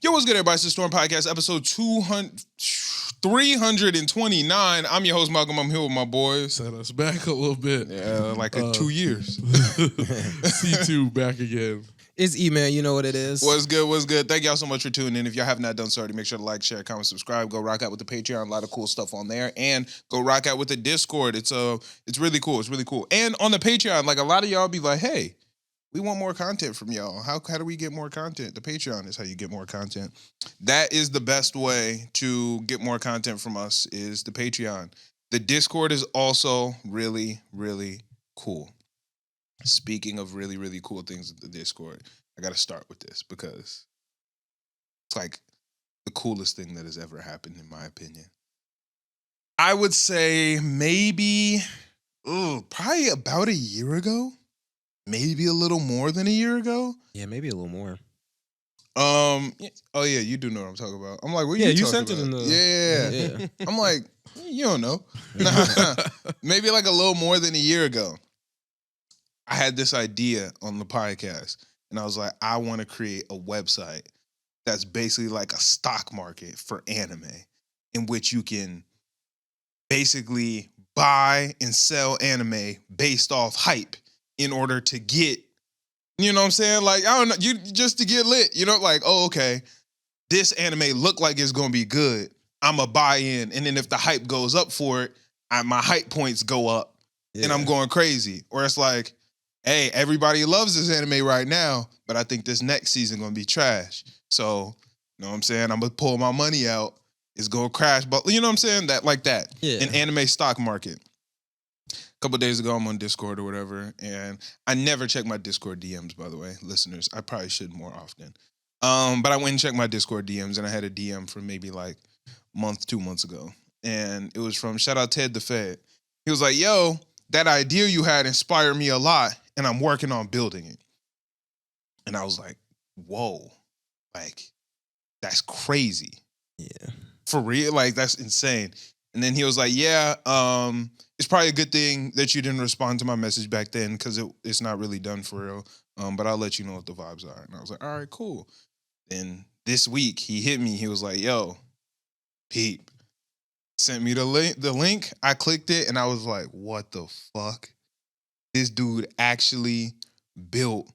Yo, what's good, everybody? It's the Storm Podcast, episode 329. I'm your host, Malcolm. I'm here with my boys. Set us back a little bit. Yeah, like 2 years. C2 back again. It's E-Man, you know what it is. What's good, what's good? Thank y'all so much for tuning in. If y'all have not done so already, make sure to like, share, comment, subscribe. Go rock out with the Patreon. A lot of cool stuff on there. And go rock out with the Discord. It's really cool. It's really cool. And on the Patreon, like a lot of y'all be like, hey, we want more content from y'all. How do we get more content? The Patreon is how you get more content. That is the best way to get more content from us is the Patreon. The Discord is also really, really cool. Speaking of really, really cool things with the Discord, I got to start with this because it's like the coolest thing that has ever happened in my opinion. I would say maybe, probably about a year ago. Maybe a little more than a year ago. Yeah, maybe a little more. Oh yeah, you do know what I'm talking about. I'm like, what are you talking sent about? it in the... Yeah. I'm like, you don't know. Maybe like a little more than a year ago. I had this idea on the podcast, and I was like, I want to create a website that's basically like a stock market for anime, in which you can basically buy and sell anime based off hype. In order to get, you know what I'm saying? Like, I don't know, you just to get lit, you know, like, oh, okay, this anime look like it's gonna be good. I'm a buy in. And then if the hype goes up for it, my hype points go up and I'm going crazy. Or it's like, hey, everybody loves this anime right now, but I think this next season gonna be trash. So, you know what I'm saying? I'm gonna pull my money out. It's gonna crash. But you know what I'm saying? That like that. Yeah. An anime stock market. A couple of days ago, I'm on Discord or whatever, and I never check my Discord DMs, by the way, listeners. I probably should more often. But I went and checked my Discord DMs, and I had a DM from maybe like a month, 2 months ago. And it was from, shout out Ted the Fed. He was like, yo, that idea you had inspired me a lot, and I'm working on building it. And I was like, whoa, like, that's crazy. Yeah. For real? Like, that's insane. And then he was like, yeah, it's probably a good thing that you didn't respond to my message back then because it's not really done for real. But I'll let you know what the vibes are. And I was like, all right, cool. Then this week he hit me. He was like, yo, peep. Sent me the link. I clicked it and I was like, what the fuck? This dude actually built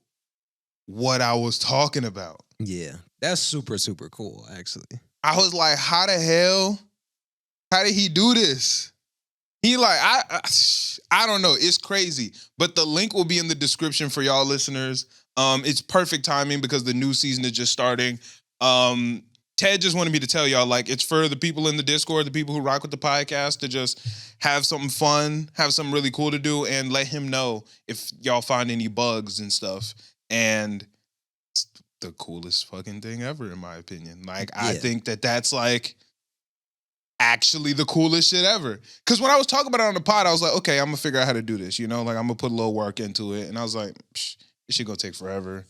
what I was talking about. Yeah. That's super, super cool, actually. I was like, how the hell? How did he do this? He like, I don't know. It's crazy. But the link will be in the description for y'all listeners. It's perfect timing because the new season is just starting. Ted just wanted me to tell y'all, like, it's for the people in the Discord, the people who rock with the podcast, to just have something fun, have something really cool to do, and let him know if y'all find any bugs and stuff. And it's the coolest fucking thing ever, in my opinion. Like, yeah. I think that's like actually the coolest shit ever. Because when I was talking about it on the pod, I was like, okay, I'm going to figure out how to do this, you know? Like, I'm going to put a little work into it. And I was like, this shit going to take forever.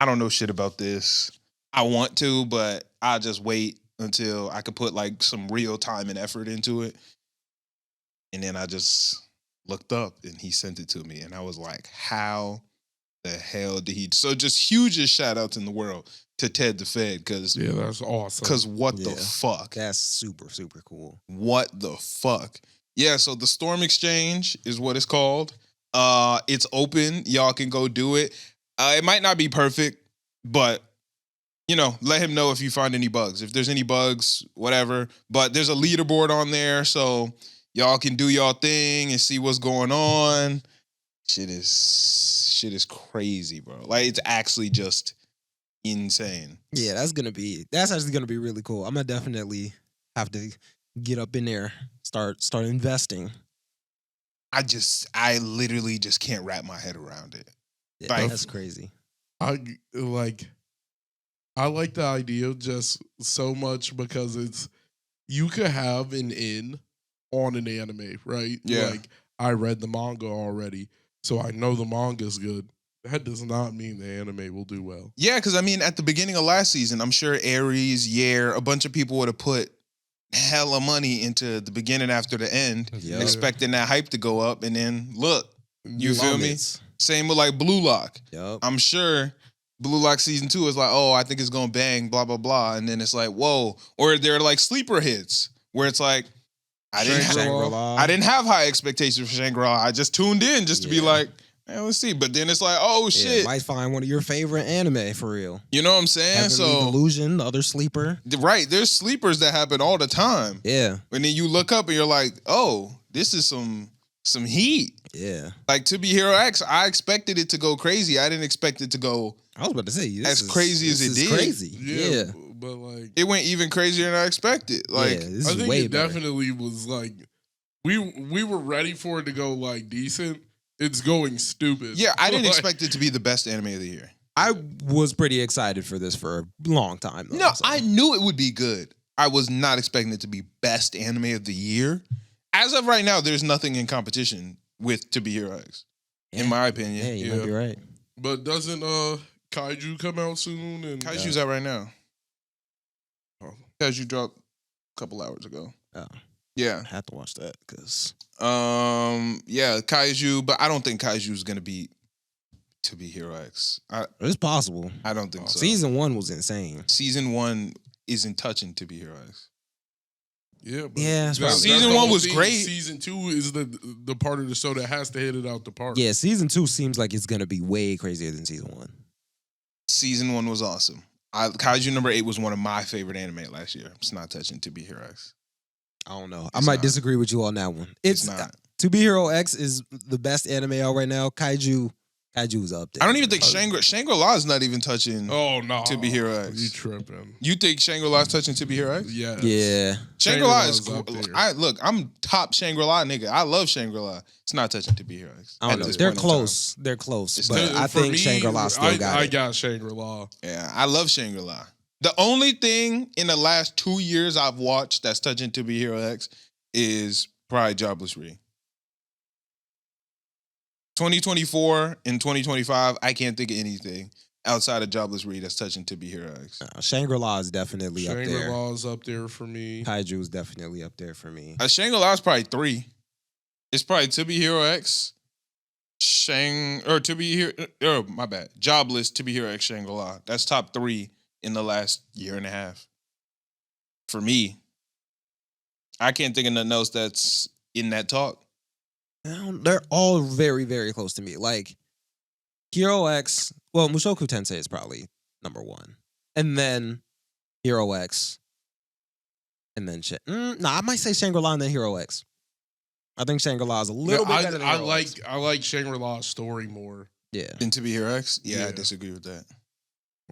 I don't know shit about this. I want to, but I'll just wait until I could put, like, some real time and effort into it. And then I just looked up, and he sent it to me. And I was like, how the hell did he... So just hugest shout-outs in the world to Ted the Fed, because yeah, that's awesome. Because what the fuck? That's super, super cool. What the fuck? Yeah, so the Storm Exchange is what it's called. It's open. Y'all can go do it. It might not be perfect, but, you know, let him know if you find any bugs. If there's any bugs, whatever. But there's a leaderboard on there, so y'all can do y'all thing and see what's going on. Shit is crazy, bro. Like, it's actually just insane. Yeah, that's actually gonna be really cool. I'm gonna definitely have to get up in there, start investing. I literally just can't wrap my head around it. Yeah, like, that's crazy. I like the idea just so much because it's, you could have an in on an anime, right? Yeah. Like, I read the manga already, so I know the manga's good. That does not mean the anime will do well. Yeah, because I mean, at the beginning of last season, I'm sure Aries, Yair, a bunch of people would have put hella money into the beginning after the end, expecting that hype to go up, and then look, you feel me? Same with like Blue Lock. Yep. I'm sure Blue Lock season 2 is like, oh, I think it's gonna bang, blah blah blah, and then it's like, whoa. Or they're like sleeper hits where it's like, I didn't Shangri-La. have high expectations for Shangri-La. I just tuned in just to be like, man, let's see. But then it's like, oh shit, might find one of your favorite anime for real. you know what I'm saying? Heavenly So Delusion, the other sleeper. right, there's sleepers that happen all the time. Yeah, And then you look up and you're like, oh, this is some heat. yeah. Like To Be Hero X, I expected it to go crazy. I didn't expect it to go. I was about to say As crazy as it did. Crazy. Yeah. But like, It went even crazier than I expected. Like, yeah, this I is think way it better. definitely was like we were ready for it to go like decent. It's going stupid. yeah, I didn't Like, expect it to be the best anime of the year. I was pretty excited for this for a long time. Though, No, so. I knew it would be good. I was not expecting it to be best anime of the year. As of right now, there's nothing in competition with To Be Hero X, in my opinion. Yeah, you might be right. But doesn't Kaiju come out soon? And Kaiju's out right now. Oh. Kaiju dropped a couple hours ago. Oh. Yeah. I have to watch that because Yeah, Kaiju, but I don't think Kaiju's gonna beat To Be Hero X. it's possible. I don't think so. Season 1 was insane. Season 1 isn't touching To Be Hero X. Yeah, but Yeah, it's probably- Season the 1 whole was thing. great. Season 2 is the part of the show that has to hit it out the park. Yeah, season 2 seems like it's gonna be way crazier than season 1. Season 1 was awesome. Kaiju number 8 was one of my favorite anime last year. It's not touching To Be Hero X. I don't know. I It's might not. disagree with you on that one. It's not. To Be Hero X is the best anime out right now. Kaiju is up there. I don't even think Shangri-La is not even touching Oh no. To Be Hero X. You tripping? You think Shangri-La is touching To Be Hero X? Yes. Yeah. Shangri-La is Shangri-La's up there. I'm top Shangri-La nigga. I love Shangri-La. It's not touching To Be Hero X. I don't at know. this They're point in time. close. They're close. It's But not. I For think me, Shangri-La still got I it. got Shangri-La. Yeah, I love Shangri-La. The only thing in the last 2 years I've watched that's touching To Be Hero X is probably Jobless Re. 2024 and 2025, I can't think of anything outside of Jobless Re that's touching To Be Hero X. Shangri-La is definitely up there. Shangri-La's up there for me. Kaiju is definitely up there for me. Shangri-La is probably 3. It's probably To Be Hero X, my bad. Jobless, To Be Hero X, Shangri-La. That's top 3 in the last year and a half. For me. I can't think of nothing else that's in that talk. They're all very, very close to me. Like Hero X, well, Mushoku Tensei is probably number 1, and then Hero X, and then I might say Shangri-La and then Hero X. I think Shangri-La is a little bit better than Hero X. I like Shangri-La's story more. Yeah. In To Be Hero X? Yeah, I Yeah. disagree with that.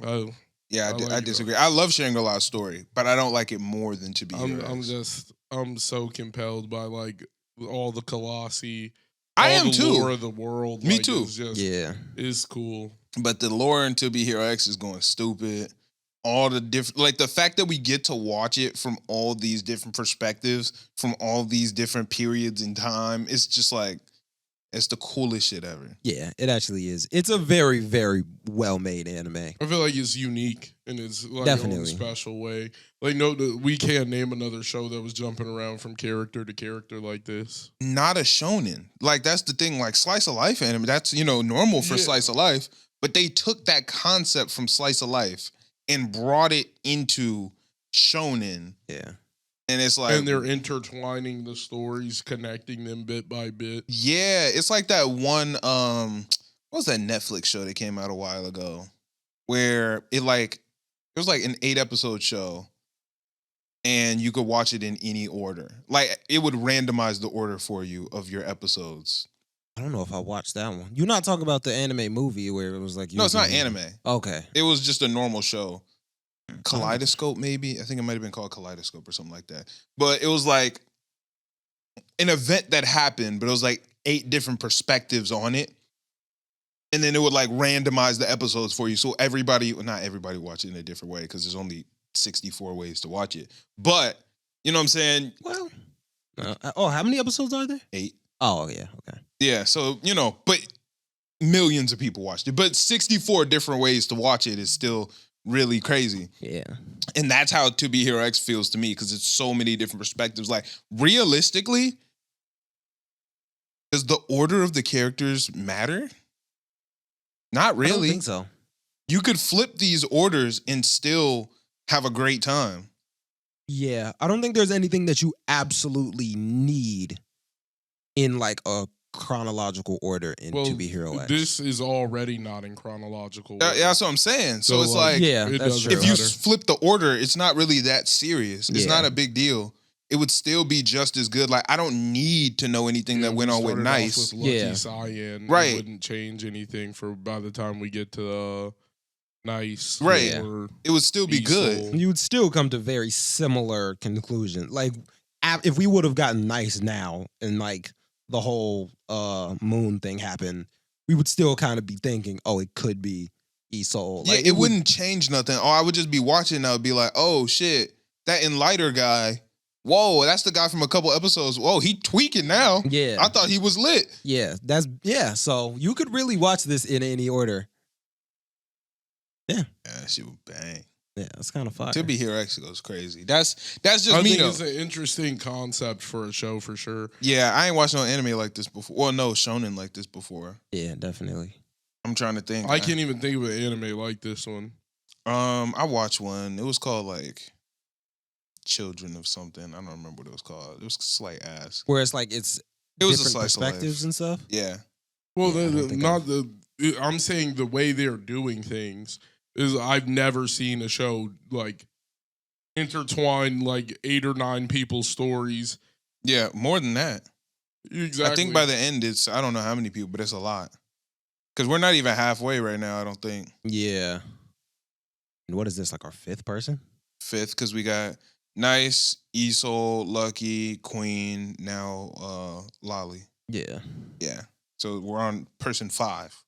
Oh, Yeah, I I like disagree. I love Shangri-La's story, but I don't like it more than To Be Hero X. I'm so compelled by like all the Colossi. I all am the too. lore of the world. Me like, too. It's just, Yeah. it's cool. But the lore in To Be Hero X is going stupid. All the different, like the fact that we get to watch it from all these different perspectives, from all these different periods in time, it's just like, it's the coolest shit ever. Yeah, it actually is. It's a very, very well-made anime. I feel like it's unique in its like own Definitely. special way. Like we can't name another show that was jumping around from character to character like this. Not a shonen. Like, that's the thing. Like, slice of life anime, that's, normal for Yeah. slice of life. But they took that concept from slice of life and brought it into shonen. Yeah. And it's like, And they're intertwining the stories, connecting them bit by bit. yeah, it's like that one, what was that Netflix show that came out a while ago? Where it was like an 8-episode show. And you could watch it in any order. Like, it would randomize the order for you of your episodes. I don't know if I watched that one. You're not talking about the anime movie where it was like... No, it's not using- anime. Okay. It was just a normal show. Kaleidoscope, maybe. I think it might have been called Kaleidoscope or something like that. But it was like an event that happened, but it was like 8 different perspectives on it. And then it would like randomize the episodes for you. So not everybody watch it in a different way because there's only 64 ways to watch it. But, you know what I'm saying? Well... how many episodes are there? 8. Oh, yeah. Okay. Yeah, so, but millions of people watched it. But 64 different ways to watch it is still really crazy. Yeah. And that's how To Be Hero X feels to me because it's so many different perspectives. Like, realistically, does the order of the characters matter? Not I really. don't think so. You could flip these orders and still have a great time. Yeah, I don't think there's anything that you absolutely need in like a chronological order in To Be Hero X. This is already not in chronological order. That's what I'm saying. So it's like, yeah, it that's doesn't true. if you matter. flip the order, it's not really that serious. It's Yeah. not a big deal. It would still be just as good. Like, I don't need to know anything that went on with started off Nice. with Lucky Yeah. Cyan. Right. It wouldn't change anything for by the time we get to Nice. Right. Or It would still be good. Diesel. You would still come to very similar conclusion. Like, if we would have gotten Nice now and like the whole moon thing happened, we would still kind of be thinking, oh, it could be Isol. Yeah, Like, it wouldn't change nothing. Oh, I would just be watching and I would be like, oh, shit, that Enlighter guy. Whoa, that's the guy from a couple episodes. Whoa, he tweaking now. Yeah. I thought he was lit. Yeah, so you could really watch this in any order. Yeah, that shit would bang. Yeah, it's kind of fire. To Be Hero X goes crazy. That's just I me think though. it's an interesting concept for a show for sure. Yeah, I ain't watched no anime like this before. Well, no, shonen like this before. Yeah, definitely. I'm trying to think. I can't even think of an anime like this one. I watched one. It was called like Children of something. I don't remember what it was called. It was slight ass. Where it's like it's It was a different slice of life. perspectives and stuff. Yeah. Well, Yeah, I don't think I'm saying the way they're doing things is I've never seen a show like intertwine like 8 or 9 people's stories. Yeah, more than that. Exactly. I think by the end it's I don't know how many people, but it's a lot. Cause we're not even halfway right now, I don't think. Yeah. And what is this, like our 5th person? 5th, because we got Nice, Isol, Lucky, Queen, now Loli. Yeah. Yeah. So we're on person 5.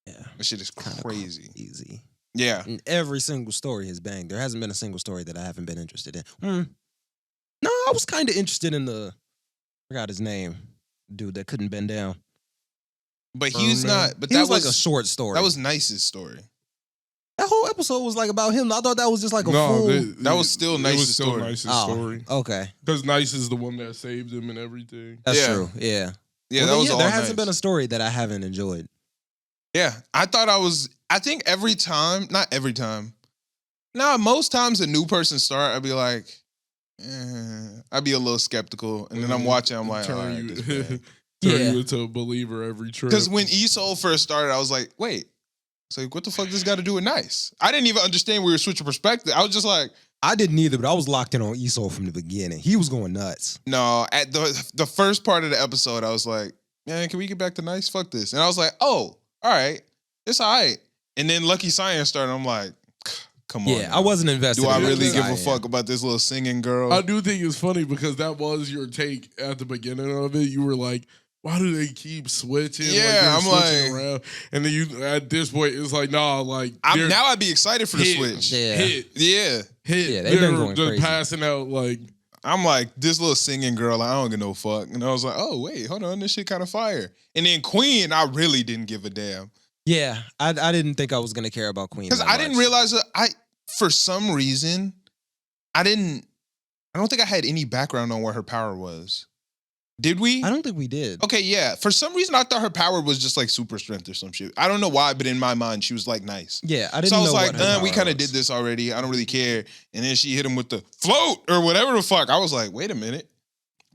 Yeah. That shit is Kinda crazy. Easy. Yeah. And every single story has banged. There hasn't been a single story that I haven't been interested in. No, I was kind of interested in I forgot his name. Dude that couldn't bend down. But he's Birdman. not. But He that was like a short story. that was Nice's story. That whole episode was like about him. I thought that was just like a no, full. That was still it Nice's was still story. Nice's Oh, story. okay. Because Nice is the one that saved him and everything. That's Yeah. true. Yeah. Yeah, Well, that then, was all there hasn't Nice. been a story that I haven't enjoyed. Yeah, I think every time, not every time. Nah, most times a new person start, I'd be like, I'd be a little skeptical. And then I'm watching, I'm like, all turn right, you, this bad. Yeah. you into a believer every trip. Because when Isol first started, I was like, wait. It's like, what the fuck this got to do with Nice? I didn't even understand we were switching perspective. I was just like, I didn't either, but I was locked in on Isol from the beginning. He was going nuts. no. At the first part of the episode, I was like, man, can we get back to Nice? Fuck this. And I was like, oh, all right. It's all right. And then Lucky Science started. I'm like, come on. Yeah, now. I wasn't invested. Do I in really Lucky give a Cyan. fuck about this little singing girl? I do think it's funny because that was your take at the beginning of it. You were like, why do they keep switching? Yeah, they're I'm switching like- around. And then you, at this point, it's like, nah, like, Now I'd be excited for the switch. Yeah. hit. Yeah. Yeah, they've been They're going just crazy. passing out, like, I'm like, this little singing girl, I don't give no fuck. And I was like, oh, wait, hold on, this shit kind of fire. And then Queen, I really didn't give a damn. Yeah, I didn't think I was gonna care about Queen Because that I didn't much. realize that for some reason, I don't think I had any background on what her power was. Did we? I don't think we did. Okay, yeah. For some reason, I thought her power was just like super strength or some shit. I don't know why, but in my mind, she was like nice. Yeah, I didn't So I was know like, what her we power kind of was. did this already. I don't really care. And then she hit him with the float or whatever the fuck. I was like, wait a minute.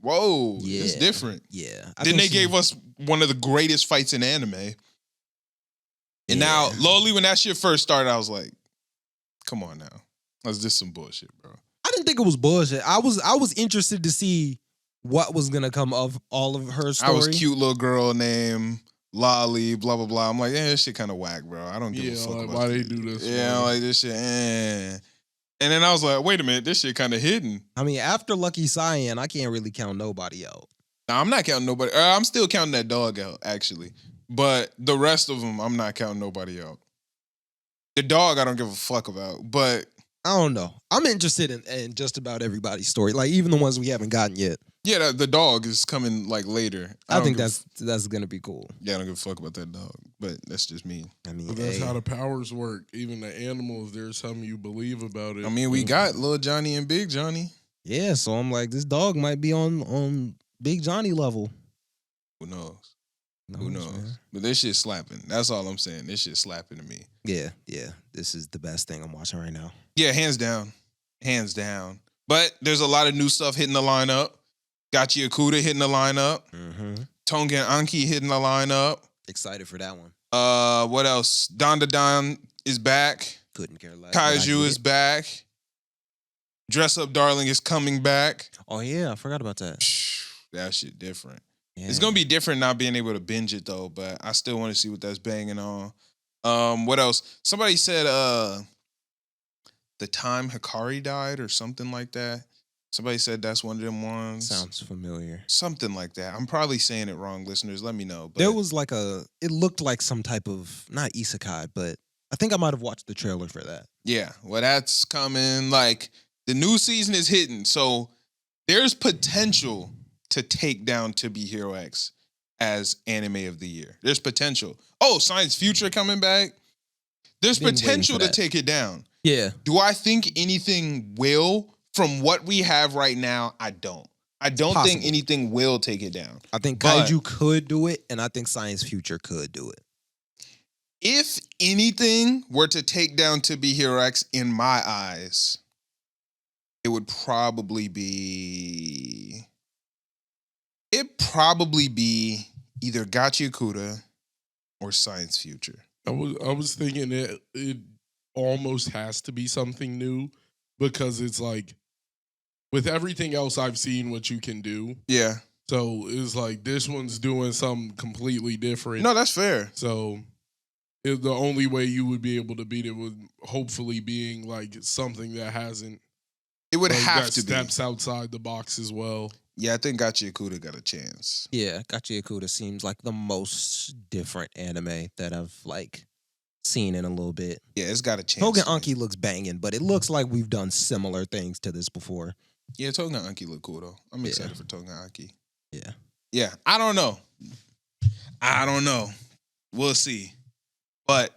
Whoa, it's Yeah. different. Yeah. Then they gave us one of the greatest fights in anime. And now, Loli, when that shit first started, I was like, come on now. That's just some bullshit, bro. I didn't think it was bullshit. I was interested to see what was gonna come of all of her story. I was cute little girl named Loli, blah, blah, blah. I'm like, this shit kind of whack, bro. I don't give a fuck like, about why they this. do this? Yeah, like this shit, And then I was like, wait a minute, this shit kind of hidden. I mean, after Lucky Cyan, I can't really count nobody out. Nah, I'm not counting nobody. I'm still counting that dog out, actually. But the rest of them, I'm not counting nobody out. The dog, I don't give a fuck about. But I don't know. I'm interested in just about everybody's story, like even the ones we haven't gotten yet. yeah, the dog is coming like later. I don't think give that's gonna be cool. yeah, I don't give a fuck about that dog. But that's just me. I mean, But that's hey, how the powers work. Even the animals, there's something you believe about it. I mean, we got Little Johnny and Big Johnny. yeah. So I'm like, this dog might be on Big Johnny level. Who knows? Who knows? Man. But this shit slapping. That's all I'm saying. This shit slapping to me. Yeah. This is the best thing I'm watching right now. Yeah, hands down. Hands down. But there's a lot of new stuff hitting the lineup. Gachi Okuda hitting the lineup. Mm-hmm. Tongen Anki hitting the lineup. Excited for that one. What else? Don is back. Couldn't care less. Kaiju is back. Dress Up Darling is coming back. Oh yeah, I forgot about that. That shit different. Yeah. It's gonna be different not being able to binge it though, but I still want to see what that's banging on. What else? Somebody said the time Hikari died or something like that. Somebody said that's one of them ones. Sounds familiar. Something like that. I'm probably saying it wrong, listeners. Let me know. But There was like it looked like some type of, not isekai, but I think I might have watched the trailer for that. yeah, well, that's coming. Like the new season is hitting, so there's potential to take down To Be Hero X as anime of the year. There's potential. Oh, Science Future coming back. There's Been waiting potential for to that. take it down. Yeah. Do I think anything will? From what we have right now, I don't. I don't think Possible. anything will take it down. I think But- Kaiju could do it, and I think Science Future could do it. If anything were to take down To Be Hero X in my eyes, it would probably be... It'd probably be either Gachi Okuda or Science Future. I was thinking it almost has to be something new because it's like with everything else I've seen what you can do. Yeah. So it's like this one's doing something completely different. No, that's fair. So the only way you would be able to beat it would hopefully being like something that hasn't It would like, have that to be. steps outside the box as well. Yeah, I think Gachi Okuda got a chance. Yeah, Gachi Okuda seems like the most different anime that I've like seen in a little bit. Yeah, it's got a chance. Togen to me. Anki looks banging, but it looks like we've done similar things to this before. Yeah, Togen Anki look cool though. I'm Yeah. excited for Togen Anki. Yeah. Yeah, I don't know. We'll see. But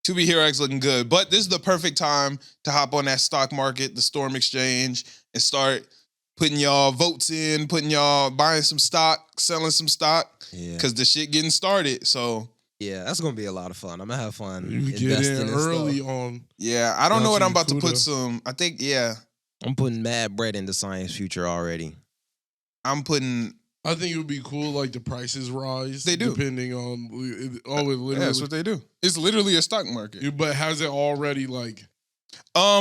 To Be Hero X looking good. But this is the perfect time to hop on that stock market, the Storm Exchange, and start putting y'all votes in, putting y'all buying some stock, selling some stock, Yeah. because the shit getting started. So Yeah, that's gonna be a lot of fun. I'm gonna have fun. You get investing in in early stuff. on. yeah, I don't know what I'm about to put Okuda. some. I think, yeah, I'm putting mad bread into Science Future already. I'm putting. I think it would be cool like the prices rise. They do. Depending on it literally Yeah, that's what they do. It's literally a stock market. but has it already like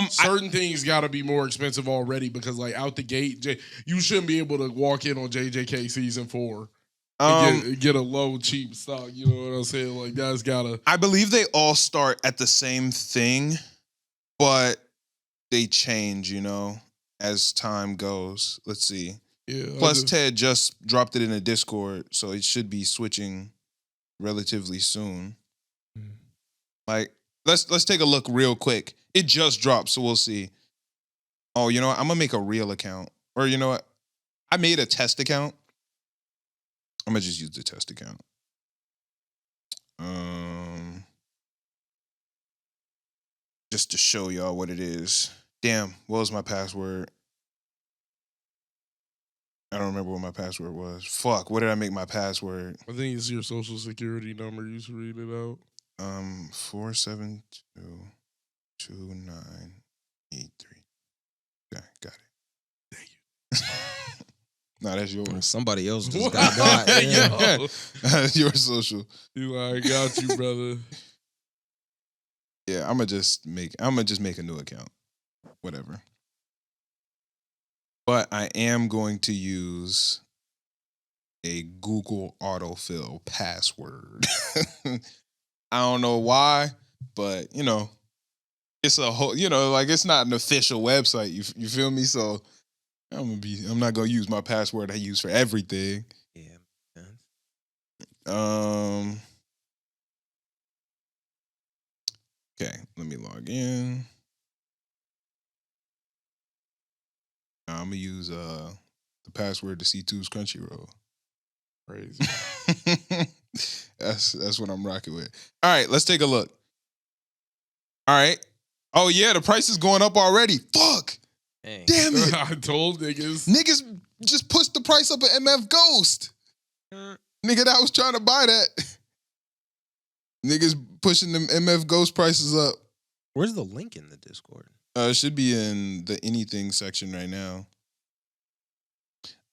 certain things got to be more expensive already because like out the gate you shouldn't be able to walk in on JJK season 4 and get a low cheap stock, you know what I'm saying? Like that's got to I believe they all start at the same thing, but they change, as time goes. Let's see. yeah. Plus, Ted just dropped it in a Discord, so it should be switching relatively soon. Mm. Like, let's take a look real quick. It just dropped, so we'll see. Oh, you know what? I'm gonna make a real account, or you know what? I made a test account. I'm gonna just use the test account. Just to show y'all what it is. Damn, what was my password? I don't remember what my password was. Fuck, what did I make my password? I think it's your social security number. You should read it out. 4722983. Okay, got it. Thank you. No, that's yours. Somebody else just What? got got. Yeah. Yo. That's your social. You like, I got you, brother. Yeah, I'm gonna just make a new account. Whatever. But I am going to use a Google autofill password. I don't know why, but it's a whole, like it's not an official website. You feel me? So I'm not gonna use my password I use for everything. Yeah. Okay, let me log in. I'm gonna use the password to C2's Crunchyroll. Crazy. That's what I'm rocking with. All right, let's take a look. All right. Oh yeah, the price is going up already. Fuck. Dang. Damn it. I told niggas. Niggas just pushed the price up of MF Ghost. Nigga that was trying to buy that. Niggas pushing them MF Ghost prices up. Where's the link in the Discord? It should be in the anything section right now.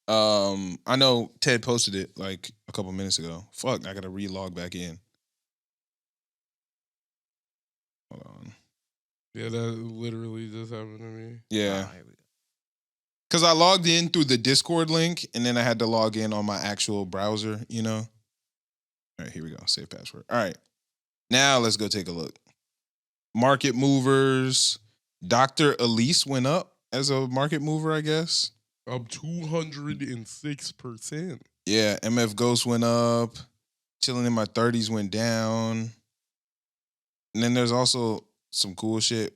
I know Ted posted it like a couple minutes ago. Fuck, I gotta re-log back in. Hold on. Yeah, that literally just happened to me. Yeah. Oh, here we go. Because I logged in through the Discord link and then I had to log in on my actual browser, you know? All right, here we go. Save password. All right. Now let's go take a look. Market movers. Dr. Elise went up as a market mover, I guess. Up 206%. Yeah, MF Ghost went up. Chilling in my 30s went down. And then there's also some cool shit.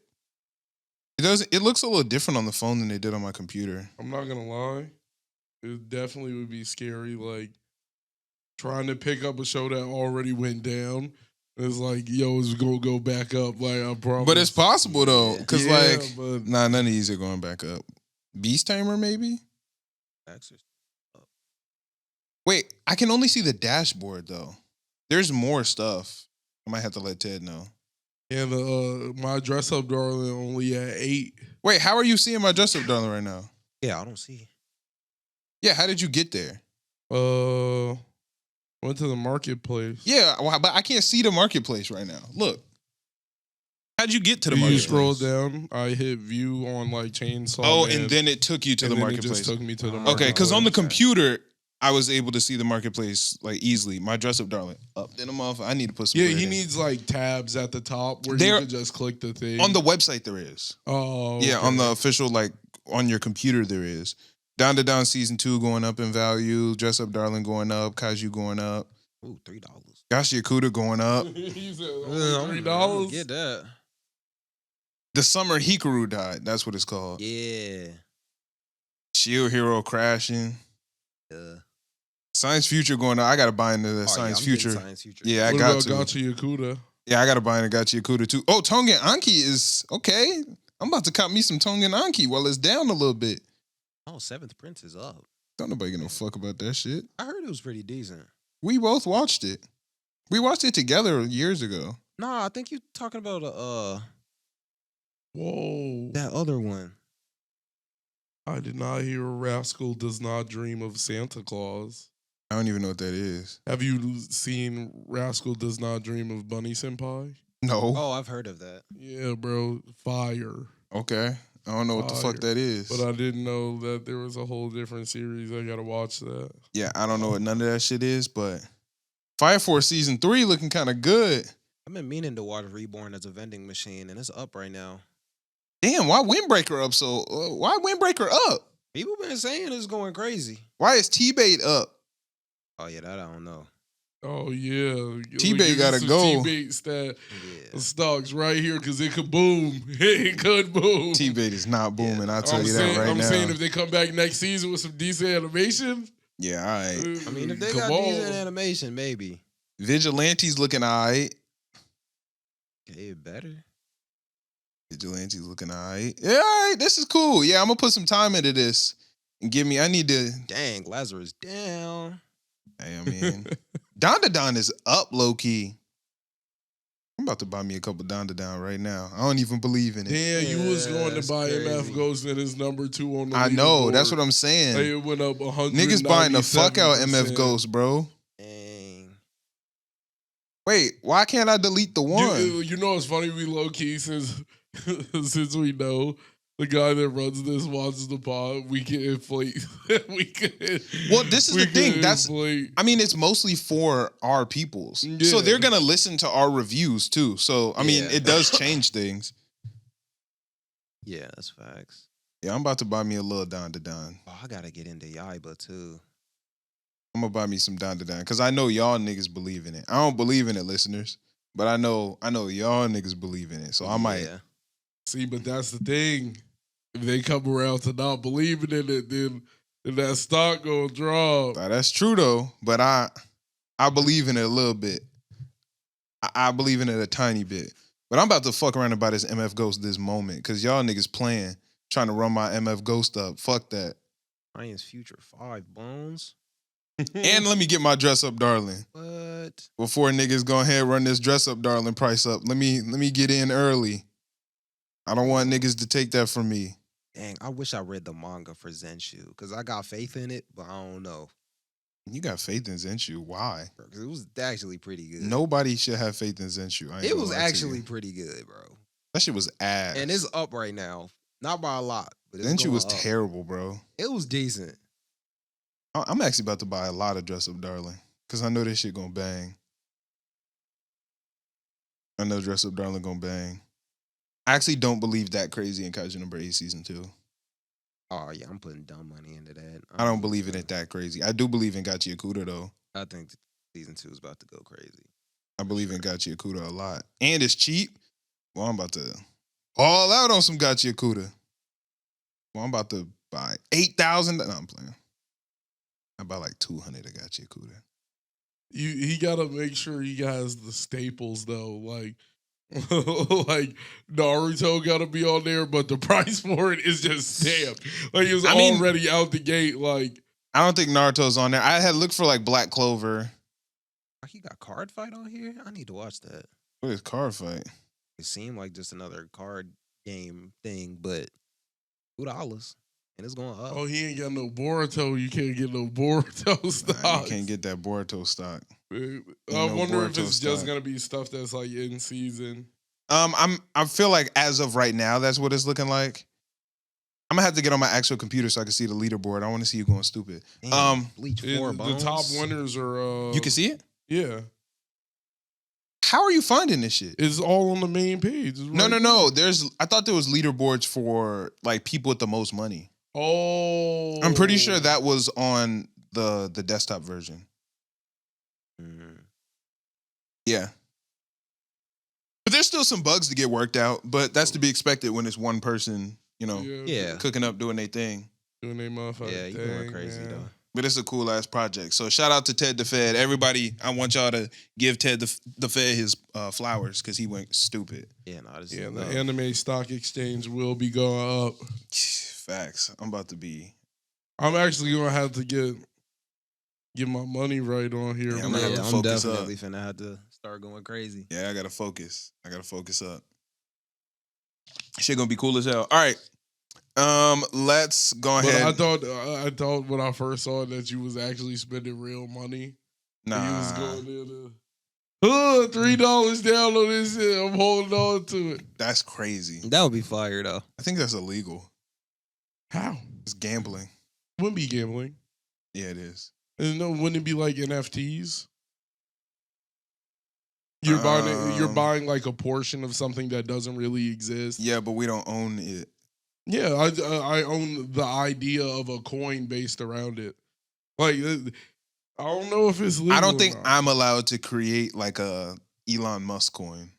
It looks a little different on the phone than they did on my computer. I'm not gonna lie. It definitely would be scary, like trying to pick up a show that already went down. It's like, yo, it's gonna go back up. Like, I promise. But it's possible though, because but none of these are going back up. Beast Tamer, maybe? Wait, I can only see the dashboard though. There's more stuff. I might have to let Ted know. And my dress up darling only at 8. Wait, how are you seeing my dress up darling right now? Yeah, I don't see. Yeah, how did you get there? Went to the marketplace. Yeah, but I can't see the marketplace right now. Look. How'd you get to the You marketplace? scroll down. I hit view on like Chainsaw. Oh, Man, and then it took you to and the then marketplace. It just took me to the marketplace. Okay, because on the Okay. computer, I was able to see the marketplace like easily. My dress up darling up in a motherfucker. I need to put some. Yeah, bread he in. needs like tabs at the top where There- you can just click the thing. On the website there is. Oh, Yeah, okay. on the official, like, on your computer there is. Down to Down Season 2 going up in value. Dress Up Darling going up. Kaiju going up. Ooh, $3. Gashi Akuda going up. He said I'm $3. Get that. The Summer Hikaru died. That's what it's called. Yeah. Shield Hero crashing. Yeah. Science Future going up. I got to buy into the Oh, Science I'm getting Future. Science Future. Yeah, I What got about to. Gacha Yakuda? Yeah, I got to buy into Gachi Akuda too. Oh, Tongan Anki is okay. I'm about to cop me some Tongan Anki while it's down a little bit. Oh, Seventh Prince is up. Don't nobody give no fuck about that shit. I heard it was pretty decent. We both watched it. We watched it together years ago. Nah, I think you're talking about Whoa. that other one. I did not hear a rascal does not dream of Santa Claus. I don't even know what that is. Have you seen Rascal Does Not Dream of Bunny Senpai? No. Oh, I've heard of that. Yeah, bro. Fire. Okay. I don't know what the Fire. fuck that is. But I didn't know that there was a whole different series. I gotta watch that. Yeah, I don't know what none of that shit is, but Fire Force Season 3 looking kind of good. I've been meaning to watch Reborn as a vending machine, and it's up right now. Damn, why Windbreaker up so... why Windbreaker up? People been saying it's going crazy. Why is T-Bait up? Oh, yeah, that I don't know. Oh, yeah. T-Bait gotta go. T-Bait Yeah. stocks right here because it could boom. It could boom. T-Bait is not booming, I'll tell I'm you saying, that right I'm now. saying if they come back next season with some decent animation. Yeah, all right. I mean, if they come got on. decent animation, maybe. Vigilantes looking all right. Okay, better. Vigilantes looking all right. Yeah, all right, this is cool. Yeah, I'm going to put some time into this. And I need to... Dang, Lazarus down. Hey, I mean... Don to Don is up low-key. I'm about to buy me a couple Don to Don right now. I don't even believe in it. Damn, you was going to That's buy crazy. MF Ghost and it's number 2 on the I know, leaderboard. that's what I'm saying. Hey, it went up 100. Niggas buying the fuck out MF Ghost, bro. Dang. Wait, why can't I delete the one? You know it's funny, we low key since we know the guy that runs this watches the pod, we can inflate. Well, this is the thing. I mean, it's mostly for our peoples. So Yeah. they're going to listen to our reviews too. So, I mean, Yeah. it does change things. Yeah, that's facts. Yeah, I'm about to buy me a little Don to Don. Oh, I gotta get into Yaiba too. I'm going to buy me some Don to Don because I know y'all niggas believe in it. I don't believe in it, listeners, but I know y'all niggas believe in it. So I might. Yeah. See, but that's the thing. If they come around to not believing in it, then that stock gonna drop. That's true though, but I believe in it a little bit. I believe in it a tiny bit. But I'm about to fuck around about this MF Ghost this moment because y'all niggas playing, trying to run my MF Ghost up. Fuck that. Science Future 5 Bones. And let me get my dress up, darling. What? Before niggas go ahead and run this dress up, darling price up. Let me get in early. I don't want niggas to take that from me. Dang, I wish I read the manga for Zenshu because I got faith in it, but I don't know. You got faith in Zenshu. Why? Because it was actually pretty good. Nobody should have faith in Zenshu. It was actually pretty good, bro. That shit was ass. And it's up right now. Not by a lot, but it's Zenshu going was up. terrible, bro. It was decent. I'm actually about to buy a lot of Dress Up Darling because I know this shit gonna bang. I know Dress Up Darling gonna bang. I actually don't believe that crazy in Kaiju number 8 season 2. Oh yeah, I'm putting dumb money into that. I don't believe in it that crazy. I do believe in Gachi Yakuta though. I think season 2 is about to go crazy. I believe in Gachi Yakuta a lot. And it's cheap. Well, I'm about to all out on some Gachi Yakuta. Well, I'm about to buy 8,000. No, I'm playing. I buy like 200 of Gachi Yakuta. He gotta make sure he has the staples though, like like Naruto gotta be on there, but the price for it is just stamped. Like it was already out the gate. Like I don't think Naruto's on there. I had looked for like Black Clover. He got Card Fight on here? I need to watch that. What is Card Fight? It seemed like just another card game thing, but $2. And it's going up. oh, he ain't got no Boruto. You can't get no Boruto stock. Nah, you can't get that Boruto stock. I no wonder if Boruto it's just stock. gonna be stuff that's like in season. I feel like as of right now, that's what it's looking like. I'm gonna have to get on my actual computer so I can see the leaderboard. I want to see you going stupid. Damn, Bleach 4 The bones. top winners are. You can see it? Yeah, How are you finding this shit? it's all on the main page. It's No. right I thought there was leaderboards for like people with the most money. Oh, I'm pretty sure that was on the desktop version. Yeah. But there's still some bugs to get worked out, but that's to be expected when it's one person, Yeah. cooking up, doing their thing. doing they motherfucking Yeah, you thing, going crazy man. though. But it's a cool ass project. So shout out to Ted the Fed. Everybody, I want y'all to give Ted the Fed his flowers because he went stupid. Yeah, no, this Yeah, is the love. anime stock exchange will be going up. Facts. I'm about to be. I'm actually gonna have to get my money right on here. Yeah, I'm gonna have to focus up. definitely finna have to start going crazy. Yeah, I gotta focus. I gotta focus up. Shit gonna be cool as hell. All right. Let's go But ahead. I thought when I first saw it that you was actually spending real money. Nah. You was going in $3 down on this shit. I'm holding on to it. That's crazy. That would be fire though. I think that's illegal. How? It's gambling. Wouldn't be gambling. Yeah, it is. And no, wouldn't it be like NFTs? You're buying like a portion of something that doesn't really exist. Yeah, but we don't own it. Yeah, I own the idea of a coin based around it. Like I don't know if it's legal. I don't think or not. I'm allowed to create like a Elon Musk coin.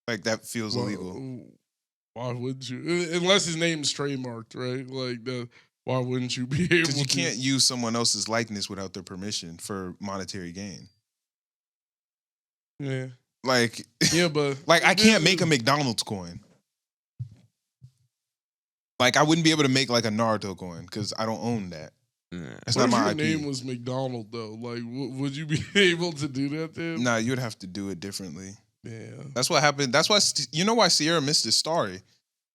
Like that feels illegal. Why wouldn't you? Unless his name's trademarked, right? Like that. Why wouldn't you be able to? Because you can't use someone else's likeness without their permission for monetary gain. Yeah. Like, Yeah, but like I can't make a McDonald's coin. Like I wouldn't be able to make like a Naruto coin because I don't own that. It's what not if my your IP. name was McDonald though? Like, would you be able to do that then? Nah, you'd have to do it differently. Yeah. That's what happened. That's why you know why Sierra missed his story.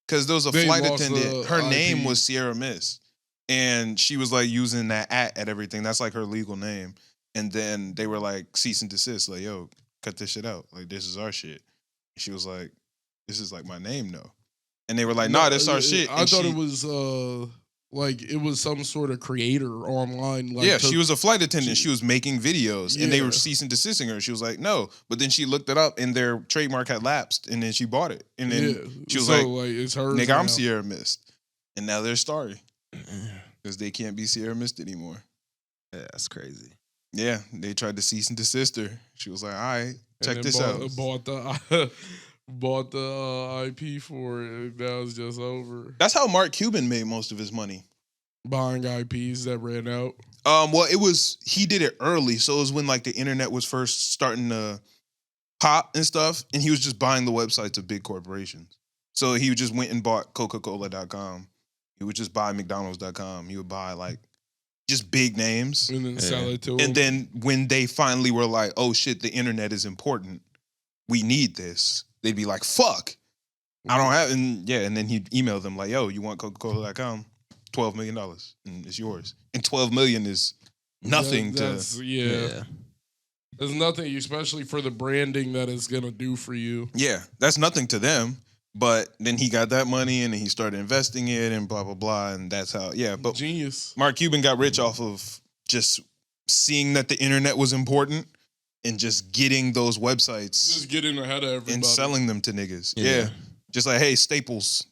Because there was a They flight lost attendant. the Her IP. name was Sierra Miss. And she was like using that at everything. That's like her legal name. And then they were like cease and desist. Like, yo, cut this shit out. Like, this is our shit. She was like, this is like my name, though. And they were like, nah, this is our shit. I And thought it was like it was some sort of creator online. Like, she was a flight attendant. She was making videos, and they Yeah. were cease and desisting her. She was like, no. But then she looked it up, and their trademark had lapsed, and then she bought it. And then she was like, it's hers. nigga, now. I'm Sierra Mist. And now they're Starry. Because they can't be Sierra Mist anymore. Yeah, that's crazy. Yeah, they tried to cease and desist her. She was like, all right, And check then this out. Bought the IP for it. And now it's just over. That's how Mark Cuban made most of his money. Buying IPs that ran out. Well, he did it early. So it was when like the internet was first starting to pop and stuff. And he was just buying the websites of big corporations. So he just went and bought Coca-Cola.com. He would just buy McDonald's.com. He would buy like just big names. And then sell it to them. And then when they finally were like, oh shit, the internet is important. We need this. They'd be like, fuck. I don't have, and then he'd email them like, yo, you want Coca-Cola.com? $12 million and it's yours. And $12 million is nothing yeah. There's nothing, especially for the branding that it's gonna do for you. Yeah, that's nothing to them. But then he got that money and then he started investing it and blah, blah, blah. And that's how, but Genius. Mark Cuban got rich off of just seeing that the internet was important and just getting those websites. Just getting ahead of everybody. And selling them to niggas. Yeah. Just like, hey, Staples.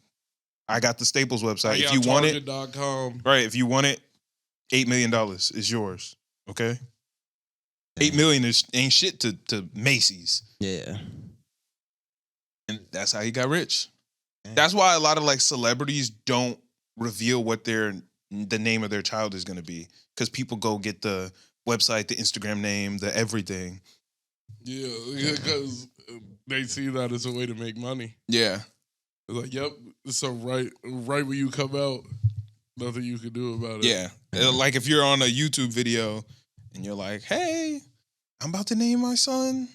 I got the Staples website. If you want it, right, if you want it, $8 million is yours. Okay? $8 million ain't shit to Macy's. Yeah. And that's how he got rich. That's why a lot of like celebrities don't reveal what the name of their child is going to be, because people go get the website, the Instagram name, the everything. Yeah, because they see that as a way to make money. Yeah. It's like, yep. So right when you come out, nothing you can do about it. Yeah. Like if you're on a YouTube video and you're like, hey, I'm about to name my son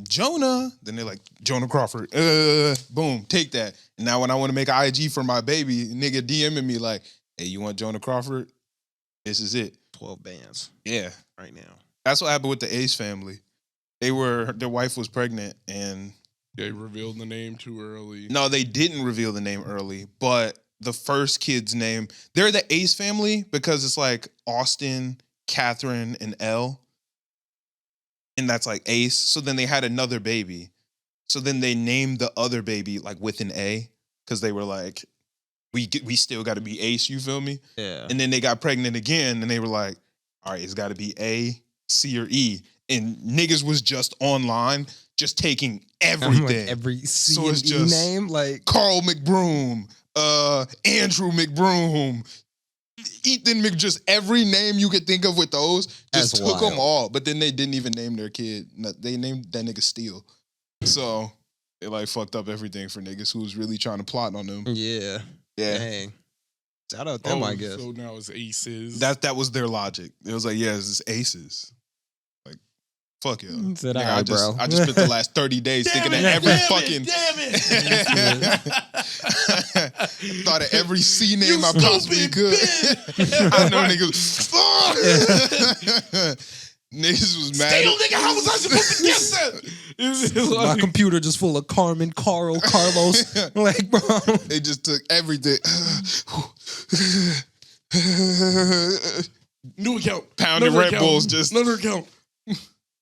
Jonah. Then they're like, Jonah Crawford. Boom, take that. And now when I want to make an IG for my baby, nigga DMing me like, hey, you want Jonah Crawford? This is it. 12 bands. Yeah. Right now. That's what happened with the Ace family. Their wife was pregnant and they revealed the name too early. No, they didn't reveal the name early, but the first kid's name, they're the Ace family because it's like Austin, Catherine, and Elle. And that's like Ace. So then they had another baby. So then they named the other baby like with an A because they were like, we still got to be Ace, you feel me? Yeah. And then they got pregnant again and they were like, all right, it's got to be A, C, or E. And niggas was just online, just taking everything. Like every C so it's and E just name, like Carl McBroom, Andrew McBroom, Ethan just every name you could think of with those, just That's took wild. them all. But then they didn't even name their kid. They named that nigga Steel. So they like fucked up everything for niggas who was really trying to plot on them. Yeah. Yeah. Dang. Shout out them, I guess. So now it's Aces. That was their logic. It was like, yeah, it's Aces. Like, fuck yeah. Said, Nigga, all right, bro. I just spent the last 30 days thinking of every fucking... Damn it! Thought of every C name I possibly could. I know niggas... Fuck! Niggas was mad. Steel, nigga, how was I supposed to guess that? My computer just full of Carmen, Carl, Carlos. Like, bro. They just took everything. New account. Pounding Red Bulls just... Another account.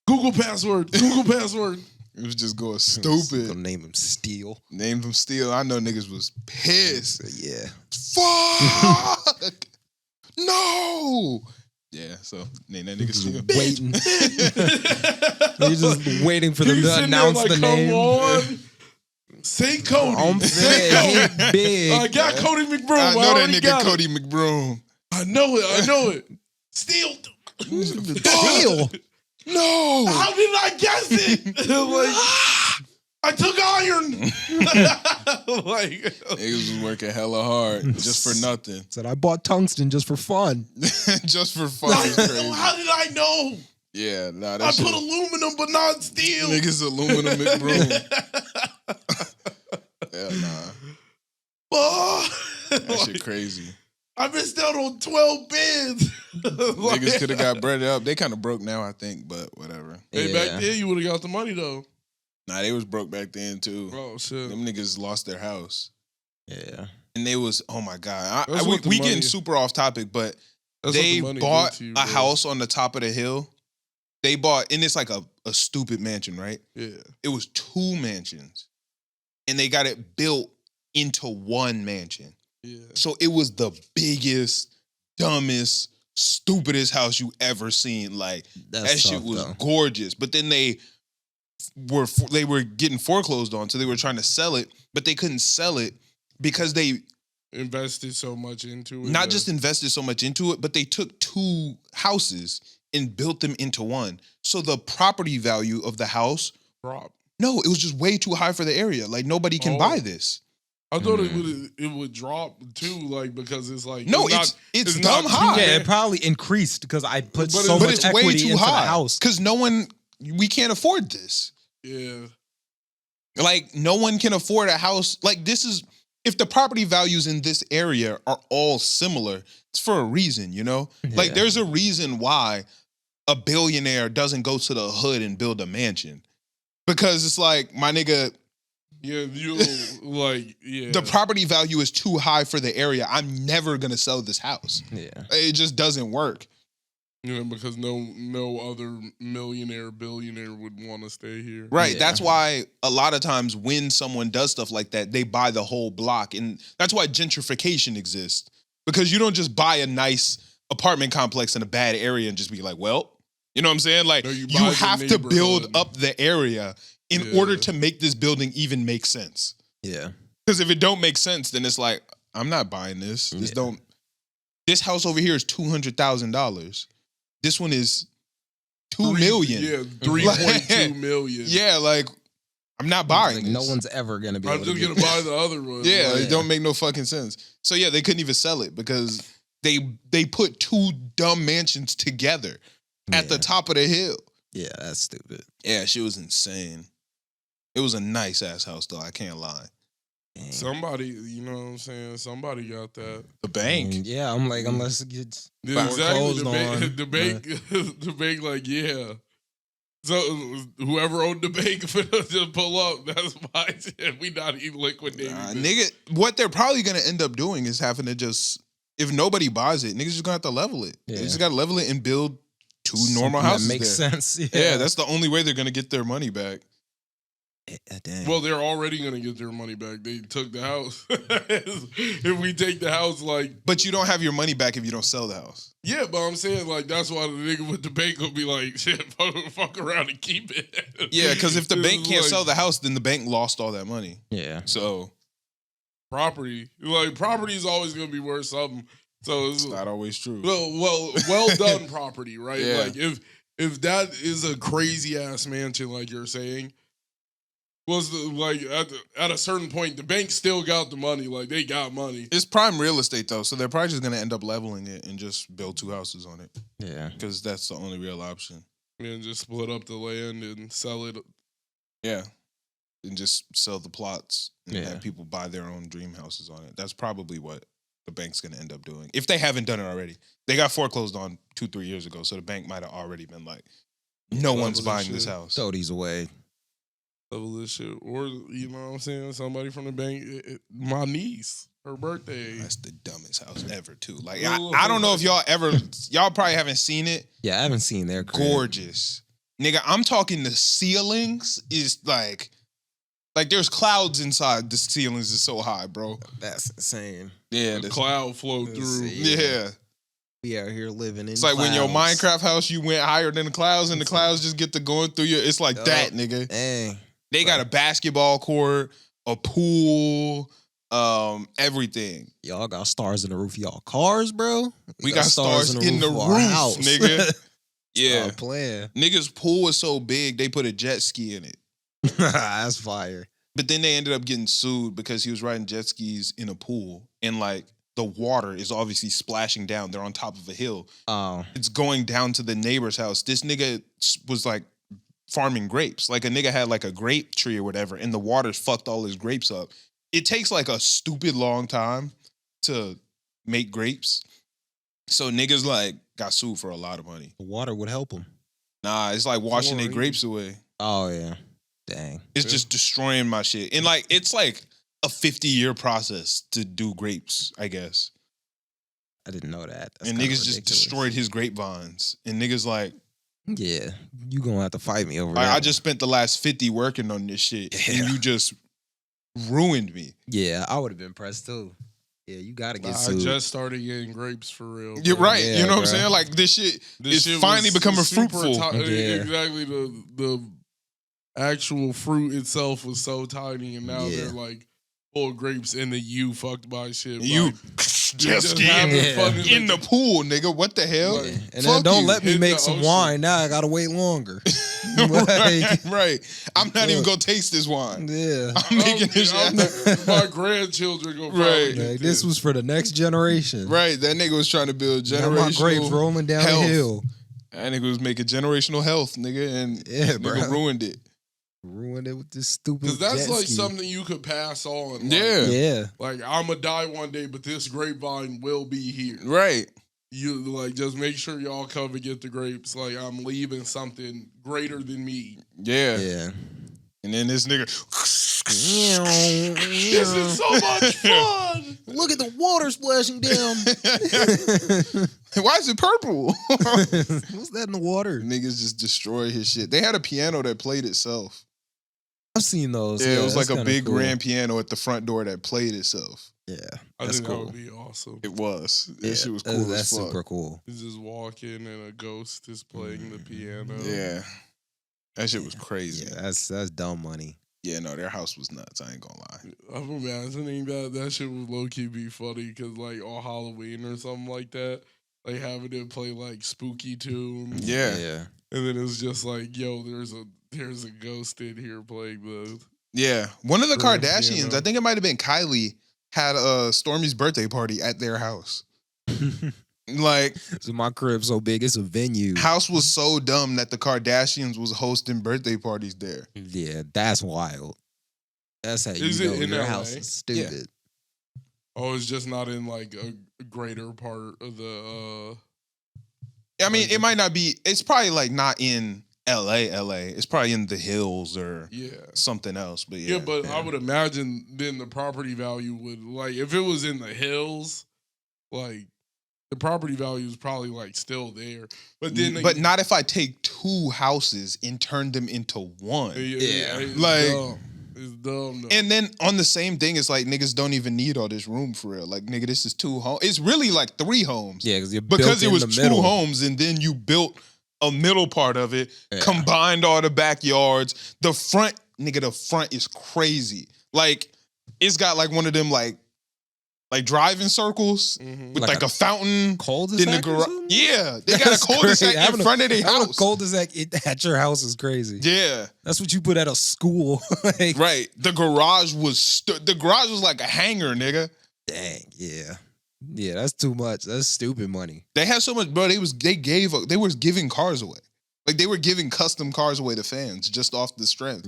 Google password. Google password. It was just going stupid. Gonna name him Steel. Named him Steel. I know niggas was pissed. Yeah. Fuck! No! Yeah, so name that nigga Steel. Waiting. You're just waiting for them to announce the name. Come on. Say Cody. I'm Say saying, Cody. big. I got Cody McBroom. I know that already nigga Cody McBroom. I know it. Steel. Steel. No! How did I guess it? Like, I took iron. Like, Niggas was working hella hard just for nothing. Said I bought tungsten just for fun. Just for fun. It's crazy. how did I know? Yeah, nah, I that shit. put aluminum, but not steel. Niggas aluminum McBroom. Yeah, nah. That shit crazy. I missed out on 12 bids. Niggas could have got breaded up. They kind of broke now, I think, but whatever. Hey, back then you would have got the money though. Nah, they was broke back then too. Oh shit. Them niggas lost their house. Yeah. And they was, oh my God. That's what the we money- getting super off topic, but That's they what the money bought did to you, a bro. house on the top of the hill. They bought, and it's like a stupid mansion, right? Yeah. It was 2 mansions. And they got it built into 1 mansion. Yeah. So it was the biggest, dumbest, stupidest house you ever seen. Like, That's that shit tough, was though. gorgeous. But then they were getting foreclosed on, so they were trying to sell it, but they couldn't sell it because they Invested so much into it. not just invested so much into it, but they took 2 houses and built them into 1. So the property value of the house, prop. no, it was just way too high for the area. Like, nobody can Oh. buy this. I thought it would drop too, like because it's like No, it's dumb not high. Yeah, it probably increased because I put But so it's- much But it's way equity too into high the house. because we can't afford this. Yeah. Like, no one can afford a house. Like, this is, if the property values in this area are all similar, it's for a reason, you know? Like, Yeah. there's a reason why a billionaire doesn't go to the hood and build a mansion. Because it's like, my nigga, Yeah, you like the property value is too high for the area. I'm never going to sell this house. Yeah. It just doesn't work. Yeah, because no other millionaire, billionaire would want to stay here. Right. Yeah. That's why a lot of times when someone does stuff like that, they buy the whole block. And that's why gentrification exists. Because you don't just buy a nice apartment complex in a bad area and just be like, well, you know what I'm saying? Like, No, you you buy the have to build neighborhood. up the area in order to make this building even make sense. Yeah. Because if it don't make sense, then it's like, I'm not buying this. This house over here is $200,000. This one is $2 million. Yeah, 3.2 million. Yeah, like, I'm not buying Like, this. no one's ever gonna be I'm able to just get gonna buy the other one. Yeah, Like, it don't make no fucking sense. So yeah, they couldn't even sell it because they put two dumb mansions together at the Yeah. top of the hill. Yeah, that's stupid. Yeah, she was insane. It was a nice ass house though, I can't lie. Dang. somebody, you know what I'm saying? Somebody got that. The bank. Yeah, I'm like, unless it gets Yeah, exactly. foreclosed on, The bank, the bank, like, yeah. So whoever owned the bank just pull up. That's why we not even liquidating. Nigga, what they're probably gonna end up doing is having to just, if nobody buys it, niggas just gonna have to level it. They Yeah. just gotta level it and build two normal something that houses. makes there. sense. Yeah, that's the only way they're gonna get their money back. Dang. Well, they're already gonna get their money back. They took the house. If we take the house, like, But you don't have your money back if you don't sell the house. yeah, but I'm saying, like, that's why the nigga with the bank will be like, shit, fuck around and keep it. Yeah, because if the This bank is can't like sell the house, then the bank lost all that money. yeah. So property, like, property is always gonna be worth something. So it's not always true. well done property, right? Yeah. Like, if that is a crazy ass mansion, like you're saying, was like at a certain point, the bank still got the money. Like, they got money. It's prime real estate though, so they're probably just gonna end up leveling it and just build two houses on it Yeah. because that's the only real option. And just split up the land and sell it. Yeah, and just sell the plots and Yeah. have people buy their own dream houses on it. That's probably what the bank's gonna end up doing if they haven't done it already. They got foreclosed on 2-3 years ago, so the bank might have already been like, no Level one's this buying this shit. house. Throw these away. Level this shit. Or, you know what I'm saying? Somebody from the bank, my niece, her birthday. That's the dumbest house ever too. Like Ooh. I don't know if y'all probably haven't seen it. Yeah, I haven't seen their crib. Gorgeous. Nigga, I'm talking the ceilings is like there's clouds inside the ceilings is so high, bro. That's insane. Yeah, The cloud flowed Let's through. see. yeah. We out here living in It's like when your clouds. Minecraft house, you went higher than the clouds and the clouds just get to going through you. It's like Yup. that, nigga. Dang. They got a basketball court, a pool, everything. Y'all got stars in the roof of y'all cars, bro. We got stars in the of roof, our house. nigga. Yeah. Stop playing. Niggas' pool is so big, they put a jet ski in it. That's fire. But then they ended up getting sued because he was riding jet skis in a pool and like the water is obviously splashing down. They're on top of a hill. Oh, It's going down to the neighbor's house. This nigga was like farming grapes. Like a nigga had like a grape tree or whatever and the water's fucked all his grapes up. It takes like a stupid long time to make grapes. So niggas like got sued for a lot of money. the water would help them. Nah, it's like washing their Chlorine. grapes away. Oh yeah. Dang. It's Yeah. just destroying my shit. And like, it's like a 50-year process to do grapes, I guess. I didn't know that. That's And kinda niggas just ridiculous. destroyed his grapevines. And niggas like, Yeah, you gonna have to fight me over that. I just spent the last 50 working on this shit. Yeah. And you just ruined me. Yeah, I would have been pressed too. Yeah, you gotta get I sued. just started getting grapes for real. You're bro. right. Yeah, you know what I'm bruh. saying? Like this shit This is shit finally was becoming super fruitful. Yeah. Exactly. The actual fruit itself was so tiny, and now Yeah. they're like full of grapes and then you fucked by shit. You like, just having Yeah. fun in the pool, nigga. What the hell? Like, And Fuck then don't you. let me Hit make the some ocean. wine. Now I gotta wait longer. right. I'm not even Look. gonna taste this wine. Yeah. I'm making this shit. my grandchildren go Right. Like, this was for the next generation. Right. That nigga was trying to build Now my grapes generational. rolling down health. the hill. That nigga was making generational health, nigga, and Yeah, nigga bro. ruined it. Ruined it with this stupid. Because that's jet like ski. something you could pass on. Like, Yeah. Yeah. Like, I'm going to die one day, but this grapevine will be here. Right. You, like, just make sure y'all come and get the grapes. Like, I'm leaving something greater than me. Yeah. Yeah. And then this nigga. This is so much fun! Look at the water splashing down. Why is it purple? What's that in the water? Niggas just destroy his shit. They had a piano that played itself. I've seen those. Yeah, it was that's like a kinda big cool. grand piano at the front door that played itself. Yeah, I that's think that cool. would be awesome. It was. That Yeah, shit was cool That's as fuck. super cool. You just walk in and a ghost is playing the piano. Yeah. That shit was crazy. Yeah, that's dumb money. Yeah, no, their house was nuts. I ain't gonna lie. I'm imagining that shit would low key be funny because like on Halloween or something like that, like having it play like spooky tunes. Yeah. Yeah. And then it's just like, yo, there's a ghost in here playing the. Yeah. One of the Grand Kardashians, piano. I think it might have been Kylie, had Stormy's birthday party at their house. Like, So my crib's so big, it's a venue. house was so dumb that the Kardashians was hosting birthday parties there. Yeah, that's wild. That's how you Is it know in your LA? house is stupid. Oh, it's just not in like a greater part of the. I mean, it might not be, it's probably like not in LA. It's probably in the hills or Yeah. something else. But yeah. Yeah, but I would imagine then the property value would like if it was in the hills, like the property value is probably like still there. But then But not if I take two houses and turn them into one. Yeah. it's Like- dumb. It's dumb. Though. And then on the same thing, it's like niggas don't even need all this room for real. Like, nigga, this is 2 homes. It's really like 3 homes. Yeah, because Because it was in the 2 middle. homes and then you built a middle part of it, Yeah. combined all the backyards. The front, nigga, the front is crazy. Like, it's got like one of them like driving circles Mhm. with Like like a a fountain. Cul-de-sac Then the or garage. something? Yeah, they got That's a cul-de-sac crazy. in front of their Having a house. cul-de-sac at your house is crazy. Yeah, That's what you put at a school. Like, right. The garage was like a hangar, nigga. dang, yeah. Yeah, that's too much. That's stupid money. They had so much, bro. They was giving cars away. Like they were giving custom cars away to fans just off the strength.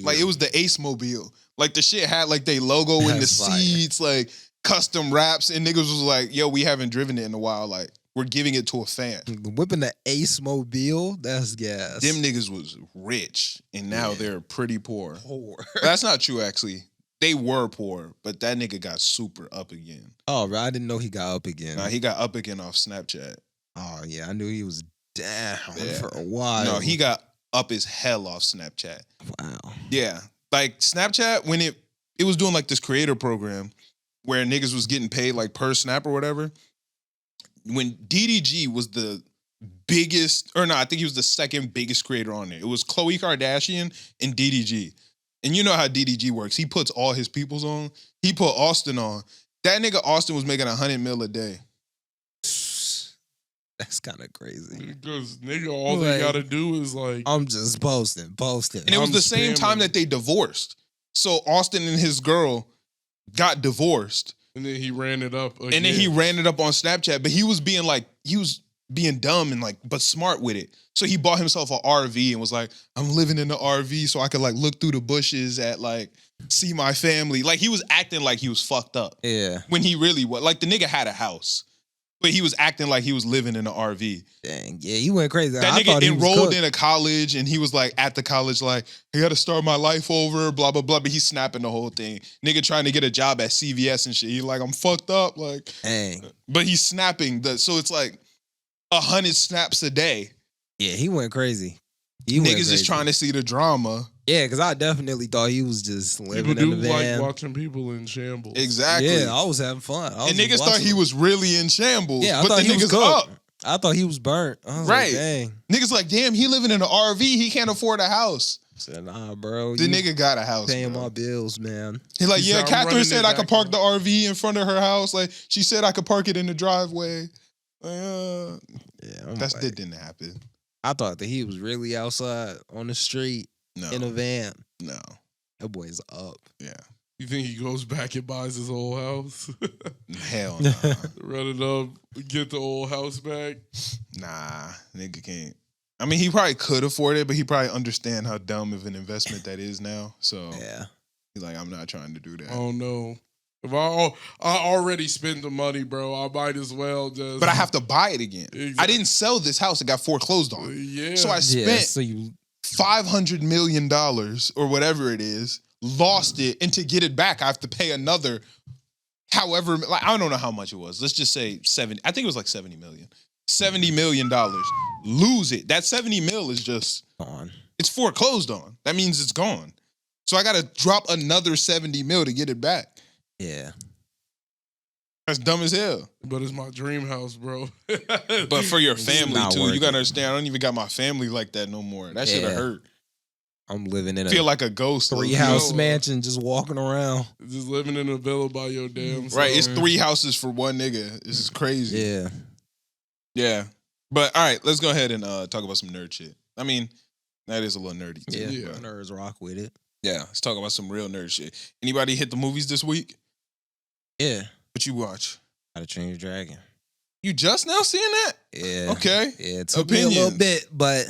Like it was the Ace Mobile. Like the shit had like they logo in the That's fire. seats, like custom wraps, and niggas was like, "Yo, we haven't driven it in a while. Like we're giving it to a fan." Whipping the Ace Mobile, that's gas. Them niggas was rich, and now Yeah. they're pretty poor. Poor. That's not true, actually. They were poor, but that nigga got super up again. Oh, bro, I didn't know he got up again. Nah, he got up again off Snapchat. Oh, yeah, I knew he was down Yeah. for a while. No, he got up as hell off Snapchat. Wow. Yeah. Like Snapchat, when it was doing like this creator program where niggas was getting paid like per snap or whatever. When DDG was the biggest, or no, I think he was the second biggest creator on there. It was Khloe Kardashian and DDG. And you know how DDG works. He puts all his peoples on. He put Austin on. That nigga Austin was making $100 million a day. That's kind of crazy. Because nigga, all they Like, gotta do is like I'm just posting. And it was I'm the same time spamming. that they divorced. So Austin and his girl got divorced. and then he ran it up again. And then he ran it up on Snapchat, but he was being dumb and like, but smart with it. So he bought himself an RV and was like, I'm living in the RV so I could like look through the bushes at like, see my family. Like he was acting like he was fucked up Yeah. when he really was. Like the nigga had a house, but he was acting like he was living in an RV. Dang. Yeah, he went crazy. That I nigga thought he was enrolled cooked. in a college and he was like at the college like, I gotta start my life over, blah, blah, blah. But he's snapping the whole thing. Nigga trying to get a job at CVS and shit. He like, I'm fucked up. Like, Dang. but he's snapping. So it's like 100 snaps a day. Yeah, he went crazy. He went Niggas is crazy. trying to see the drama. Yeah, because I definitely thought he was just people living do in the like van. watching people in shambles. Exactly. Yeah, I was having fun. I was And niggas just thought watching he him. was really in shambles. Yeah, I but thought the he was niggas cooked. up. I thought he was burnt. I was Right. like, dang. Niggas like, damn, he living in an RV. He can't afford a house. Said, nah, bro. The nigga got a house, paying bro. my bills, man. He's like, He yeah, said, "I'm Catherine running said it I could back park up." the RV in front of her house. Like, she said I could park it in the driveway. Yeah, That didn't happen. I thought that he was really outside on the street No. in a van. No. That boy's up. Yeah. You think he goes back and buys his old house? Hell nah. Run it up, get the old house back? Nah, nigga can't. I mean, he probably could afford it, but he probably understand how dumb of an investment that is now. So Yeah. he's like, I'm not trying to do that. Oh no. If I already spent the money, bro, I might as well just. But I have to buy it again. Exactly. I didn't sell this house; it got foreclosed on. Yeah. So I spent $500 million or whatever it is, lost it, and to get it back, I have to pay another. However, like I don't know how much it was. Let's just say 70. I think it was like 70 million. $70 million. Lose it. That 70 mil is just gone. It's foreclosed on. That means it's gone. So I got to drop another 70 mil to get it back. Yeah. That's dumb as hell. But it's my dream house, bro. But for your family not too, worth you got it. to understand. I don't even got my family like that no more. That should have Yeah. hurt. I'm living in a Feel like a ghost. 3-house mansion, just walking around. Just living in a villa by your damn self. Right, it's 3 houses for one nigga. This is crazy. Yeah. Yeah. But all right, let's go ahead and talk about some nerd shit. I mean, that is a little nerdy too. Yeah. but Nerds rock with it. yeah, let's talk about some real nerd shit. Anybody hit the movies this week? Yeah. What you watch? How to Train Your Dragon. You just now seeing that? Yeah. Okay. Yeah, it took me a little Opinions. bit, but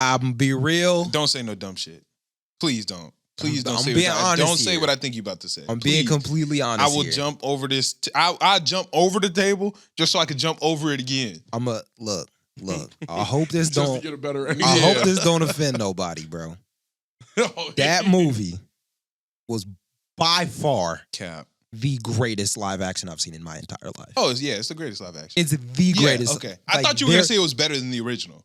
I'm be real. Don't say no dumb shit. Please don't. Please don't I'm say being what honest don't say here. what I think you about to say. I'm being Please. completely honest. I will here. jump over this. I'll jump over the table just so I can jump over it again. I'm a look. I hope this Just to don't. get a better. I Yeah. hope this don't offend nobody, bro. Oh, That movie was by far Cap. the greatest live action I've seen in my entire life. Oh, yeah, it's the greatest live action. It's the greatest. Yeah, okay. I like, thought you were going there- to say it was better than the original.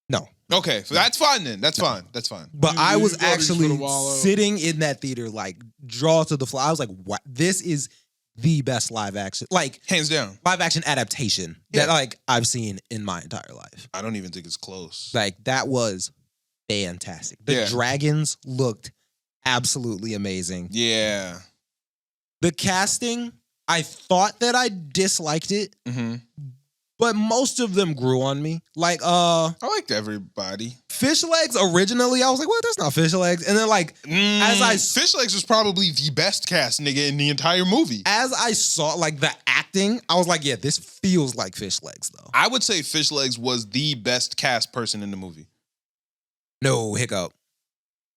No. Okay, so that's fine then. That's fine. That's fine. But You- I you was thought he was actually gonna wallow. sitting in that theater, like, draw to the floor. I was like, what? This is the best live action, like, Hands down. live action adaptation that, like, I've seen in my entire life. I don't even think it's close. Like, that was fantastic. The Yeah. dragons looked absolutely amazing. Yeah. The casting, I thought that I disliked it, Mm-hmm. but most of them grew on me. Like, I liked everybody. Fish Legs originally, I was like, well, that's not Fish Legs. And then, like, Fish Legs was probably the best cast nigga in the entire movie. as I saw, like, the acting, I was like, yeah, this feels like Fish Legs, though. I would say Fish Legs was the best cast person in the movie. No, Hiccup.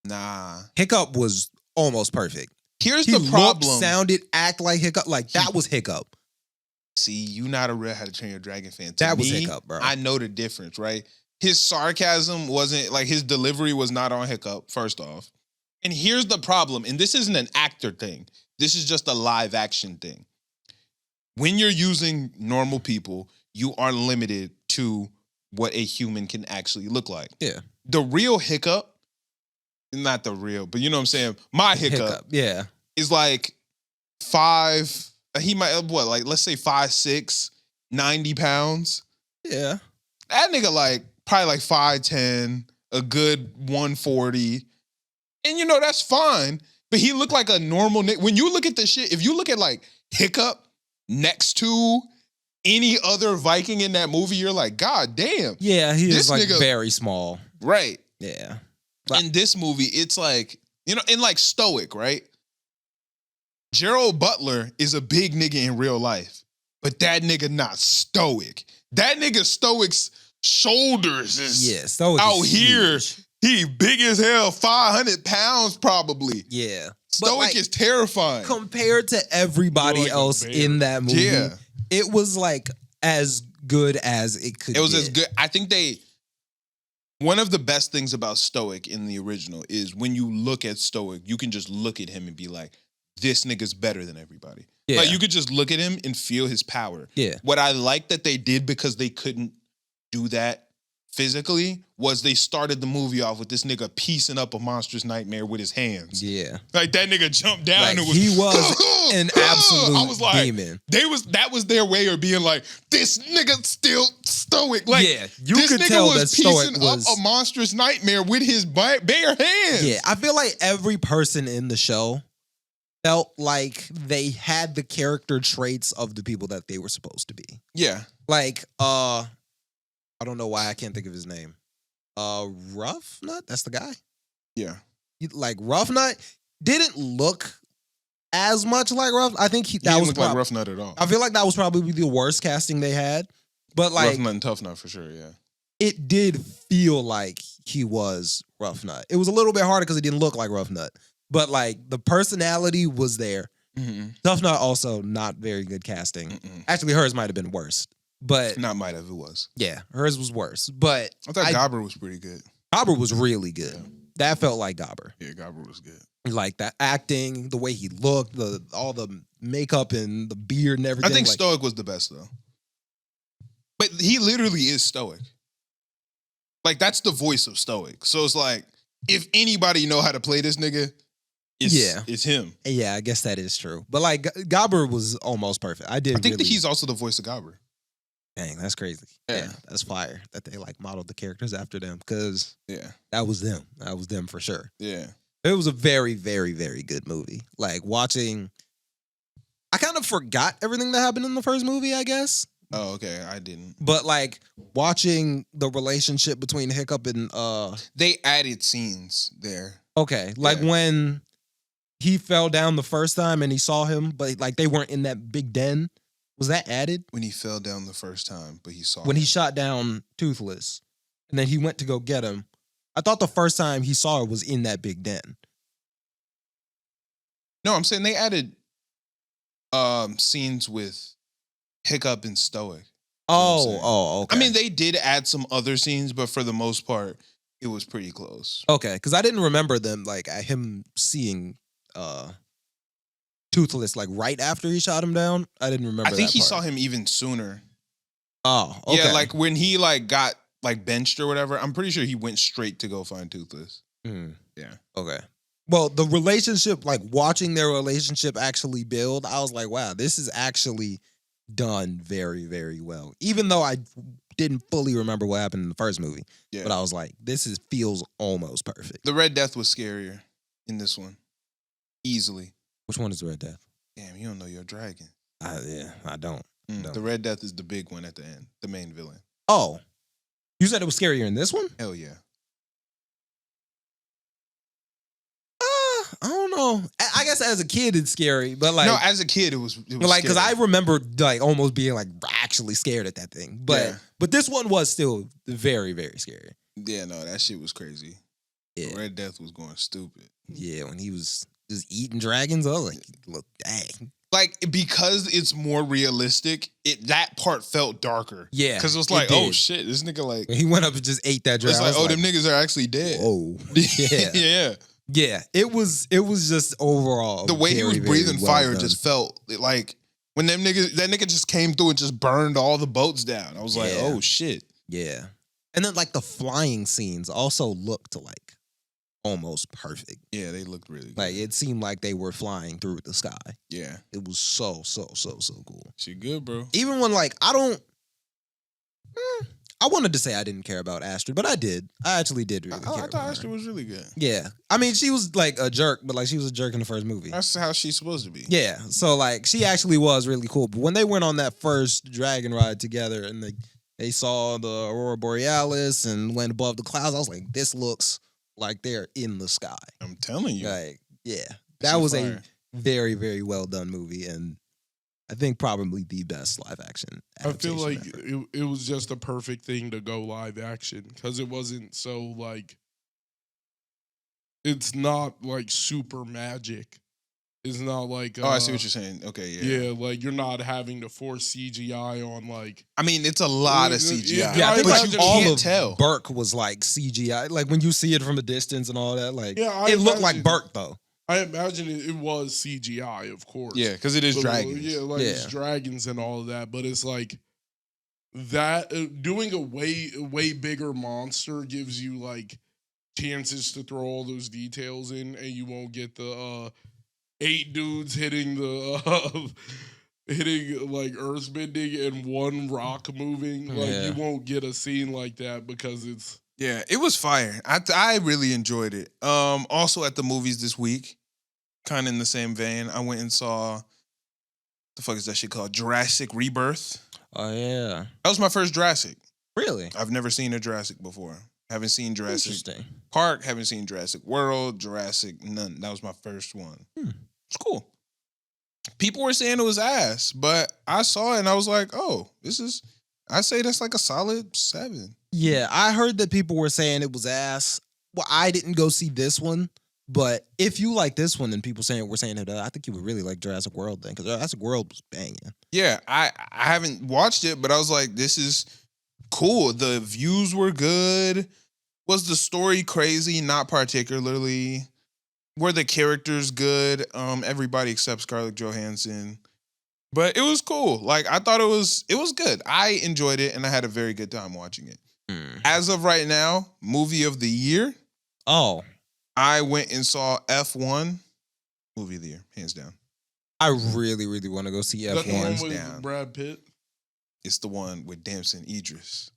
Nah. Hiccup was almost perfect. Here's He the looked, problem. sounded, act like Hiccup. Like, that was Hiccup. See, you not a real How to Train Your Dragon fan. To That was me, Hiccup, bro. I know the difference, right? His sarcasm wasn't, like, his delivery was not on Hiccup, first off. And here's the problem, and this isn't an actor thing. This is just a live action thing. When you're using normal people, you are limited to what a human can actually look like. Yeah. The real Hiccup, not the real, but you know what I'm saying? My Hiccup. Yeah. is like 5, he might, what, like, let's say 5'6", 90 pounds. Yeah. That nigga, like, probably like 5'10", a good 140. And, you know, that's fine. But he looked like a normal nigga. When you look at the shit, if you look at, like, Hiccup next to any other Viking in that movie, you're like, God damn. Yeah, he This is, like, nigga- very small. Right. Yeah. In this movie, it's like, you know, in like Stoic, right? Gerald Butler is a big nigga in real life, but that nigga not stoic. That nigga Stoic's shoulders is Yeah. So out here. huge. He big as hell, 500 pounds probably. Yeah. Stoic like, is terrifying. Compared to everybody You're like a else bear. in that movie, Yeah. it was like as good as it could It was get. as good. I think one of the best things about Stoic in the original is when you look at Stoic, you can just look at him and be like, this nigga's better than everybody. Yeah. Like, you could just look at him and feel his power. Yeah. What I like that they did, because they couldn't do that physically was they started the movie off with this nigga piecing up a monstrous nightmare with his hands. Yeah. Like that nigga jumped down Like, and was he was an absolute I was like, demon. that was their way of being like, this nigga still stoic. Like, yeah, you this could nigga tell that was Stoic piecing was up a monstrous nightmare with his bare hands. Yeah, I feel like every person in the show felt like they had the character traits of the people that they were supposed to be. Yeah. Like, I don't know why I can't think of his name. Rough Nut? That's the guy. Yeah. Like Rough Nut didn't look as much like Rough. I think He that didn't was look like Rough Nut at all. I feel like that was probably the worst casting they had. But like Rough Nut and Tough Nut for sure, yeah. it did feel like he was Rough Nut. It was a little bit harder because it didn't look like Rough Nut. But like the personality was there. Mm-hmm. Tough Nut also not very good casting. Mm-mm. Actually, hers might have been worse. But Not might have, it was. yeah, hers was worse. But I thought Gobber was pretty good. Gobber was really good. Yeah. That felt like Gobber. Yeah, Gobber was good. Like that acting, the way he looked, all the makeup and the beard and I everything. think like, Stoic was the best though. But he literally is Stoic. Like that's the voice of Stoic. So it's like, if anybody know how to play this nigga, it's him. Yeah, I guess that is true. But like Gobber was almost perfect. I think that he's also the voice of Gobber. Dang, that's crazy. Yeah. Yeah, that's fire that they like modeled the characters after them because Yeah. that was them. That was them for sure. Yeah. It was a very, very, very good movie. Like watching, I kind of forgot everything that happened in the first movie, I guess. Oh, okay. I didn't. But like watching the relationship between Hiccup and They added scenes there. okay, like Yeah. when he fell down the first time and he saw him, but like they weren't in that big den. Was that added? When he fell down the first time, but he saw When he him. shot down Toothless, and then he went to go get him. I thought the first time he saw her was in that big den. No, I'm saying they added scenes with Hiccup and Stoic. Oh, okay. I mean, they did add some other scenes, but for the most part, it was pretty close. okay, because I didn't remember them like him seeing Toothless like right after he shot him down. I didn't remember. I think that he part. saw him even sooner. Oh, okay. Yeah, like when he like got like benched or whatever, I'm pretty sure he went straight to go find Toothless. Mm. Yeah. Okay. Well, the relationship, like watching their relationship actually build, I was like, wow, this is actually done very, very well. Even though I didn't fully remember what happened in the first movie, Yeah. but I was like, feels almost perfect. The Red Death was scarier in this one. Easily. Which one is the Red Death? Damn, you don't know your dragon. Yeah, I don't. No. The Red Death is the big one at the end, the main villain. Oh, you said it was scarier in this one? Hell yeah. I don't know. I guess as a kid it's scary, but like no, as a kid it was like because I scary. remember like almost being like actually scared at that thing. But Yeah. but this one was still very, very scary. Yeah, no, that shit was crazy. Yeah. Red Death was going stupid. Yeah, when he was just eating dragons, I was like, look, dang. Like because it's more realistic, that part felt darker. Yeah, because it was it like, did. oh shit, this nigga like When he went up and just ate that dragon. it's like, oh, them niggas are actually dead. whoa. Yeah. yeah. Yeah. It was just overall. The way he was very, breathing very well fire done. just felt like when that nigga just came through and just burned all the boats down. I was like, Yeah. oh shit. Yeah. And then like the flying scenes also looked like almost perfect. Yeah, they looked really good. Like it seemed like they were flying through the sky. Yeah. It was so cool. She good, bro. Even when like I wanted to say I didn't care about Astrid, but I did. I actually did really care I about thought her. Astrid was really good. Yeah. I mean, she was like a jerk, but like she was a jerk in the first movie. That's how she's supposed to be. Yeah. So like she actually was really cool. But when they went on that first dragon ride together and they saw the Aurora Borealis and went above the clouds, I was like, this looks like they're in the sky. I'm telling you. Like, yeah. That She was fire. a very, very well done movie, and I think probably the best live action. I feel like adaptation ever. it was just a perfect thing to go live action because it wasn't so like it's not like super magic. It's not like Oh, I see what you're saying. Okay, yeah. yeah, like you're not having to force CGI on like I mean, it's a lot of Yeah, CGI. Yeah, I think I like imagine- all can't of tell. Burke was like CGI. Like when you see it from a distance and all that, like Yeah, I it looked like imagine- Burke though. I imagine it was CGI, of course. Yeah, because it is But, dragons. Yeah, like it's Yeah. dragons and all of that, but it's like that doing a way bigger monster gives you like chances to throw all those details in, and you won't get the 8 dudes hitting the hitting like earth bending and one rock moving. Like you won't get a scene like that because it's it was fire. I really enjoyed it. Also at the movies this week, kind of in the same vein, I went and saw the fuck is that shit called? Jurassic Rebirth. Oh yeah, that was my first Jurassic. Really? I've never seen a Jurassic before. Haven't seen Jurassic Interesting. Park. Haven't seen Jurassic World. Jurassic none. That was my first one. It's cool. People were saying it was ass, but I saw it and I was like, oh, I say that's like a solid 7. Yeah, I heard that people were saying it was ass. Well, I didn't go see this one, but if you like this one and people were saying it, I think you would really like Jurassic World then, because Jurassic World was banging. Yeah, I haven't watched it, but I was like, this is cool. The views were good. Was the story crazy? Not particularly. Were the characters good? Everybody except Scarlett Johansson. But it was cool. Like, I thought it was good. I enjoyed it, and I had a very good time watching it. As of right now, movie of the year. Oh. I went and saw F1. Movie of the year, hands down. I really, really want to go see F1. The one with Brad Pitt? It's the one with Damson Idris.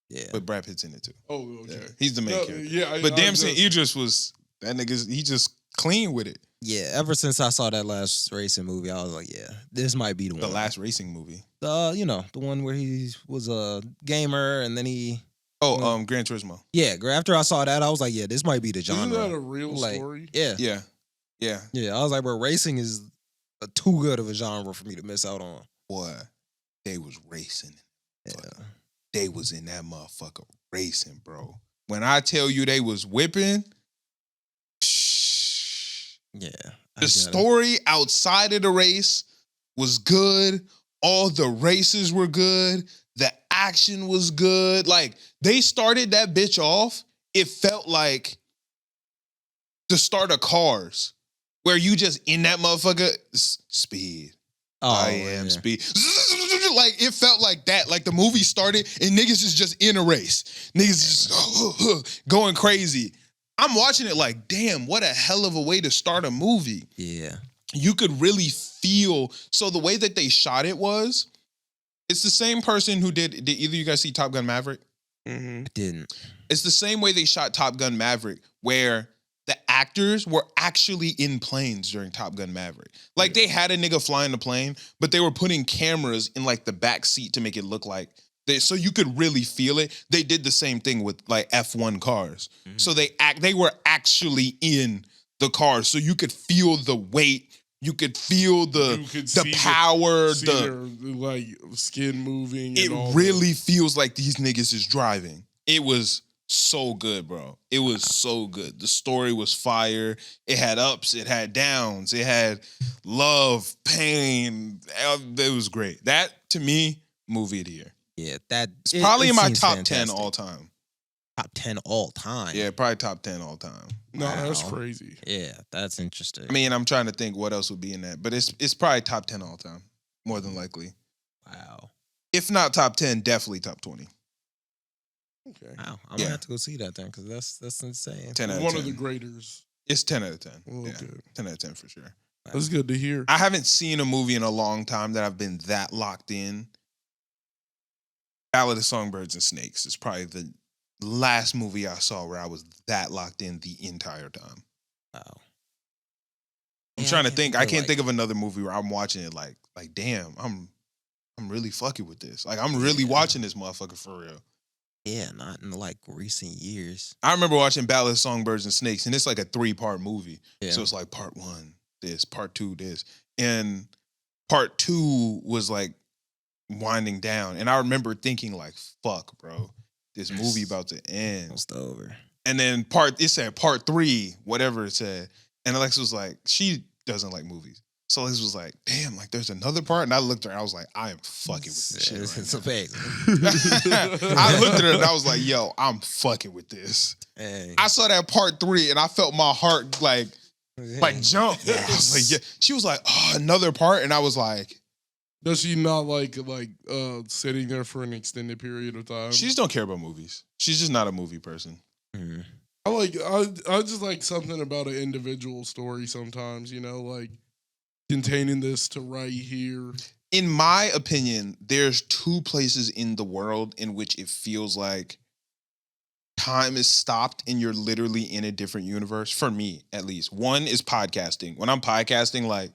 Yeah. But Brad Pitt's in it too. Oh, okay. Yeah, he's the main character. Yeah, but Damson Idris was, that nigga's, he just clean with it. Yeah, ever since I saw that last racing movie, I was like, yeah, this might be the one. The last racing movie. The one where he was a gamer and then he... Oh, Gran Turismo. Yeah, after I saw that, I was like, yeah, this might be the genre. Isn't that a real story? Yeah. Yeah. I was like, bro, racing is too good of a genre for me to miss out on. Boy, they was racing. Yeah. They was in that motherfucker racing, bro. When I tell you they was whipping, yeah. The story outside of the race was good. All the races were good. The action was good. Like, they started that bitch off. It felt like the start of Cars, where you just in that motherfucker, speed. I am speed. Like, it felt like that. Like, the movie started and niggas is just in a race. Niggas just going crazy. I'm watching it like, damn, what a hell of a way to start a movie. Yeah. You could really feel. So the way that they shot it was, it's the same person who did either of you guys see Top Gun Maverick? I didn't. It's the same way they shot Top Gun Maverick, where the actors were actually in planes during Top Gun Maverick. Like, they had a nigga flying the plane, but they were putting cameras in like the back seat to make it look like so you could really feel it. They did the same thing with like F1 cars. So they were actually in the cars, so you could feel the weight. You could feel the power, their, like skin moving. It really feels like these niggas is driving. It was so good, bro. It was so good. The story was fire. It had ups, it had downs, it had love, pain. It was great. That, to me, movie of the year. Yeah, it's probably in my top fantastic. 10 all time. Top 10 all time? Yeah, probably top 10 all time. No, that's crazy. Yeah, that's interesting. I mean, I'm trying to think what else would be in that, but it's probably top 10 all time, more than likely. Wow. If not top 10, definitely top 20. Okay. Wow, I'm gonna have to go see that then, because that's insane. 10 out of 10. One of the graders. It's 10 out of 10. Okay. Yeah, 10 out of 10 for sure. Wow. That's good to hear. I haven't seen a movie in a long time that I've been that locked in. Ballad of Songbirds and Snakes is probably the last movie I saw where I was that locked in the entire time. Wow. I'm trying to think. I can't think of another movie where I'm watching it like damn, I'm really fucking with this. Like, I'm really watching this motherfucker for real. Yeah, not in like recent years. I remember watching Ballad of Songbirds and Snakes, and it's like a 3-part movie. Yeah. So it's like part 1, this, part 2, this. And part 2 was like winding down. And I remember thinking like, fuck, bro, this movie about to end. Almost over. And then it said part 3, whatever it said. And Alexa was like, she doesn't like movies. So Alexa was like, damn, like there's another part. And I looked at her, I was like, I am fucking with this shit. It's right amazing. I looked at her and I was like, yo, I'm fucking with this. Hey. I saw that part 3 and I felt my heart like jump. Yes. I was like, yeah. She was like, oh, another part. And I was like, Does she not like sitting there for an extended period of time? She just don't care about movies. She's just not a movie person. Mm. I just like something about an individual story sometimes, like containing this to right here. In my opinion, there's two places in the world in which it feels like time is stopped and you're literally in a different universe. For me, at least. One is podcasting. When I'm podcasting, like,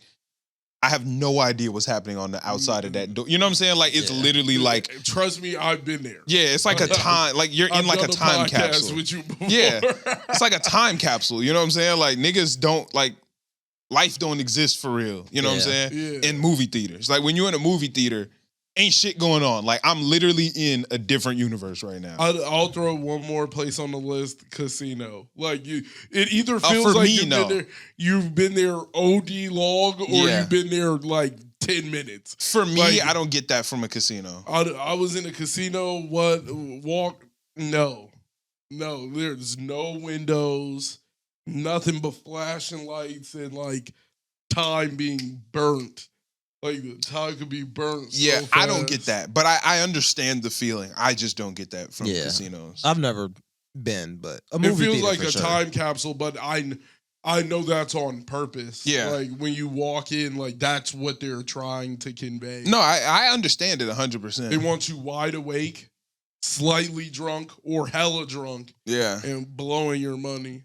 I have no idea what's happening on the outside of that door. You know what I'm saying? Like, it's literally like... Trust me, I've been there. Yeah, it's like a time... Like, you're in like a time capsule. With you before. Yeah, it's like a time capsule. You know what I'm saying? Like, niggas don't... Like, life don't exist for real. You know what I'm saying? Yeah. In movie theaters. Like, when you're in a movie theater, ain't shit going on. Like, I'm literally in a different universe right now. I'll throw one more place on the list: casino. Like it either for feels like me, you've been there OD long, or you've been there like 10 minutes. For me, like, I don't get that from a casino. I was in a casino. No, there's no windows, nothing but flashing lights and like time being burnt. Like, the time could be burnt. Yeah, so I don't get that. But I understand the feeling. I just don't get that from casinos. I've never been, but a it movie feels theater like for a sure. time capsule, but I know that's on purpose. Yeah. Like, when you walk in, like, that's what they're trying to convey. No, I understand it 100%. They want you wide awake, slightly drunk, or hella drunk. Yeah. And blowing your money.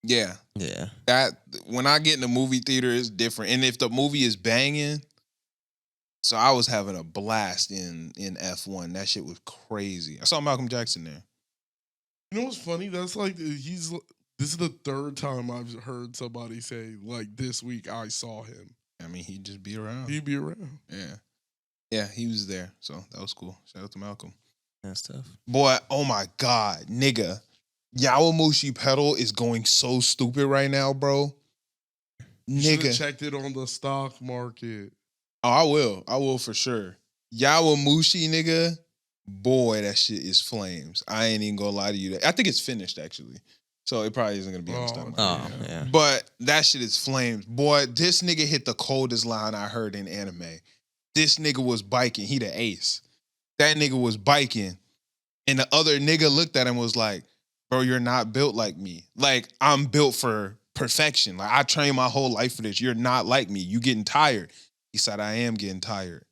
Yeah. Yeah. That when I get in the movie theater, it's different. And if the movie is banging... So I was having a blast in F1. That shit was crazy. I saw Malcolm Jackson there. You know what's funny? That's like, this is the third time I've heard somebody say, like, this week I saw him. I mean, he'd just be around. He'd be around. Yeah. Yeah, he was there. So that was cool. Shout out to Malcolm. That's tough. Boy, oh my God, nigga. Yowamushi Pedal is going so stupid right now, bro. Nigga. Checked it on the stock market. Oh, I will for sure. Yowamushi, nigga. Boy, that shit is flames. I ain't even gonna lie to you. I think it's finished, actually. So it probably isn't gonna be on the stock market. Oh, yeah. But that shit is flames. Boy, this nigga hit the coldest line I heard in anime. This nigga was biking. He the ace. That nigga was biking. And the other nigga looked at him and was like, bro, you're not built like me. Like, I'm built for perfection. Like, I trained my whole life for this. You're not like me. You getting tired. He said, I am getting tired.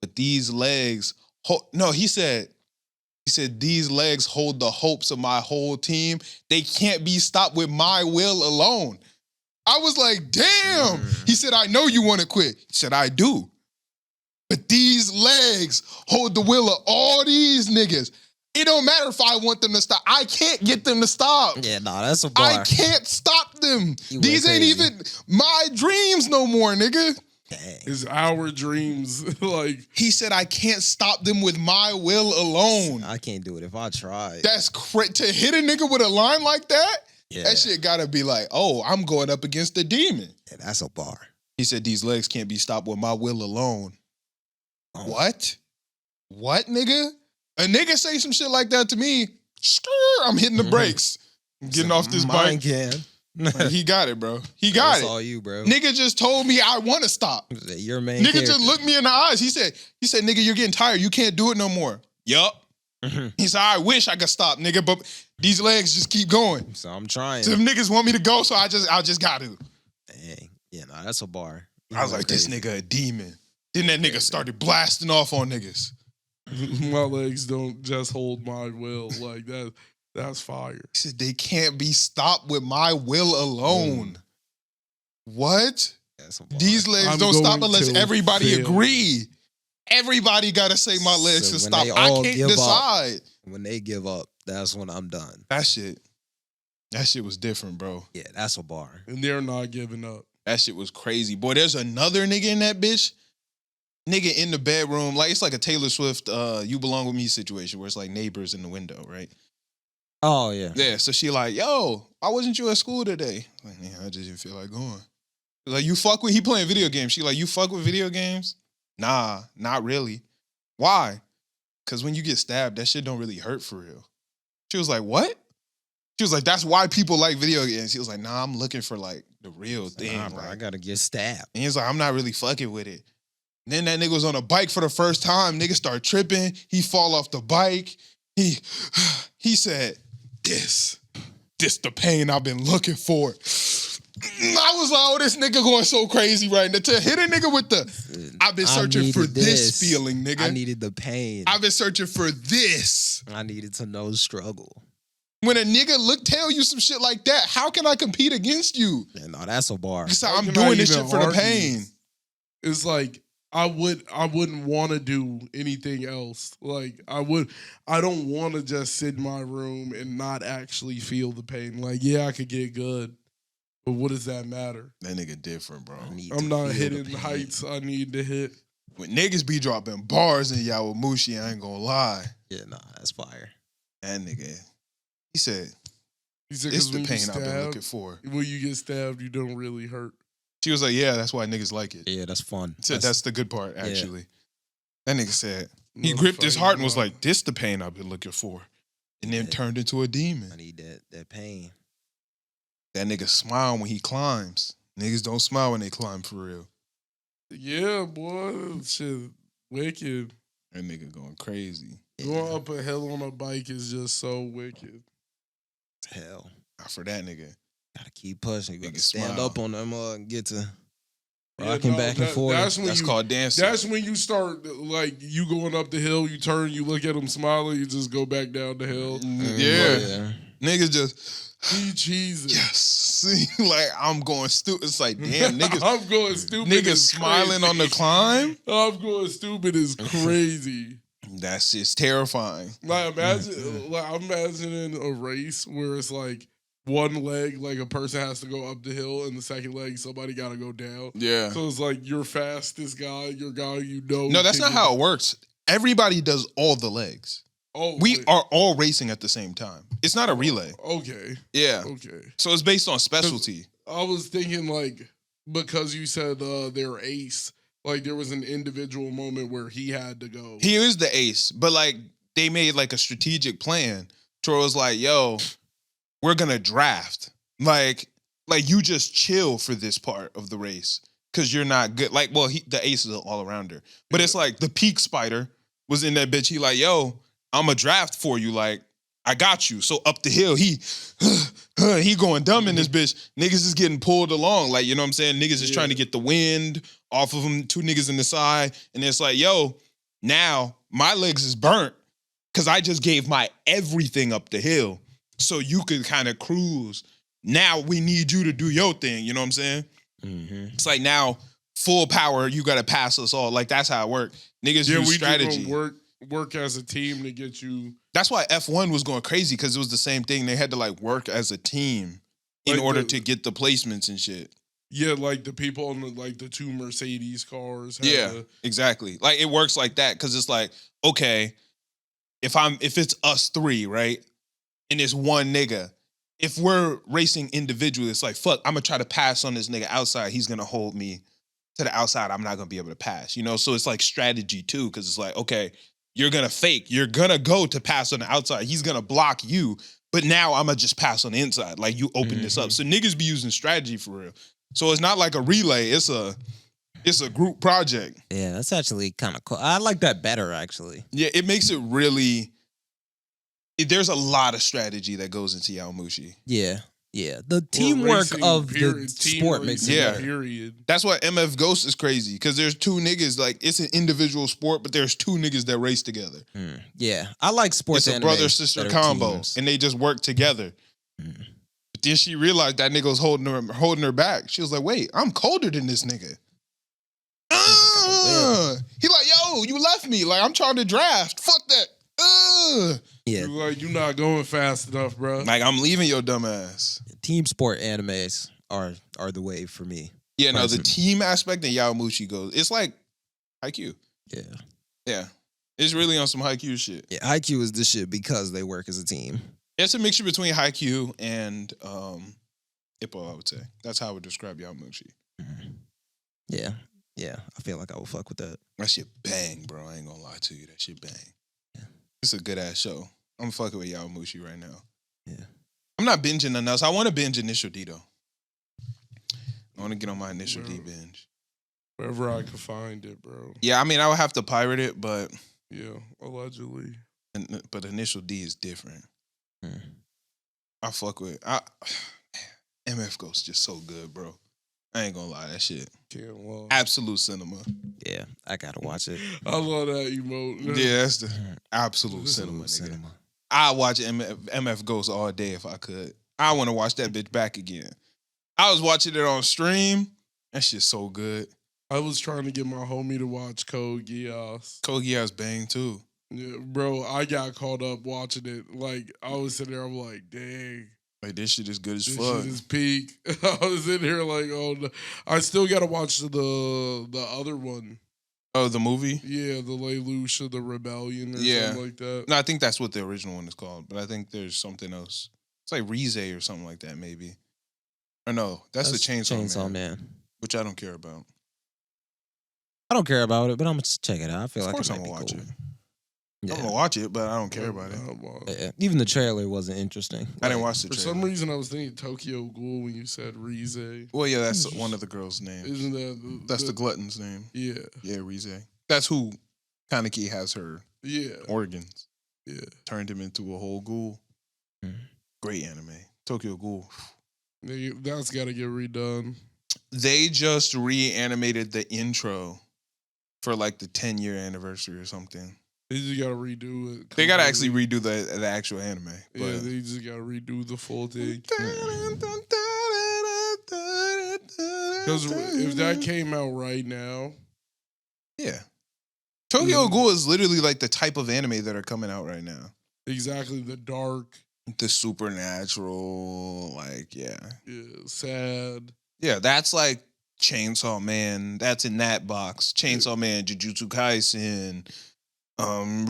But these legs, he said, these legs hold the hopes of my whole team. They can't be stopped with my will alone. I was like, damn. He said, I know you want to quit. He said, I do. But these legs hold the will of all these niggas. It don't matter if I want them to stop. I can't get them to stop. Yeah, nah, that's a bar. I can't stop them. You These went ain't crazy. even my dreams no more, nigga. Dang. It's our dreams. Like, He said, I can't stop them with my will alone. I can't do it if I tried. That's to hit a nigga with a line like that, Yeah. that shit gotta be like, oh, I'm going up against the demon. Yeah, that's a bar. He said, these legs can't be stopped with my will alone. Oh. What? What, nigga? A nigga say some shit like that to me, I'm hitting the brakes. I'm getting off this Mine bike. can. Like, he got it, bro. He got That's it. all you, bro. Nigga just told me I want to stop. Your main Nigga character. just looked me in the eyes. He said, nigga, you're getting tired. You can't do it no more. Yup. He said, I wish I could stop, nigga, but these legs just keep going. So I'm trying. So if niggas want me to go, so I just got to. Dang. Yeah, nah, that's a bar. I was like, this nigga a demon. Then that nigga started blasting off on niggas. my legs don't just hold my will. Like, that's fire. He said, they can't be stopped with my will alone. What? That's a bar. These legs I'm don't stop going unless to everybody fail. agree. Everybody got to say my legs So should when stop. they I all can't give up- decide. When they give up, that's when I'm done. That shit was different, bro. Yeah, that's a bar. And they're not giving up. That shit was crazy. Boy, there's another nigga in that bitch. Nigga in the bedroom. Like, it's like a Taylor Swift, You Belong With Me situation where it's like neighbors in the window, right? Oh, yeah. Yeah, so she like, yo, why wasn't you at school today? Like, yeah, I just didn't feel like going. Like, you fuck with, he playing video games. She like, you fuck with video games? Nah, not really. Why? Because when you get stabbed, that shit don't really hurt for real. She was like, what? She was like, that's why people like video games. He was like, nah, I'm looking for like the real thing. Nah, bro, like, I gotta get stabbed. and he was like, I'm not really fucking with it. Then that nigga was on a bike for the first time. Nigga start tripping. He fall off the bike. He said, this the pain I've been looking for. I was like, oh, this nigga going so crazy right now. To hit a nigga with the, I've been searching for this feeling, nigga. I needed the pain. I've been searching for this. I needed to know struggle. When a nigga tell you some shit like that, how can I compete against you? Yeah, no, that's a bar. It's like, I'm doing this shit for the pain. It's like, I wouldn't want to do anything else. Like I don't want to just sit in my room and not actually feel the pain. Like, yeah, I could get good, but what does that matter? That nigga different, bro. I'm not hitting the heights I need to hit. When niggas be dropping bars in Yowamushi, I ain't gonna lie. Yeah, nah, that's fire. That nigga, he said, He said, it's the when pain you I've been stab, looking for. when you get stabbed, you don't really hurt. She was like, yeah, that's why niggas like it. Yeah, that's fun. He said, that's the good part, actually. That nigga said, he Motherfucking gripped his heart and was mom. like, this the pain I've been looking for. And then turned into a demon. I need that pain. That nigga smile when he climbs. Niggas don't smile when they climb for real. Yeah, boy, shit, wicked. That nigga going crazy. Going up a hill on a bike is just so wicked. Hell. Not for that nigga. Gotta keep pushing. Gotta Nigga stand smile. up on them and get to Yeah, rocking no, back and forth. That's called dancing. That's when you start, like, you going up the hill, you turn, you look at him smiling, you just go back down the hill. Yeah. Niggas just, Jesus. yes. See, like, I'm going stupid. It's like, damn, niggas. I'm going stupid. Niggas is smiling crazy. on the climb? I'm going stupid is crazy. That's just terrifying. Like, I'm imagining a race where it's like one leg, like a person has to go up the hill, and the second leg, somebody got to go down. Yeah. So it's like your fastest guy, your guy you know. No, that's not how it works. Everybody does all the legs. Oh, We wait. are all racing at the same time. It's not a relay. Okay. Yeah. Okay. So it's based on specialty. I was thinking, like, because you said they're ace, like there was an individual moment where he had to go. He is the ace, but like they made like a strategic plan. Troy was like, yo, we're gonna draft. Like you just chill for this part of the race. Cause you're not good. Like, well, the ace is an all-arounder. But it's like the peak spider was in that bitch. He like, yo, I'm a draft for you. Like, I got you. So up the hill, he going dumb in this bitch. Niggas is getting pulled along. Like, you know what I'm saying? Niggas is trying to get the wind off of him. Two niggas in the side. And it's like, yo, now my legs is burnt because I just gave my everything up the hill. So you could kind of cruise. Now we need you to do your thing. You know what I'm saying? Mm-hmm. It's like now full power, you got to pass us all. Like that's how it worked. Niggas use strategy. Work as a team to get you. That's why F1 was going crazy because it was the same thing. They had to like work as a team in order to get the placements and shit. Yeah, like the people on the two Mercedes cars. Exactly. Like it works like that because it's like, okay, if it's us three, right, and it's one nigga. If we're racing individually, it's like, fuck, I'm gonna try to pass on this nigga outside. He's gonna hold me to the outside. I'm not gonna be able to pass, you know? So it's like strategy too, because it's like, okay, you're gonna fake. You're gonna go to pass on the outside. He's gonna block you, but now I'm gonna just pass on the inside. Like you open this up. So niggas be using strategy for real. So it's not like a relay. It's a group project. Yeah, that's actually kind of cool. I like that better, actually. Yeah, it makes it really. There's a lot of strategy that goes into Yowamushi. Yeah. Yeah, the teamwork of the sport makes it better. Period. That's why MF Ghost is crazy because there's two niggas. Like it's an individual sport, but there's two niggas that race together. Yeah, I like sports. It's a brother sister combo, and they just work together. But then she realized that nigga was holding her back. She was like, "Wait, I'm colder than this nigga." He like, "Yo, you left me. Like I'm trying to draft. Fuck that." Yeah, You're not going fast enough, bro. Like I'm leaving your dumb ass. team sport animes are the way for me. Yeah, no, the Personally. team aspect in Yowamushi goes. It's like IQ. Yeah. It's really on some Haikyuu shit. Yeah, IQ is the shit because they work as a team. It's a mixture between Haikyuu and Ippo, I would say. That's how I would describe Yowamushi. Yeah, I feel like I will fuck with that. That shit bang, bro. I ain't gonna lie to you. That shit bang. It's a good ass show. I'm fucking with Yowamushi right now. Yeah. I'm not binging nothing else. I want to binge Initial D though. I want to get on my Initial D binge. Wherever I could find it, bro. Yeah, I mean, I would have to pirate it, but Yeah, allegedly. but Initial D is different. Hmm. I fuck with MF Ghost just so good, bro. I ain't gonna lie, that shit. Can't lie. Absolute cinema. Yeah, I gotta watch it. I love that emote. Yeah, that's the absolute cinema, nigga. I watch MF Ghost all day if I could. I want to watch that bitch back again. I was watching it on stream. That shit's so good. I was trying to get my homie to watch Code Geass. Code Geass bang too. Yeah, bro, I got caught up watching it. Like, I was sitting there, I'm like, dang. Like, this shit is good as This fuck. shit is peak. I was in here like, oh, no. I still got to watch the other one. Oh, the movie? Yeah, the Lelouch, the Rebellion or something like that. No, I think that's what the original one is called, but I think there's something else. It's like Rize or something like that, maybe. Or no, that's the Chainsaw Man, which I don't care about. I don't care about it, but I'm gonna check it out. I feel of like course it I'm might gonna be watch cool. it. Yeah. I'm gonna watch it, but I don't care about it. Yeah. Even the trailer wasn't interesting. I didn't watch the For trailer. some reason, I was thinking Tokyo Ghoul when you said Rize. Well, yeah, that's one of the girls' names. Isn't that That's the glutton's name. Yeah. Yeah, Rize. That's who Kaneki has her Yeah. organs. Yeah. Turned him into a whole ghoul. Great anime. Tokyo Ghoul. That's got to get redone. They just reanimated the intro for like the 10-year anniversary or something. They just got to redo it. They got to actually redo the actual anime. But. Yeah, they just got to redo the full thing. Because if that came out right now. Yeah. Tokyo Ghoul is literally like the type of anime that are coming out right now. Exactly. The dark. The supernatural, like, yeah. Yeah, sad. Yeah, that's like Chainsaw Man. That's in that box. Chainsaw Man, Jujutsu Kaisen,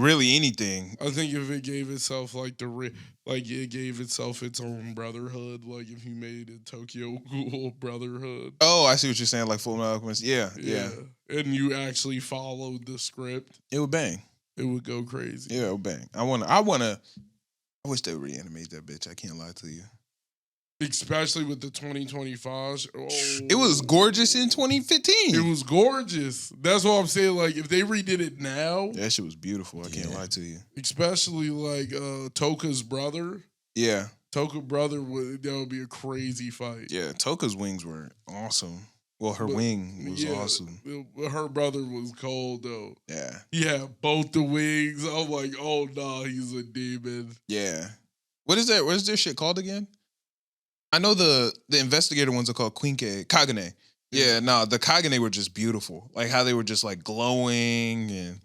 really anything. I think if it gave itself like it gave itself its own brotherhood, like if you made a Tokyo Ghoul brotherhood. Oh, I see what you're saying, like Full Metal Alchemist. Yeah. And you actually followed the script. It would bang. It would go crazy. Yeah, it would bang. I wish they would reanimate that bitch. I can't lie to you. Especially with the 2025. Oh, it was gorgeous in 2015. It was gorgeous. That's what I'm saying. Like, if they redid it now. That shit was beautiful. I can't lie to you. Especially like Toka's brother. Yeah. Toka's brother, that would be a crazy fight. Yeah, Toka's wings were awesome. Well, her wing was awesome. Her brother was cold, though. Yeah. He had both the wings. I'm like, oh, no, he's a demon. Yeah. What is that? What is this shit called again? I know the investigator ones are called Kagane. Yeah, no, the Kagane were just beautiful. Like how they were just like glowing and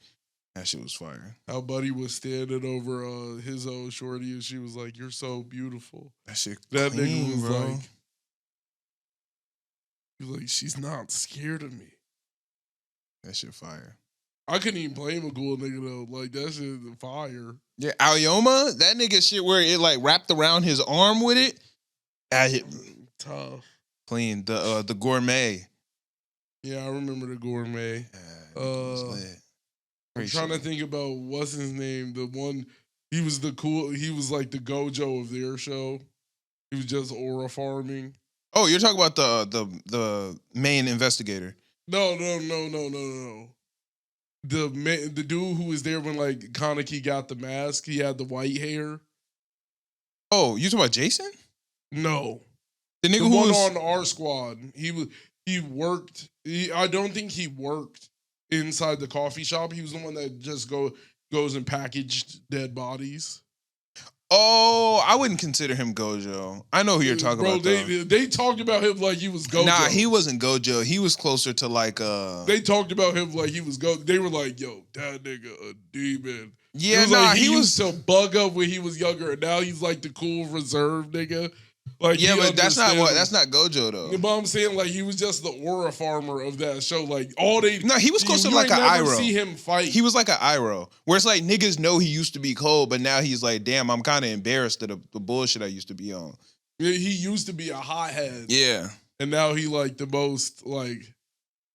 that shit was fire. How Buddy was standing over his old shorty and she was like, you're so beautiful. That shit That clean, nigga was bro. like, he was like, she's not scared of me. That shit fire. I couldn't even blame a ghoul nigga though. Like that shit is fire. Yeah, Aoyama, that nigga shit where it like wrapped around his arm with it. That hit tough. Clean. The gourmet. Yeah, I remember the gourmet. I'm trying to think about what's his name. The one he was like the Gojo of their show. He was just aura farming. Oh, you're talking about the main investigator. No. The dude who was there when like Kaneki got the mask, he had the white hair. Oh, you talking about Jason? No. The nigga who was on our squad. He worked. I don't think he worked inside the coffee shop. He was the one that just goes and packaged dead bodies. Oh, I wouldn't consider him Gojo. I know who you're talking about. They talked about him like he was Gojo. Nah, he wasn't Gojo. He was closer to like They talked about him like he was Gojo. They were like, yo, that nigga a demon. Yeah, he used to bug up when he was younger, and now he's like the cool reserve nigga. Like, yeah, but that's not Gojo though. But I'm saying like he was just the aura farmer of that show. Like all they he was closer to like an Iroh. See him fight. He was like an Iroh, where it's like niggas know he used to be cold, but now he's like, damn, I'm kind of embarrassed of the bullshit I used to be on. Yeah, he used to be a hothead. Yeah, and now he like the most like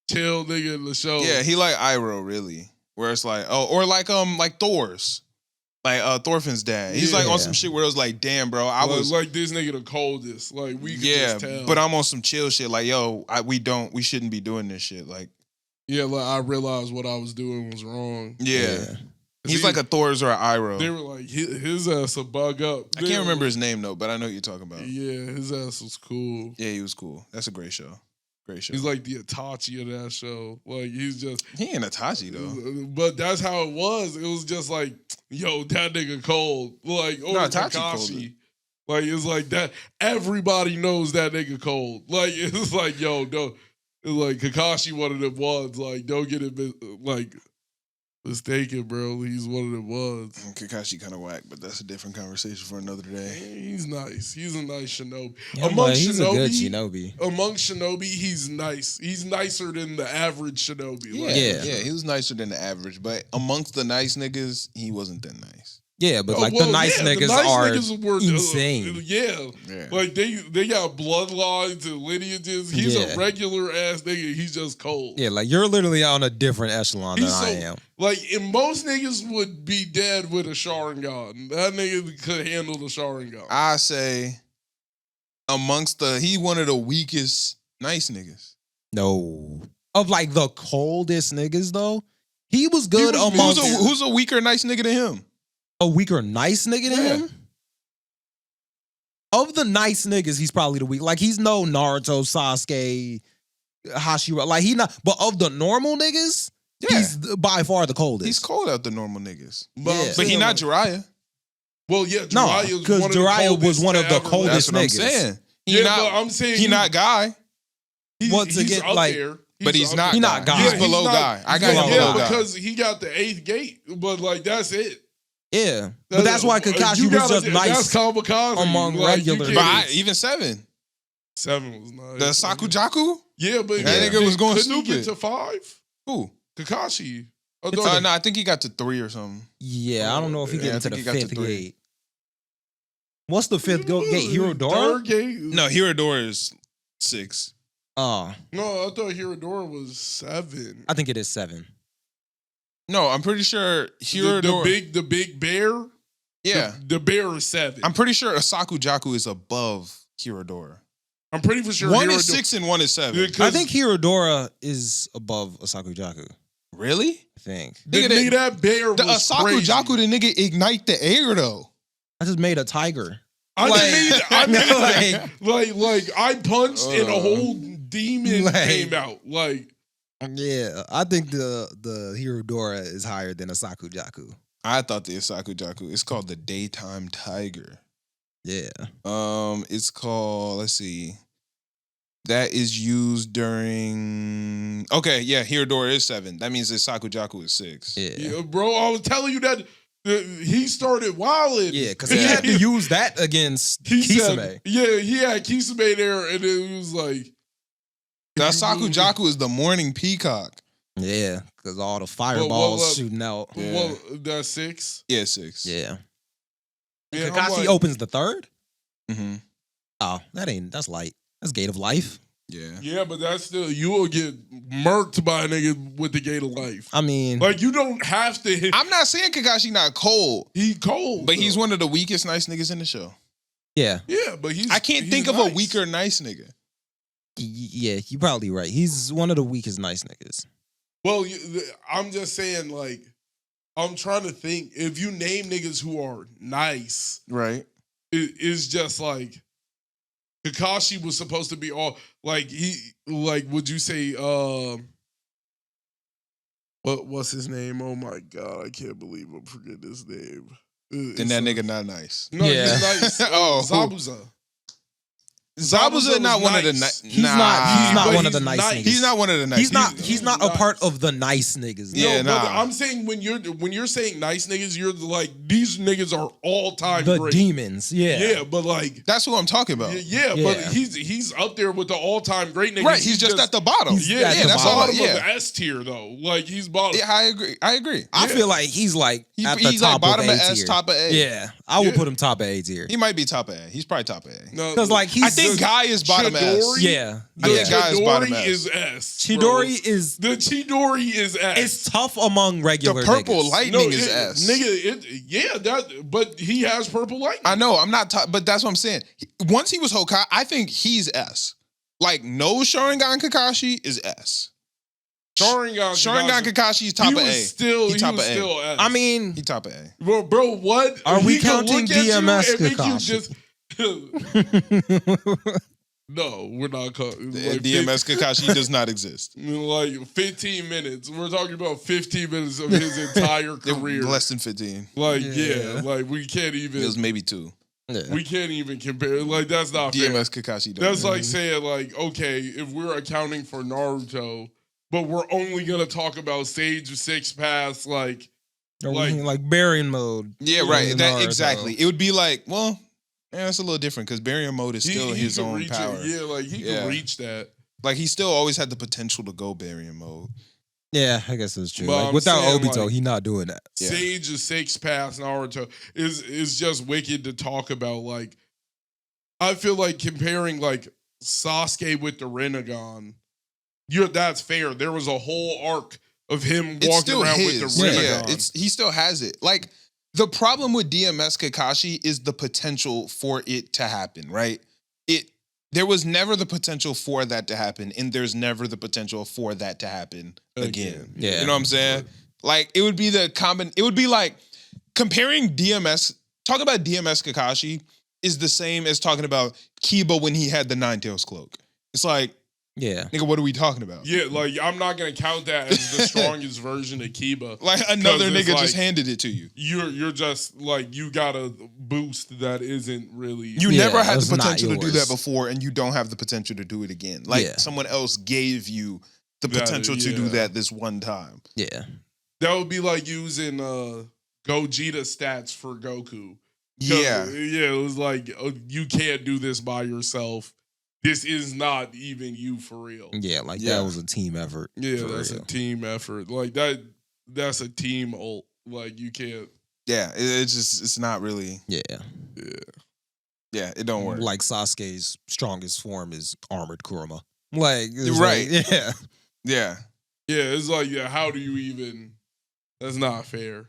chill nigga in the show. Yeah, he like Iroh really, where it's like or like Thor's. Like Thorfinn's dad. He's like on some shit where it was like, damn, bro, I was like this nigga the coldest. Like we could just tell. But I'm on some chill shit. Like, yo, we shouldn't be doing this shit. Like, Yeah, like I realized what I was doing was wrong. Yeah. He's like a Thor's or an Iroh. They were like, his ass a bug up. I can't remember his name though, but I know what you're talking about. Yeah, his ass was cool. Yeah, he was cool. That's a great show. Great show. He's like the Itachi of that show. Like he's just he ain't Itachi though. But that's how it was. It was just like, yo, that nigga cold. Like or Kakashi. Like it's like that. Everybody knows that nigga cold. Like it's like, yo, no. It's like Kakashi one of them ones. Like don't get it like mistaken, bro. He's one of them ones. Kakashi kind of whack, but that's a different conversation for another day. He's nice. He's a nice shinobi. Yeah, he's a good shinobi. Among shinobi, he's nice. He's nicer than the average shinobi. Yeah, he was nicer than the average, but amongst the nice niggas, he wasn't that nice. Yeah, but the nice niggas are insane. Yeah. Like they got bloodlines and lineages. He's a regular ass nigga. He's just cold. Yeah, like you're literally on a different echelon than I am. Like, and most niggas would be dead with a Sharingan. That nigga could handle the Sharingan. I say he one of the weakest nice niggas. No. Of like the coldest niggas though. He was good amongst who's a weaker nice nigga than him? A weaker nice nigga than him? Of the nice niggas, he's probably the weak. Like he's no Naruto, Sasuke, Hashira. Like he not. But of the normal niggas, he's by far the coldest. He's cold out the normal niggas. But he not Jiraiya. Well, yeah, Jiraiya because Jiraiya was one of the coldest niggas. I'm saying. I'm saying he not Guy. Once again, like. There. But he's not Guy. He's below Guy. I got him below Guy. Because he got the 8th gate, but like that's it. Yeah, but that's why Kakashi was just nice that's kamikaze. Among regular. But even 7. 7 was nice. The Sakujaku? Yeah, but that nigga was going stupid. stupid. He get to 5? Who? Kakashi. No, I think he got to 3 or something. Yeah, I don't know if he get into the 5th gate. What's the 5th gate? Hirodora? 3rd gate? No, Hirodora is 6. Oh. No, I thought Hirodora was 7. I think it is 7. No, I'm pretty sure Hirodora. The big bear? Yeah. The bear is 7. I'm pretty sure Sakujaku is above Hirodora. I'm pretty sure one is 6 and 1 is 7. I think Hirodora is above Sakujaku. Really? I think. Nigga, that bear was Sakujaku, crazy. the nigga ignite the air though. I just made a tiger. I punched and a whole demon came out. Like, yeah, I think the Hirodora is higher than a Sakujaku. I thought the Sakujaku. It's called the Daytime Tiger. Yeah. It's called. Let's see. That is used during. Okay, yeah. Hirodora is 7. That means the Sakujaku is 6. Yeah, bro. I was telling you that. He started wilding. Yeah, because he had to use that against Kisame. He had Kisame there, and it was like... That Sakujaku is the morning peacock. Yeah, because all the fireballs shooting out. Yeah. Well, that's 6? Yeah, 6. Yeah. Kakashi opens the 3rd? Mm-hmm. Oh, that's light. That's Gate of Life. Yeah. Yeah, but that's still, you will get murked by a nigga with the Gate of Life. I mean... Like, you don't have to... I'm not saying Kakashi not cold. He cold. But he's one of the weakest nice niggas in the show. Yeah. Yeah, but I can't think of a weaker nice nigga. Yeah, you're probably right. He's one of the weakest nice niggas. Well, I'm just saying, like, I'm trying to think. If you name niggas who are nice... Right. It's just like... Kakashi was supposed to be all would you say what's his name? Oh my god, I can't believe I'm forgetting his name. Then that nigga not nice. No, he's nice. Zabuza. Zabuza not one of the nice. He's not one of the nice niggas. He's not one of the nice. He's not a part of the nice niggas. Yeah, no, I'm saying when you're saying nice niggas, you're like these niggas are all time the great. Demons. Yeah, yeah, but like that's who I'm talking about. Yeah, but he's up there with the all time great niggas. Right, he's just at the bottom. That's all of the S tier though. Like he's bottom. Yeah, I agree. I feel like he's like at the he's top like bottom of of S, tier. top of A. Yeah, I would put him top of A tier. He might be top of A. He's probably top of A. Because like he's I think Guy is bottom S. Yeah. I think Guy is bottom Chidori S. is S. Chidori is the Chidori is S. It's tough among regular. The purple niggas. lightning is S. Nigga, but he has purple lightning. I know. I'm not. But that's what I'm saying. Once he was Hokage, I think he's S. Like no Sharingan Kakashi is S. Sharingan Kakashi is top of A. He top was of A. still S. I mean, He top of A. bro, what? Are we He can counting look at you DMS and make you Kakashi? just- No, we're not. DMS Kakashi does not exist. Like 15 minutes. We're talking about 15 minutes of his entire career. Less than 15. Like, yeah, like we can't even. It was maybe 2. Yeah. We can't even compare. Like, that's not fair. DMS Kakashi. That's like saying, like, okay, if we're accounting for Naruto, but we're only gonna talk about Sage of Six Paths, like burying mode. Yeah, right. in That Naruto. exactly. It would be like, well, yeah, it's a little different because barrier mode is still his can own reach power. it. Yeah, like he can reach that. Like he still always had the potential to go barrier mode. Yeah, I guess that's true. But Like, I'm without saying, Obito, like, he not doing that. Yeah. Sage of Six Paths Naruto is just wicked to talk about. Like, I feel like comparing like Sasuke with the Rinnegan, that's fair. There was a whole arc of him It's walking still around his. with the Rinnegan. Yeah, he still has it. Like the problem with DMS Kakashi is the potential for it to happen, right? There was never the potential for that to happen, and there's never the potential for that to happen again. Yeah. You know what I'm saying? Like it would be it would be like comparing DMS, talking about DMS Kakashi is the same as talking about Kiba when he had the Nine Tails cloak. It's like, Yeah. nigga, what are we talking about? Yeah, like I'm not gonna count that as the strongest version of Kiba. Like another 'Cause it's nigga like, just handed it to you. You're just like you got a boost that isn't really. You Yeah, never had it's the not potential to do yours. that before, and you don't have the potential to do it again. Like Yeah. someone else gave you the potential to do yeah. that this one time. Yeah. That would be like using Gogeta stats for Goku. Yeah. Yeah, it was like you can't do this by yourself. This is not even you for real. Yeah, like Yeah. that was a team effort. Yeah, for that's real. a team effort. Like that's a team ult. Like you can't. Yeah, it's not really. Yeah. Yeah, it don't work. Like Sasuke's strongest form is armored Kurama. Like, it's Right. like, yeah. Yeah, Yeah, it's like how do you even? That's not fair.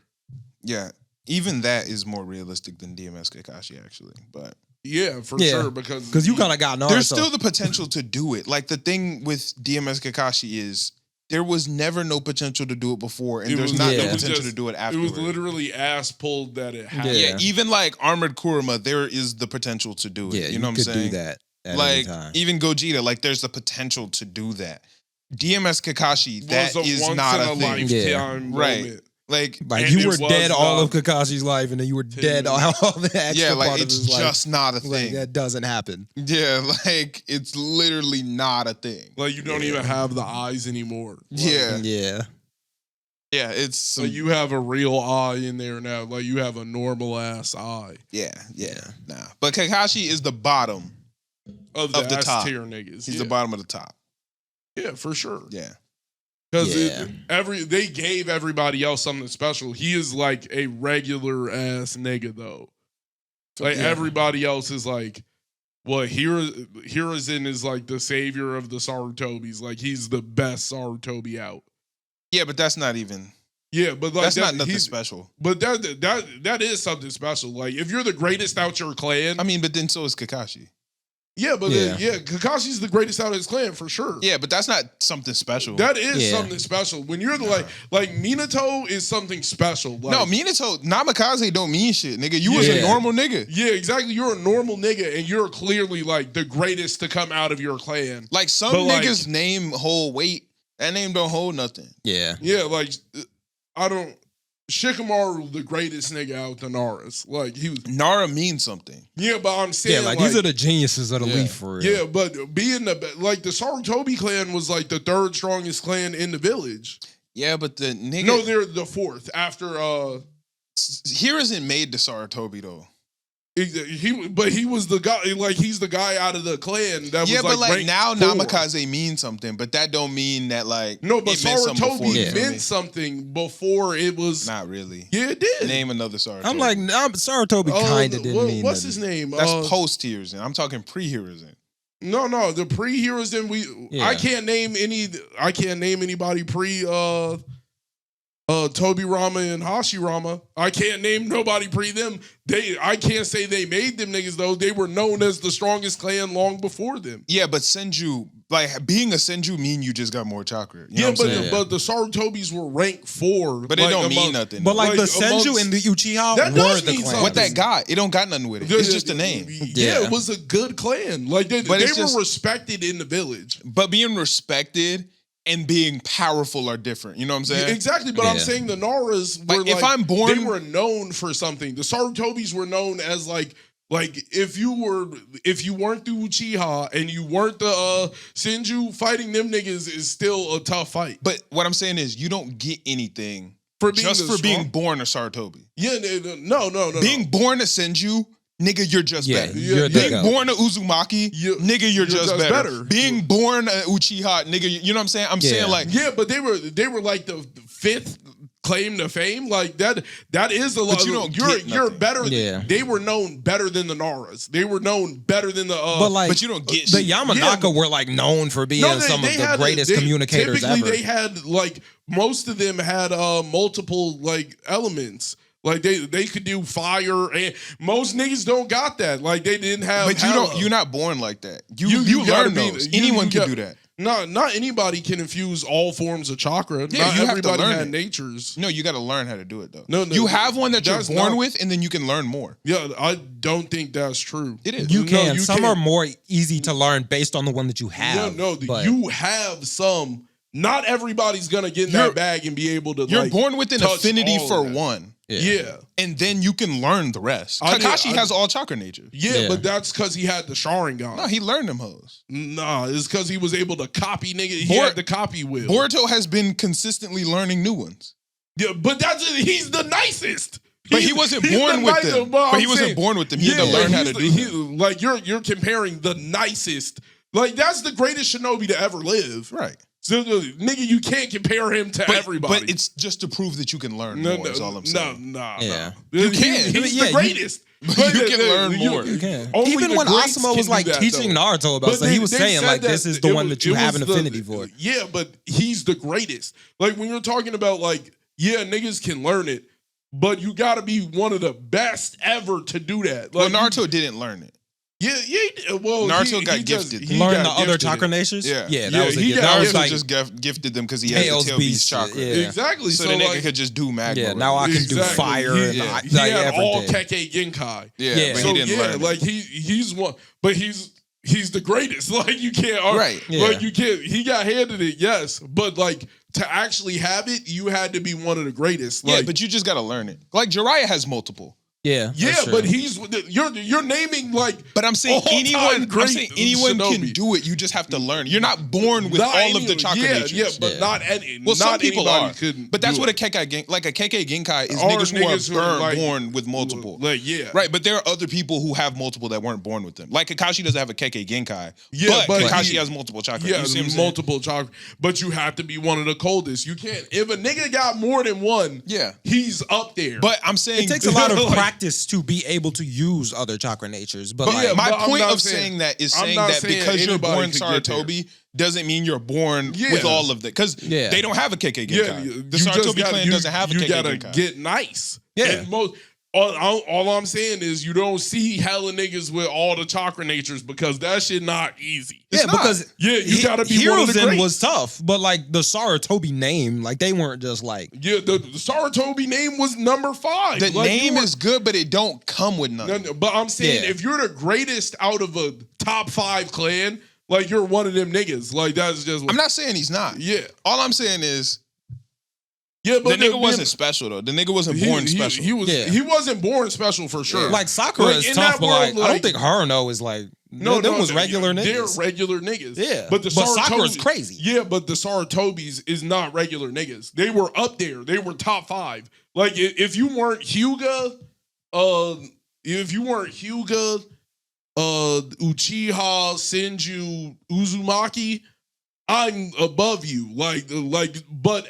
yeah. Even that is more realistic than DMS Kakashi, actually. But Yeah, for Yeah. sure. Because Because you kind of got Naruto. there's still the potential to do it. Like the thing with DMS Kakashi is there was never no potential to do it before, and It there's was- not yeah. no it was potential just- to do it it afterwards. was literally ass pulled that it happened. Yeah. Yeah, even like Armored Kurama, there is the potential to do it. Yeah, you know what I'm could saying? do that at any Like time. even Gogeta, like there's the potential to do that. DMS Kakashi, that was a is once not in a thing. lifetime Right. moment. Like Like and you it were was dead all not of Kakashi's life, and then you were dead to- all the extra yeah, like part of it's his life. just not a Like thing. that doesn't happen. Yeah, like it's literally not a thing. Like you don't even have the eyes anymore. Like, Yeah, Yeah. yeah, it's So you have a real eye in there now. Like you have a normal ass eye yeah. Nah, but Kakashi is the bottom. of Of the S top. tier niggas. He's yeah. the bottom of the top. Yeah, for sure. Yeah, Because Yeah. they gave everybody else something special. He is like a regular ass nigga though. Like Yeah. everybody else is like, well, Hiruzen is like the savior of the Sarutobis. Like he's the best Sarutobi out. yeah, but that's not even. Yeah, but like That's that, not nothing he's- special. But that is something special. Like if you're the greatest out your clan, I mean, but then so is Kakashi. yeah, but Yeah. Kakashi's the greatest out of his clan for sure. Yeah, but that's not something special. That is Yeah. something special. When you're the like Minato is something special. Like, no, Minato, Namikaze don't mean shit, nigga. You was a Yeah. normal nigga. yeah, exactly. You're a normal nigga, and you're clearly like the greatest to come out of your clan. Like some But, like- niggas name hold weight. That name don't hold nothing. Yeah. Yeah, like I don't. Shikamaru, the greatest nigga out the Naruto. Like he was. Nara means something. Yeah, but I'm saying Yeah, like these are the geniuses of the Yeah. leaf for real. yeah, but being the Sarutobi clan was like the third strongest clan in the village. Yeah, but the nigga No, they're the fourth after Hiruzen made the Sarutobi though. he was the guy, like he's the guy out of the clan that Yeah, was but like ranked now 4. Namikaze means something, but that don't mean that like No, but it meant something before, Sarutobi you feel me? meant something before it was. Not really. Yeah, it did. Name another Sarutobi. I'm like, Sarutobi kind of didn't mean what's nothing. his name? That's post Hiruzen. I'm talking pre Hiruzen. No, the pre-heroes. Then Yeah. I can't name anybody pre Tobirama and Hashirama. I can't name nobody pre them. I can't say they made them niggas though. They were known as the strongest clan long before them. Yeah, but Senju, like being a Senju mean you just got more chakra. You know Yeah, what I'm saying? but the Sarutobis were ranked 4. But it don't mean nothing. But like Like, the Senju amongst- and the Uchiha That were does the mean clan. something. What that got? It don't got nothing with it. It's just a name. Yeah, it was a good clan. Like they But were it's just- respected in the village. But being respected and being powerful are different. You know what I'm saying? Exactly, but I'm Yeah. saying the Naras were Like, if I'm born- they were known for something. The Sarutobis were known as like if you weren't the Uchiha and you weren't the Senju, fighting them niggas is still a tough fight. But what I'm saying is you don't get anything For being just the for being strong- born a Saratobi. Yeah, no. Being born a Senju, nigga, you're just Yeah, better. you're the Being goat. born a Uzumaki, nigga, you're just better. Being born a Uchiha, nigga, you know what I'm saying? I'm saying like, Yeah, but they were like the 5th claim to fame. Like that is a lot. you don't you're get nothing. better. Yeah. They were known better than the Naras. They were known better than the But like, but you don't get the shit. Yamanaka were like known for being some of the greatest communicators typically ever. they had like most of them had multiple like elements. Like they could do fire, and most niggas don't got that. Like they didn't have. But you're not born like that. You gotta learn be- those. you- Anyone you can got- do that. Not anybody can infuse all forms of chakra. Yeah, not you have to everybody learn had it. natures. No, you got to learn how to do it though. No, you have one that you're that's born not- with, and then you can learn more. Yeah, I don't think that's true. It is. You No, can. you Some can't. are more easy to learn based on the one that you have. No, but you have some. Not everybody's gonna get in You're- that bag and be able to. You're like, born with an touch affinity all for of that. one, Yeah. and then you can learn the rest. I did- Kakashi I- has all chakra nature. Yeah. But that's because he had the Sharingan. No, he learned them hoes. Nah, it's because he was able to copy nigga. He Bor- had the copy wheel. Boruto has been consistently learning new ones. Yeah, but he's the nicest. But He's- he wasn't he's born the with nicest, them. but But I'm he wasn't saying- born with them. He had to learn how to do them. Like you're comparing the nicest. Like that's the greatest shinobi to ever live. Right. So nigga, you can't compare him to everybody. But it's just to prove that you can learn more, is all I'm saying. No. Yeah. You can. He's Yeah, the you- greatest. you can learn more. You can. Only Even the when greats Asuma can was do like that, teaching though. Naruto about stuff, he was they saying said like, that this is the it one was- that you it have was an the- affinity for. Yeah, but he's the greatest. Like when you're talking about like, yeah, niggas can learn it, but you got to be one of the best ever to do that. Well, Like, Naruto didn't learn it. Yeah. Well, Naruto got he just- gifted. he Learn got the other gifted chakra it. natures. Yeah. Yeah, that Yeah, was a he gift. got- That Naruto was like just gifted them because he had Tails the tail beast beast shit, chakra. yeah. Exactly. So, So, the nigga like, could just do magma. yeah. with Now it. I can do Exactly. fire He- and yeah. like He had all everything. Kekkei Genkai. Yeah, Yeah. but So he didn't learn it. like he's one, but he's the greatest. Like you can't, Right. Like you can't. He got handed it, yes, but like to actually have it, you had to be one of the greatest. Yeah, Like, but you just got to learn it. Like Jiraiya has multiple. Yeah, yeah, that's but true. you're naming like. But I'm saying all-time anyone great can shinobi. do it. You just have to learn. You're not born with Not all of the anyone- chakra yeah, natures. Yeah, but Yeah. not any. Well, some not people anybody are. couldn't But that's do what a it. Kekkei Genkai is. Or Niggas who are like- born with multiple. Like yeah, Right, but there are other people who have multiple that weren't born with them. Like Kakashi doesn't have a Kekkei Genkai. Yeah, but but Kakashi he- has multiple chakra. Yeah, You see what I'm saying? multiple chakra. But you have to be one of the coldest. You can't. If a nigga got more than one, Yeah. he's up there. But I'm saying It takes a lot of Like- practice to be able to use other chakra natures. But But like, yeah, my but I'm point not of saying that is I'm saying not that saying because you're anybody born could get there. Saratobi doesn't mean you're born Yeah. with all of that. Because Yeah. they don't have a Kekkei yeah, Genkai. The you just Saratobi gotta- clan you- doesn't have a You Kekkei gotta Genkai. get nice. Yeah. And all I'm saying is you don't see hella niggas with all the chakra natures because that shit not easy. yeah, not. because Yeah, you gotta be one of the Hiruzen greats. was tough, but like the Saratobi name, like they weren't just like Yeah, the Saratobi name was number 5. The Like, name you were- is good, but it don't come with nothing. No, but I'm saying Yeah. if you're the greatest out of a top 5 clan, like you're one of them niggas. Like that's just. I'm not saying he's not. Yeah, All I'm saying is yeah, but the nigga wasn't special though. The nigga wasn't born special. He was. Yeah. He wasn't born special for sure. like Sakura Like, is in tough, that but world, like, I like- don't think Haruno is like them was regular They're niggas. regular niggas. Yeah, but the but Sakura's Saratobi- crazy. Yeah, but the Saratobis is not regular niggas. They were up there. They were top 5. Like if you weren't Hyuga, Uchiha, Senju, Uzumaki, I'm above you. Like, but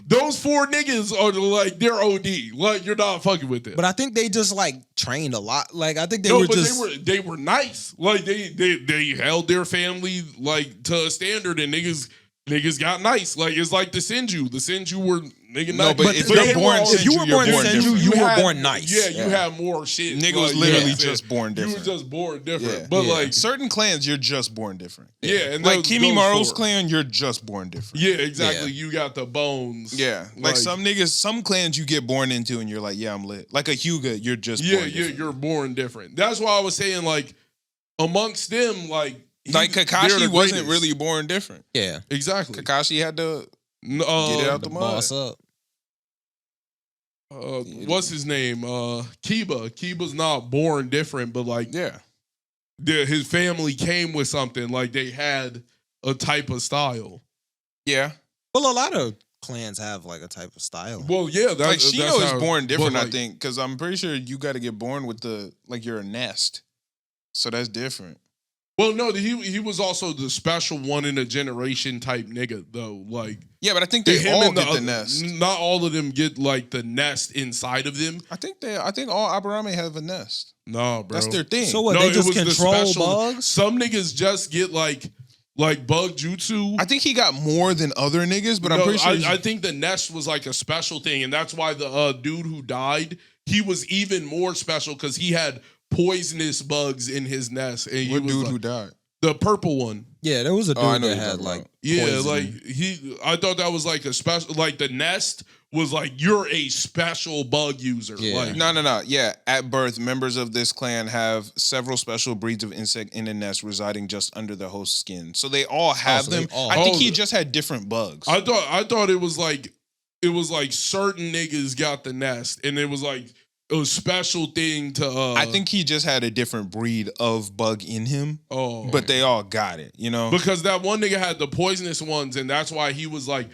those 4 niggas are like they're OD. Like you're not fucking with them. But I think they just like trained a lot. Like I think they no, were but just they were nice. Like they held their family like to a standard, and niggas niggas got nice. Like it's like the Senju. The Senju were nigga No, nice. but if they you're were born all- if you were born you're Senju, different. you were had- born nice. Yeah, you Yeah. had more shit. Nigga was Like, literally yeah. just born You different. were just born different. Yeah. But Yeah. like, Certain clans, you're just born different. yeah, and Like those Kimimaru's four. clan, you're just born different. Yeah, exactly. Yeah. You got the bones. Yeah. Like some niggas, some clans you get born into and you're like, yeah, I'm lit. Like a Hyuga, you're just Yeah, born different. you're born different. That's why I was saying, like, amongst them, like they're Kakashi the wasn't greatest. really born different. Yeah. Exactly. Kakashi had to N- get it out the mud. Boss up. What's his name? Kiba. Kiba's not born different, but like Yeah. his family came with something. Like they had a type of style. Yeah. Well, a lot of clans have like a type of style. Well, yeah, that's Like Shino that's is born different, but, I like, think, because I'm pretty sure you got to get born with you're a nest. So that's different. Well, no, he was also the special one in a generation type nigga though. Like Yeah, but I think they him all and get the other- nest. Not all of them get like the nest inside of them. I think all Aburame have a nest. Nah, bro. That's their thing. So what? No, They it just was the control special- bugs? Some niggas just get like bug jutsu. I think he got more than other niggas, but I'm No, pretty sure I think the nest was like a special thing, and that's why the dude who died, he was even more special because he had poisonous bugs in his nest. And he what was dude like- who died? the purple one. Yeah, there was a dude I know that you're had talking like about. Yeah, poison. like I thought that was like a special. Like the nest was like you're a special bug user. Yeah. Like No. Yeah, at birth, members of this clan have several special breeds of insect in a nest residing just under the host skin. So they all have so they them. all I think have he them. just had different bugs. I thought it was like certain niggas got the nest, and it was like a special thing to. I think he just had a different breed of bug in him, but they all got it, you know? because that one nigga had the poisonous ones, and that's why he was like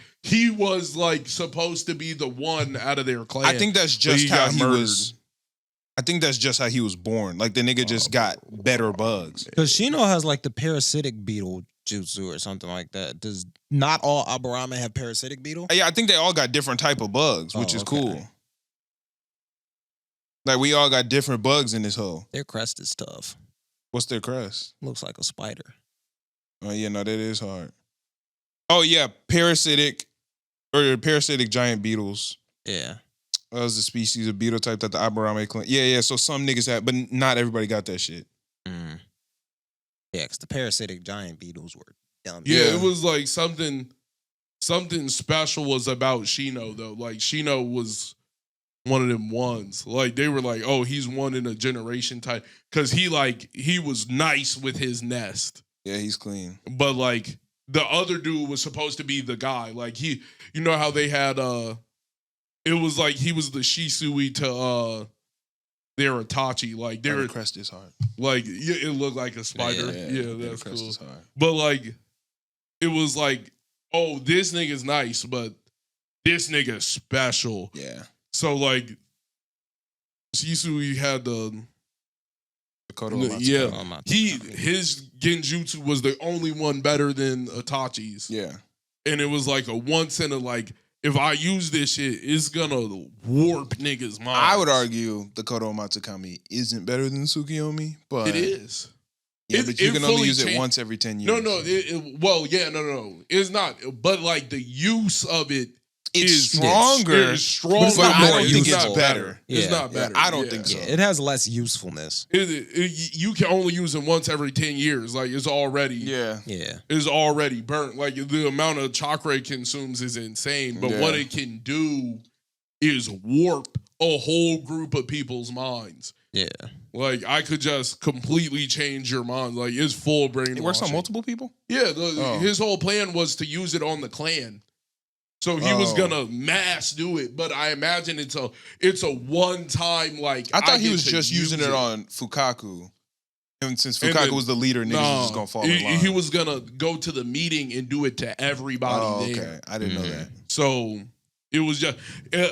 supposed to be the one out of their clan. I think that's But just he how got he murdered. was. I think that's just how he was born. Like the nigga just got better bugs. Because Shino has like the parasitic beetle jutsu or something like that. Does not all Aburame have parasitic beetle? Yeah, I think they all got different type of bugs, which Oh, is okay. cool. Like we all got different bugs in this hole. Their crest is tough. What's their crest? Looks like a spider. Oh yeah, no, that is hard. Oh yeah, parasitic giant beetles. Yeah. That was the species of beetle type that the Aburame clan. Yeah. So some niggas had, but not everybody got that shit. Mm. Yeah, because the parasitic giant beetles were dumb. Yeah, Yeah. it was like something special was about Shino though. Like Shino was one of them ones. Like they were like, oh, he's one in a generation type because he was nice with his nest, Yeah, he's clean. but like the other dude was supposed to be the guy. Like you know how they had it was like he was the Shisui to their Itachi. Like they Oh, were the crest is hard. like it looked like a spider. Yeah, the that's crest cool. is hard. But like, it was like, oh, this nigga's nice, but this nigga's special. Yeah, So like, Shisui had the Kodo yeah. Amatsuka. His genjutsu was the only one better than Itachi's, Yeah, and it was like a once in a like. If I use this shit, it's gonna warp niggas' minds. I would argue the Kodo Matsukami isn't better than Tsukiyomi, but it is. Yeah, It- but you it can only fully use it changed- once every 10 years. No. No. It's not. But like the use of it It's is stronger, It's stronger. it's but not I more don't think it's useful. better. It's Yeah. not better. I don't think so. Yeah, it has less usefulness. You can only use it once every 10 years. Like it's already Yeah, Yeah. is already burnt. Like the amount of chakra it consumes is insane. But Yeah. what it can do is warp a whole group of people's minds. Yeah. Like I could just completely change your mind. Like it's full brain. it works on multiple people. Yeah, Oh. his whole plan was to use it on the clan. So he was Oh. gonna mass do it, but I imagine it's a one time like. I thought he get was to just use using it on Fukaku, and since And Fukaku then- was the leader, niggas was just gonna fall in line. he was gonna go to the meeting and do it to everybody Oh, there. okay, I didn't know that. So it was just.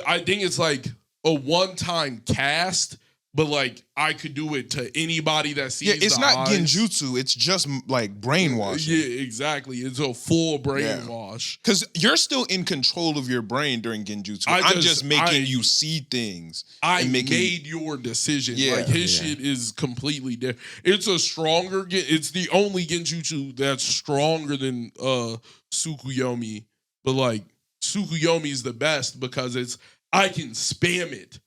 I think it's like a one time cast, but like I could do it to anybody that sees. Yeah, it's the not eyes. genjutsu. It's just like brainwashing. Yeah, exactly. It's a full brainwash. Because you're still in control of your brain during genjutsu. I I'm just- just making I- you see things. I and making, made your decision. Yeah. Like his Yeah. shit is completely different. It's a stronger. It's the only genjutsu that's stronger than Tsukuyomi, but like Tsukuyomi is the best because I can spam it.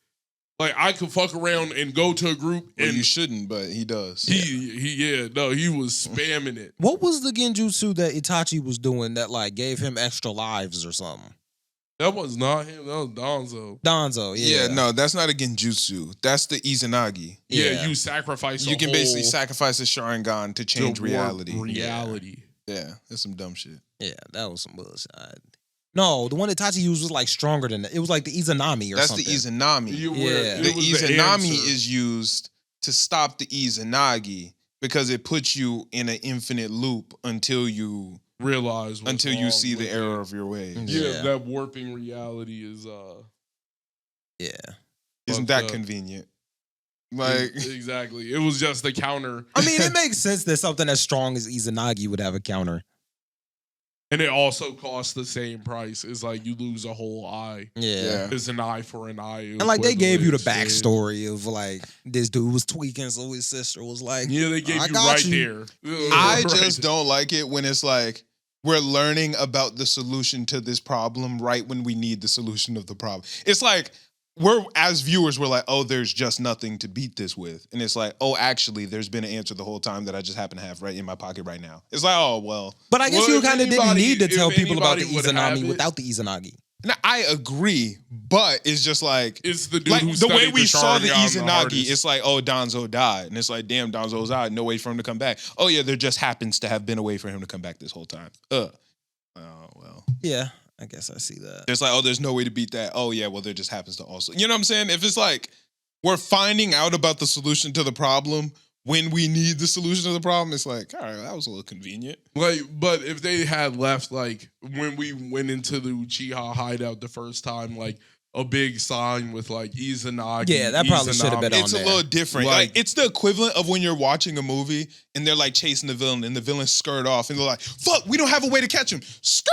Like I could fuck around and go to a group Well, and you shouldn't, but he does. he was spamming it. What was the genjutsu that Itachi was doing that like gave him extra lives or something? That was not him. That was Danzo. Danzo, yeah. No, that's not a genjutsu. That's the Izanagi. Yeah, you sacrifice. You can basically sacrifice a Sharingan to change reality. Reality. Yeah, that's some dumb shit. Yeah, that was some bullshit. No, the one that Itachi used was like stronger than that. It was like the Izanami or something. That's the Izanami. Yeah. The Izanami is used to stop the Izanagi because it puts you in an infinite loop until you realize until you see the error of your ways. Yeah, that warping reality is yeah. Isn't that convenient? Like exactly. It was just the counter. I mean, it makes sense that something as strong as Izanagi would have a counter. And it also costs the same price. It's like you lose a whole eye. Yeah. It's an eye for an eye. And like they gave you the backstory of like this dude was tweaking, so his sister was like, yeah, they gave you right there. I just don't like it when it's like we're learning about the solution to this problem right when we need the solution of the problem. It's like we're as viewers, we're like, oh, there's just nothing to beat this with. And it's like, oh, actually, there's been an answer the whole time that I just happen to have right in my pocket right now. It's like, oh, well. But I guess you kind of didn't need to tell people about the Izanami without the Izanagi. Now, I agree, but it's just like it's the dude like who the way we the saw the Sharingan Izanagi. It's like, oh, Danzo died, and it's like, damn, Danzo's died. No way for him to come back. Oh yeah, there just happens to have been a way for him to come back this whole time. Oh well. Yeah, I guess I see that. It's like, oh, there's no way to beat that. Oh yeah, well there just happens to also. You know what I'm saying? If it's like we're finding out about the solution to the problem when we need the solution to the problem, it's like, all right, that was a little convenient. Like, but if they had left, like, when we went into the Uchiha hideout the first time, like, a big sign with, like, Izanagi. Yeah, that probably should have been on It's there. a little different. Like, it's the equivalent of when you're watching a movie and they're, like, chasing the villain and the villain skirt off and they're like, fuck, we don't have a way to catch him. Skirt!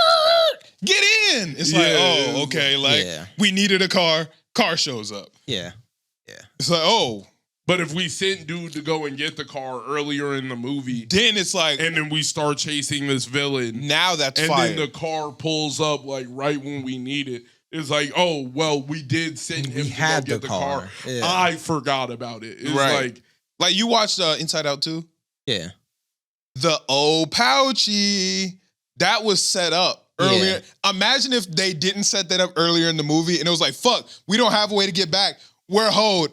Get in! It's like, oh, okay, like, we needed a car shows up. Yeah. It's like, oh. But if we sent dude to go and get the car earlier in the movie, then it's like, and then we start chasing this villain. Now that's and fire. Then the car pulls up like right when we need it. It's like, oh well, we did send him to go get the car. Yeah. I forgot about it. It's like you watched Inside Out 2? Yeah. The old Pouchy that was set up earlier. Yeah. Imagine if they didn't set that up earlier in the movie, and it was like, fuck, we don't have a way to get back. We're hold.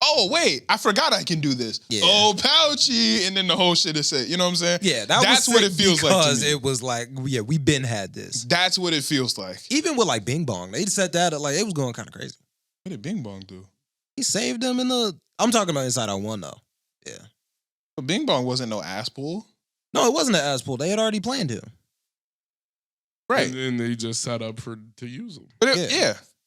Oh, wait, I forgot I can do this. Yeah. Oh, Pouchy. And then the whole shit is said. You know what I'm saying? Yeah, that's what it feels like. Because it was like, yeah, we been had this. That's what it feels like. Even with like Bing Bong, they said that like it was going kind of crazy. What did Bing Bong do? He saved them in the. I'm talking about Inside Out 1 though. Yeah. But Bing Bong wasn't no ass pool. No, it wasn't an ass pool. They had already planned him. Right. And then they just set up to use them. But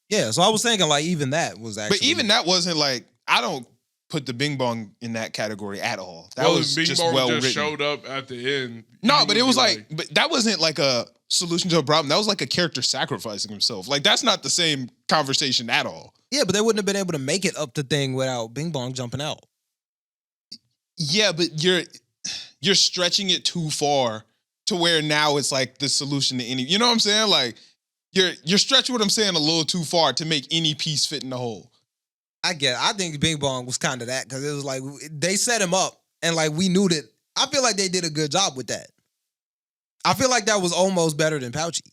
yeah. So I was thinking like even that was actually. But even that wasn't like. I don't put the Bing Bong in that category at all. That was Bing just Bong well just written. showed up at the end. No, but it was like, but that wasn't like a solution to a problem. That was like a character sacrificing himself. Like that's not the same conversation at all. Yeah, but they wouldn't have been able to make it up the thing without Bing Bong jumping out. Yeah, but you're stretching it too far to where now it's like the solution to any. You know what I'm saying? Like you're stretching what I'm saying a little too far to make any piece fit in the hole. I think Bing Bong was kind of that because it was like they set him up and like we knew that. I feel like they did a good job with that. I feel like that was almost better than Pouchy.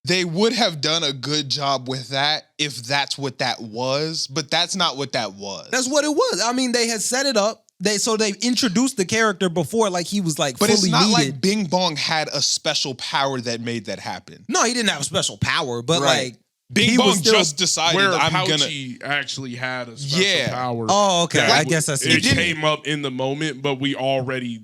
They would have done a good job with that if that's what that was, but that's not what that was. That's what it was. I mean, they had set it up. They introduced the character before like he was like fully needed. But it's not like Bing Bong had a special power that made that happen. No, he didn't have a special power, but like Bing Bong just decided where I'm Pouchy actually had a special power. Oh, okay. I guess that's it. Came up in the moment, but we already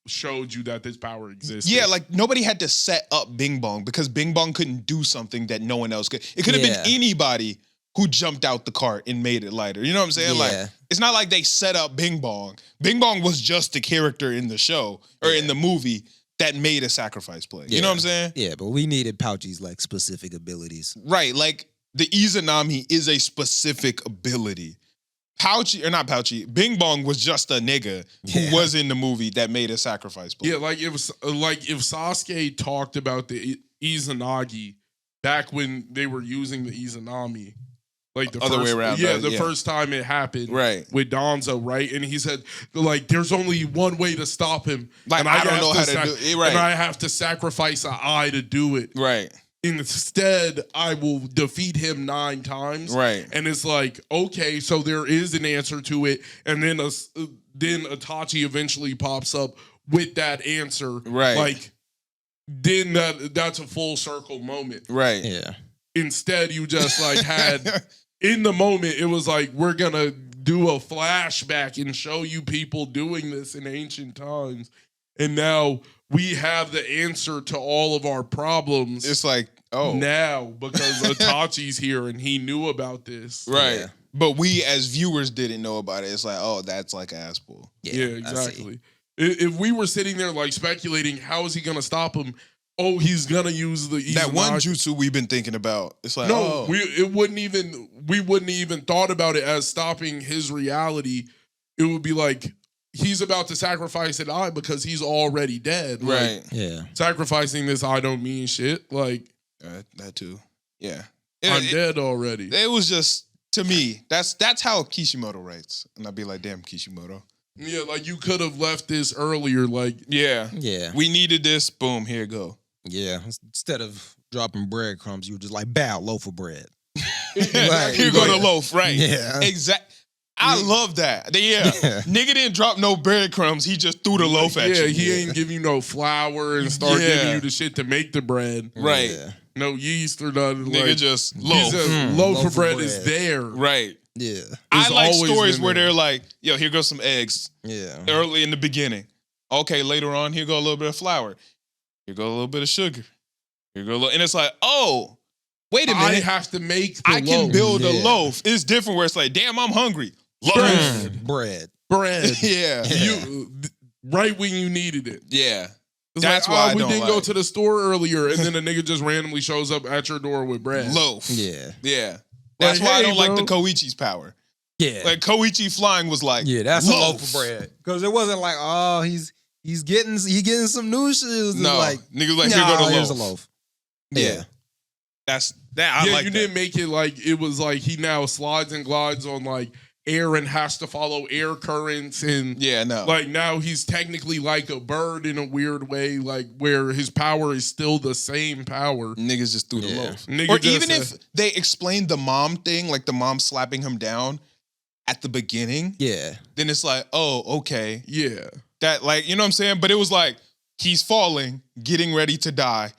showed you that this power exists. Yeah, like nobody had to set up Bing Bong because Bing Bong couldn't do something that no one else could. It could have been anybody who jumped out the cart and made it lighter. You know what I'm saying? Yeah. Like it's not like they set up Bing Bong. Bing Bong was just a character in the show or in the movie that made a sacrifice play. You know what I'm saying? Yeah, but we needed Pouchy's like specific abilities. Right, like the Izanami is a specific ability. Pouchy, or not Pouchy, Bing Bong was just a nigga who was in the movie that made a sacrifice. Yeah, like if Sasuke talked about the Izanagi back when they were using the Izanami. Like the other first, way around. Yeah, the first time it happened. Right. With Donzo, right? And he said, like, there's only one way to stop him. Like, and I don't know how to do it. Right. And I have to sacrifice an eye to do it. Right. Instead, I will defeat him 9 times. Right. And it's like, okay, so there is an answer to it. And then Itachi eventually pops up with that answer. Right. Like, then that's a full circle moment. Right. Yeah. Instead, you just like had in the moment, it was like, we're gonna do a flashback and show you people doing this in ancient times. And now we have the answer to all of our problems. It's like, oh. Now, because Itachi's here and he knew about this. Right. Yeah. But we as viewers didn't know about it. It's like, oh, that's like ass pull. Yeah, exactly. If we were sitting there like speculating, how is he gonna stop him? Oh, he's gonna use that one jutsu we've been thinking about. It's like, no, oh. we wouldn't even thought about it as stopping his reality. It would be like he's about to sacrifice an eye because he's already dead. Right. Like, Yeah. Sacrificing this eye don't mean shit. Like that too. Yeah. I'm dead already. It was just, to me, that's how Kishimoto writes. And I'd be like, damn, Kishimoto. Yeah, like you could have left this earlier. Like, yeah. Yeah. We needed this. Boom, here you go. Yeah. Instead of dropping breadcrumbs, you were just like, bow, loaf of bread. Like, here go the loaf, right? Yeah. Exactly. I love that. Yeah. Nigga didn't drop no breadcrumbs. He just threw the loaf at you. Yeah, he ain't give you no flour and start giving you the shit to make the bread. Right. Yeah. No yeast or nothing. Nigga like, just loaf. Loaf of bread is there. Right. Yeah. I like always stories been where there. they're like, yo, here goes some eggs. Yeah. Early in the beginning. Okay, later on, here go a little bit of flour. Here go a little bit of sugar. Here go a little, and it's like, oh, wait a minute. I have to make the I can loaf. build a loaf. It's different where it's like, damn, I'm hungry. Bread. Bread. Yeah. You right when you needed it. Yeah. It's That's like, why I we don't didn't go like. to the store earlier, and then a nigga just randomly shows up at your door with bread. Loaf. Yeah. Yeah. That's Like, why I hey, don't like the bro. Koichi's power. Yeah. Like Koichi flying was like, Yeah, that's loaf. a loaf of bread. Because it wasn't like, oh, he's getting some new shoes. No. Like, Niggas like, here go the loaf. here's a loaf. Yeah. That's that. I like you that. didn't make it like it was like he now slides and glides on like air and has to follow air currents and Yeah, no. like now he's technically like a bird in a weird way, like where his power is still the same power. Niggas just threw the Yeah. loaf. Nigga Or just, even if they explained the mom thing, like the mom slapping him down at the beginning, Yeah. then it's like, oh, okay. yeah. That, like, you know what I'm saying? But it was like, he's falling, getting ready to die.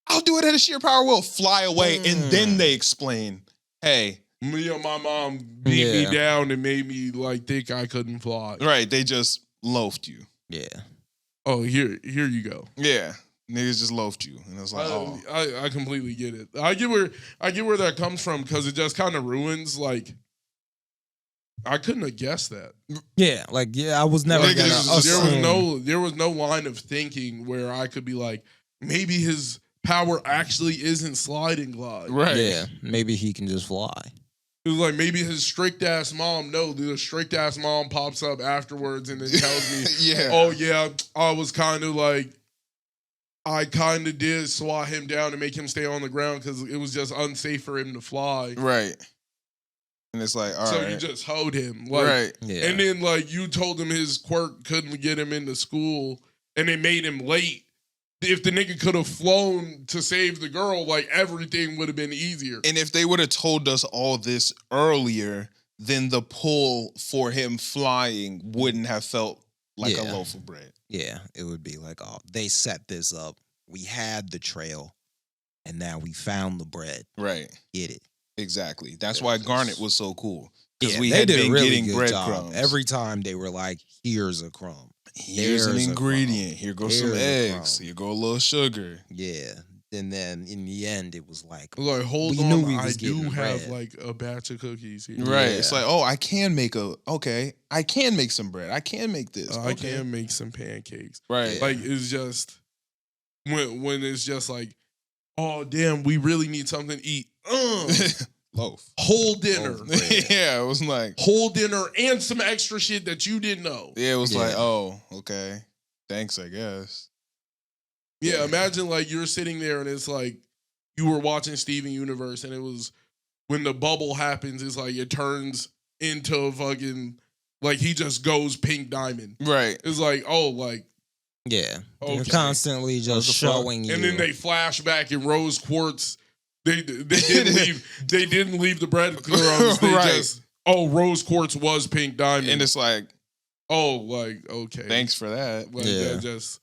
I'll do it at a sheer power will, fly away, and then they explain, hey. Me and my mom beat me Yeah. down and made me like think I couldn't fly. Right, they just loafed you. Yeah. Oh, here you go. Yeah. Niggas just loafed you. And it's like, oh. I completely get it. I get where that comes from because it just kind of ruins like I couldn't have guessed that. Yeah. Like, yeah, I was never Nigga, gonna this is- assume. There was no line of thinking where I could be like, maybe his power actually isn't slide and glide. Right. Yeah. Maybe he can just fly. It was like maybe his strict ass mom. No, the strict ass mom pops up afterwards and then tells me, Yeah. oh yeah, I was kind of like, I kind of did swat him down to make him stay on the ground because it was just unsafe for him to fly. Right. And it's like, all right. So you just hoed him, like, right. Yeah. and then like you told him his quirk couldn't get him into school, and it made him late. If the nigga could have flown to save the girl, like everything would have been easier. And if they would have told us all this earlier, then the pull for him flying wouldn't have felt like a Yeah. loaf of bread. Yeah. It would be like, oh, they set this up. We had the trail, and now we found the bread. Right. Get it. Exactly. That's Yeah, why just- Garnet was so cool. Because Yeah, we they had did been a really getting good job. breadcrumbs. Every time they were like, here's a crumb. Here's an there's a ingredient. crumb. Here goes some Here's a eggs. crumb. Here go a little sugar. Yeah. And then in the end, it was like, Like, hold We knew on, we I was do getting have bread. like a batch of cookies here. Right. Yeah. It's like, oh, I can make I can make some bread. I can make this. I Okay. can make some pancakes. Right. Like it's just when it's just like, oh damn, we really need something to eat. Loaf. Whole dinner. Yeah, it was like whole dinner and some extra shit that you didn't know. Yeah, it was like, oh, okay. Thanks, I guess. Yeah, imagine like you're sitting there and it's like you were watching Steven Universe and it was when the bubble happens, it's like it turns into a fucking like he just goes pink diamond. Right. It's like, oh, like Yeah. okay. They're constantly just showing you. And then they flash back in rose quartz. They didn't leave the breadcrumbs. They Right. just rose quartz was pink diamond. And it's like, like, okay. Thanks for that. Like that just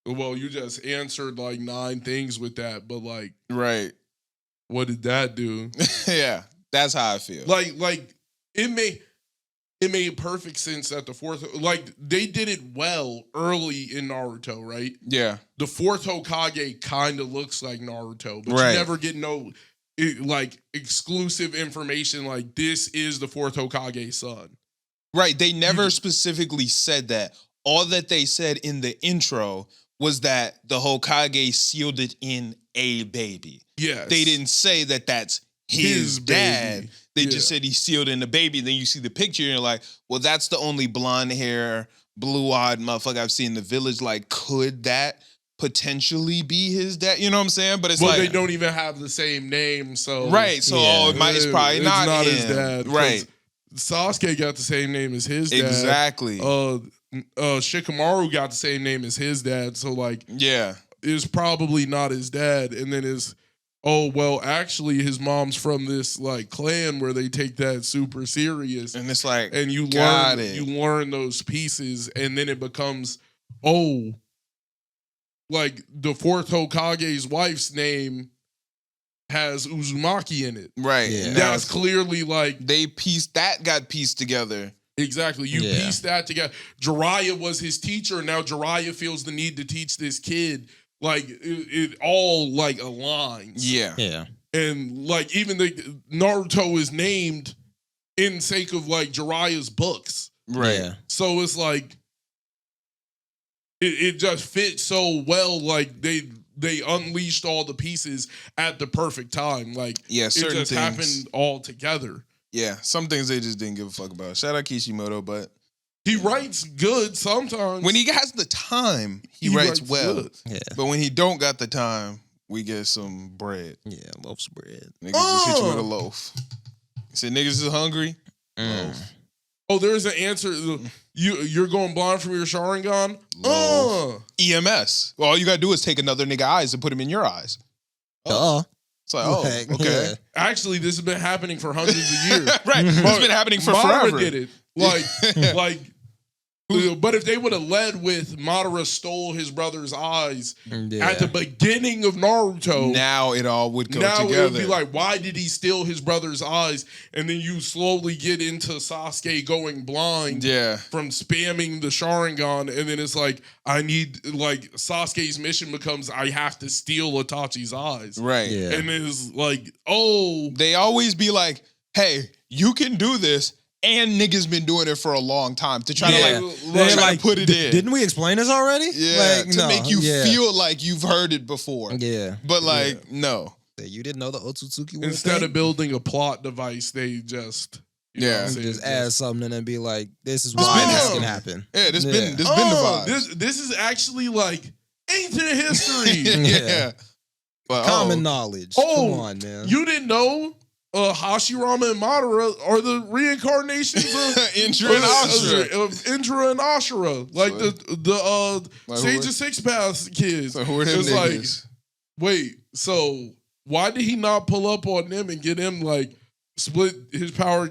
you just answered like 9 things with that, but like right. What did that do? Yeah. That's how I feel. Like it made perfect sense that the fourth, like they did it well early in Naruto, right? Yeah. The fourth Hokage kind of looks like Naruto, but right. you never get like exclusive information like this is the fourth Hokage's son. Right. They never specifically said that. All that they said in the intro was that the Hokage sealed it in a baby. Yes. They didn't say that that's his dad. Baby. They just said he sealed in the baby. Then you see the picture and you're like, well, that's the only blonde hair, blue-eyed motherfucker I've seen in the village. Like, could that potentially be his dad? You know what I'm saying? But it's they don't even have the same name, so right. So it's probably it's not his dad. Right. Sasuke got the same name as his dad. Exactly. Shikamaru got the same name as his dad. So like, it's probably not his dad. And then actually his mom's from this like clan where they take that super serious. And it's like, and you learn those pieces, and then it becomes, like the fourth Hokage's wife's name has Uzumaki in it. Right. Yeah. That's clearly like got pieced together. Exactly. You piece that together. Jiraiya was his teacher. Now Jiraiya feels the need to teach this kid. Like it all like aligns. Yeah. Yeah. And like even the Naruto is named in sake of like Jiraiya's books. Right. Yeah. So it's like it just fits so well. Like they unleashed all the pieces at the perfect time. Like it just happened all together. Yeah, some things they just didn't give a fuck about. Shout out Kishimoto, but he writes good sometimes. When he has the time, he writes well. Good. Yeah. But when he don't got the time, we get some bread. Yeah, loaf's bread. Niggas just hit you with a loaf. He said niggas is hungry. Loaf. Oh, there's an answer. You're going blind from your Sharingan? EMS. Well, all you gotta do is take another nigga eyes and put him in your eyes. It's like, okay. Yeah. Actually, this has been happening for hundreds of years. Right. It's been happening for forever. Did it. Like, but if they would have led with Madara stole his brother's eyes at the beginning of Naruto, now it all would go together. Now it would be like, why did he steal his brother's eyes? And then you slowly get into Sasuke going blind from spamming the Sharingan. And then it's like, Sasuke's mission becomes, I have to steal Itachi's eyes. Right. Yeah. And it's like, they always be like, hey, you can do this. And niggas been doing it for a long time to try to put it in. Didn't we explain this already? Yeah, to make you feel like you've heard it before. Yeah. But no. You didn't know the Otsutsuki was Instead of building a plot device, they just just add something and be like, this is why this can happen. Yeah, this been the vibe. This is actually like ancient history. Yeah. But, common knowledge. Come on, man. You didn't know Hashirama and Madara are the reincarnations of Indra and Ashura. Of Indra and Ashura. Like the Sage of Six Paths kids. So who are them niggas? Wait, so why did he not pull up on them and get him like split his power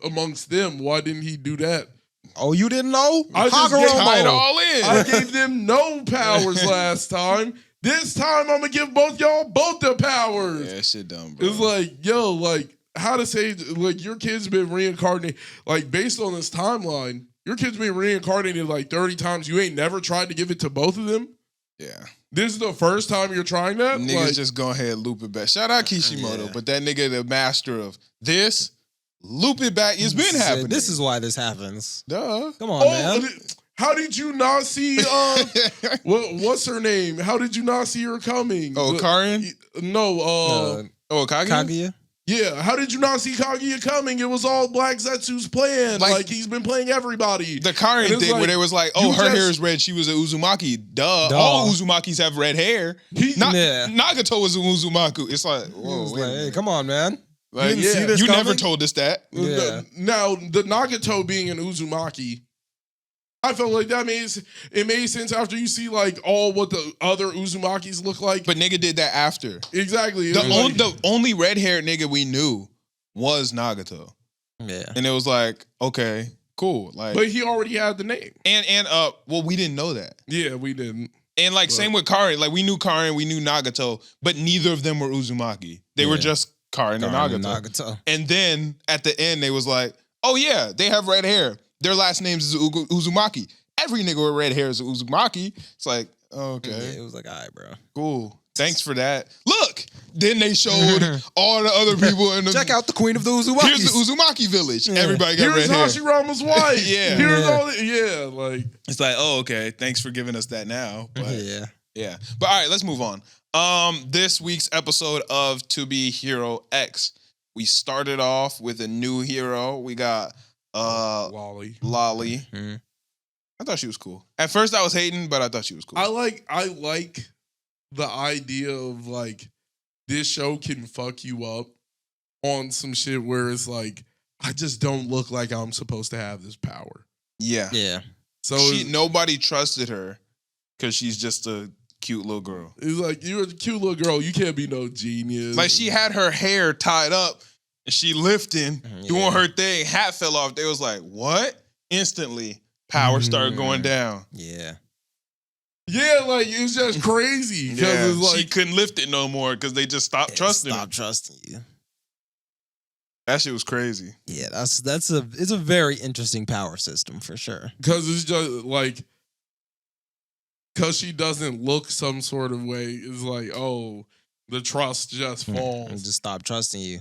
amongst them? Why didn't he do that? Oh, you didn't know? I just tied it all in. I gave them no powers last time. This time I'm gonna give both y'all both the powers. Yeah, shit dumb, bro. It's like, how to say, like, your kid's been reincarnated, like, based on this timeline, your kid's been reincarnated like 30 times. You ain't never tried to give it to both of them? Yeah. This is the first time you're trying that? Niggas just go ahead and loop it back. Shout out Kishimoto, but that nigga, the master of this, loop it back. It's been happening. This is why this happens. Duh. Come on, man. How did you not see, what's her name? How did you not see her coming? Oh, Karin? No, Kage? Kaguya? Yeah, how did you not see Kaguya coming? It was all Black Zetsu's plan. Like he's been playing everybody. The Karin thing where they was like, oh, her hair is red. She was an Uzumaki. Duh. All Uzumakis have red hair. Nagato was an Uzumaki. It's like, whoa, like, hey, come on, man. Like, you never told us that. Yeah. Now, the Nagato being an Uzumaki, I felt like it made sense after you see like all what the other Uzumakis look like. But nigga did that after. Exactly. The only red haired nigga we knew was Nagato. Yeah. And it was like, okay, cool. Like, but he already had the name. And well, we didn't know that. Yeah, we didn't. And like same with Karin. Like we knew Karin, we knew Nagato, but neither of them were Uzumaki. They were just Karin and Nagato. And then at the end, they was like, oh yeah, they have red hair. Their last names is Uzumaki. Every nigga with red hair is Uzumaki. It's like, okay. Yeah, it was like, all right, bro. Cool. Thanks for that. Look, then they showed all the other people in the... Check out the queen of the Uzumaki. Here's the Uzumaki village. Yeah. Everybody got red hair. Here's Hashirama's wife. Yeah. Here's all like... It's like, oh, okay. Thanks for giving us that now. But yeah. But all right, let's move on. This week's episode of To Be Hero X. We started off with a new hero. We got... Loli. Mm-hmm. I thought she was cool. At first I was hating, but I thought she was cool. I like the idea of like this show can fuck you up on some shit where it's like I just don't look like I'm supposed to have this power. Yeah. Yeah. So nobody trusted her because she's just a cute little girl. It's like, you're a cute little girl. You can't be no genius. Like she had her hair tied up and she lifting, doing her thing. Hat fell off. They was like, what? Instantly, power started going down. Yeah. Yeah, like it's just crazy. Yeah, it's like, she couldn't lift it no more because they just stopped trusting her. Stop trusting you. That shit was crazy. Yeah, it's a very interesting power system for sure. Because it's just like, because she doesn't look some sort of way, it's like, oh, the trust just falls. Just stop trusting you.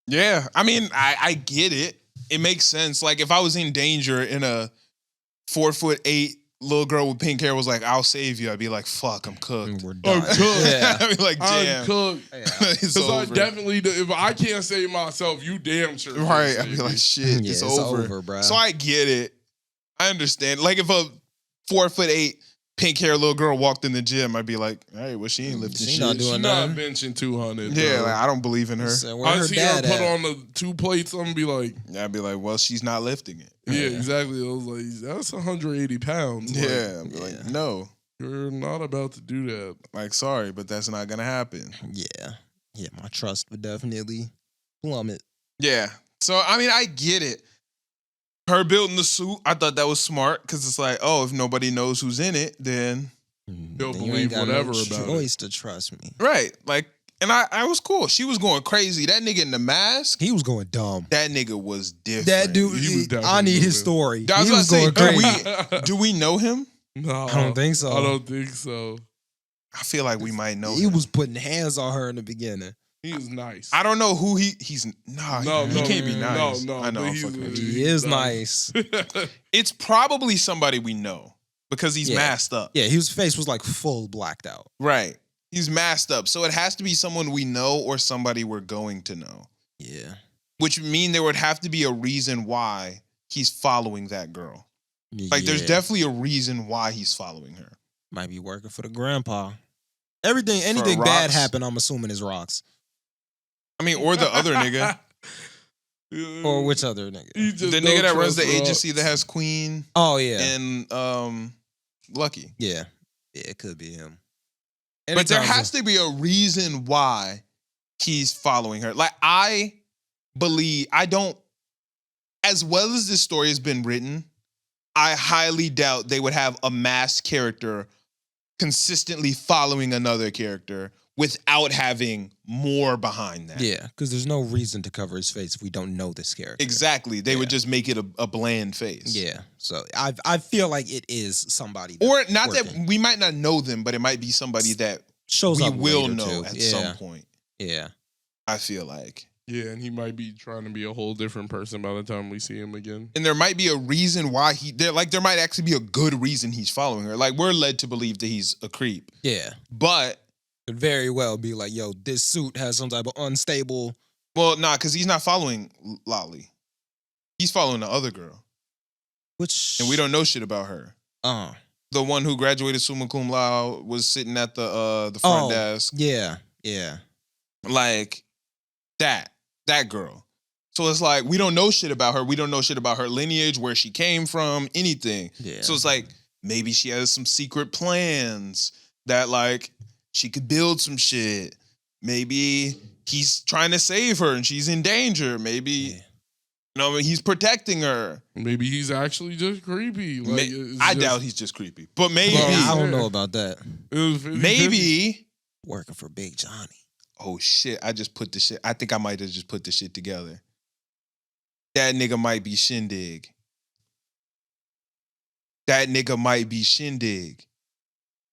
Yeah, I mean, I get it. It makes sense. Like if I was in danger and a 4'8" little girl with pink hair was like, "I'll save you," I'd be like, "Fuck, I'm cooked. We're done." I'm cooked. Yeah. I'd be like, "Damn, I'm cooked." It's Because I over. definitely, if I can't save myself, you damn sure. Right? I'd be like, "Shit, it's over, bro." So I get it. I understand. Like if a 4'8" pink hair little girl walked in the gym, I'd be like, "Hey, well, she ain't lifting shit. Not doing She's not benching 200. Yeah, like, I don't believe in her. I see her put on the 2 plates. I'm gonna be like, I'd be like, well, she's not lifting it. Yeah, exactly. I was like, that's 180 pounds. Yeah, I'd be like, no, you're not about to do that. Like, sorry, but that's not gonna happen. Yeah, my trust would definitely plummet. Yeah, so I mean, I get it. Her building the suit, I thought that was smart because it's like, oh, if nobody knows who's in it, then they'll believe whatever about it. Choice to trust me, right? Like, and I was cool. She was going crazy. That nigga in the mask, he was going dumb. That nigga was different. That dude, I need his story. I was he was going crazy. Do we know him? No, I don't think so. I don't think so. I feel like we might know. He him. was putting hands on her in the beginning. He's nice. I don't know who he's. He can't be nice. No, I know. He is nice. It's probably somebody we know because he's masked up. Yeah, his face was like full blacked out. Right. He's masked up. So it has to be someone we know or somebody we're going to know. Yeah. Which would mean there would have to be a reason why he's following that girl. Like there's definitely a reason why he's following her. Might be working for the grandpa. Anything bad happen, I'm assuming is rocks. I mean, or the other nigga. Or which other nigga? The nigga that runs the agency that has Queen. Oh, yeah. And Lucky. Yeah. Yeah, it could be him. But there has to be a reason why he's following her. Like, I believe, as well as this story has been written, I highly doubt they would have a masked character consistently following another character without having more behind that. Yeah, because there's no reason to cover his face if we don't know this character. Exactly. They would just make it a bland face. Yeah. So I feel like it is somebody. Or not that we might not know them, but it might be somebody that shows we up will know too. at some point. Yeah. I feel like. Yeah, and he might be trying to be a whole different person by the time we see him again. And there might be a reason why there might actually be a good reason he's following her. Like, we're led to believe that he's a creep. Yeah. But could very well be like, yo, this suit has some type of unstable Well, nah, because he's not following Loli. He's following the other girl. Which And we don't know shit about her. The one who graduated summa cum laude was sitting at the front desk. Yeah. Like that girl. So it's like we don't know shit about her. We don't know shit about her lineage, where she came from, anything. Yeah. So it's like maybe she has some secret plans that like she could build some shit. Maybe he's trying to save her and she's in danger. Maybe he's protecting her. Maybe he's actually just creepy. Like, I doubt he's just creepy, but maybe. I don't know about that. Maybe working for Big Johnny. Oh shit! I just put the shit. I think I might have just put the shit together. That nigga might be Shindig. That nigga might be Shindig.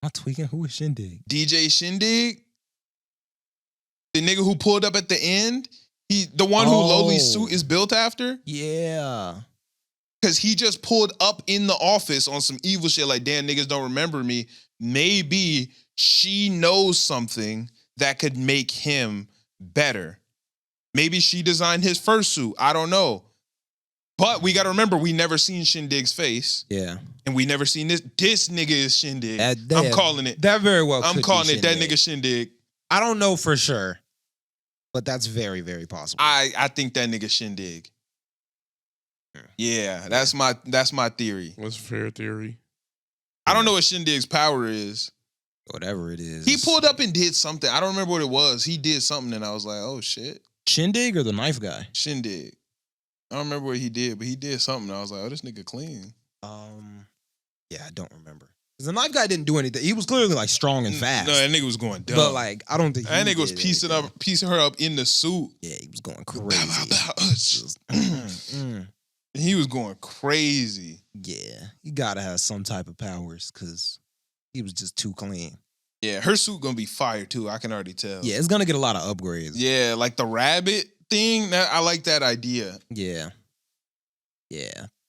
I'm tweaking. Who is Shindig? DJ Shindig. The nigga who pulled up at the end. The one who Loli's suit is built after. Yeah. Because he just pulled up in the office on some evil shit like, damn, niggas don't remember me. Maybe she knows something that could make him better. Maybe she designed his first suit. I don't know. But we got to remember, we never seen Shindig's face. Yeah. And we never seen this. This nigga is Shindig. I'm calling it. That very well I'm calling it that nigga Shindig. I don't know for sure. But that's very, very possible. I think that nigga Shindig. Yeah, that's my theory. That's a fair theory. I don't know what Shindig's power is. Whatever it is. He pulled up and did something. I don't remember what it was. He did something and I was like, oh shit. Shindig or the knife guy? Shindig. I don't remember what he did, but he did something. I was like, oh, this nigga clean. Yeah, I don't remember. Because the knife guy didn't do anything. He was clearly like strong and fast. No, that nigga was going dumb. But like, I don't think that nigga was piecing her up in the suit. Yeah, he was going crazy. He was going crazy. Yeah, you gotta have some type of powers because he was just too clean. Yeah, her suit gonna be fire too. I can already tell. Yeah, it's gonna get a lot of upgrades. Yeah, like the rabbit thing. I like that idea. Yeah,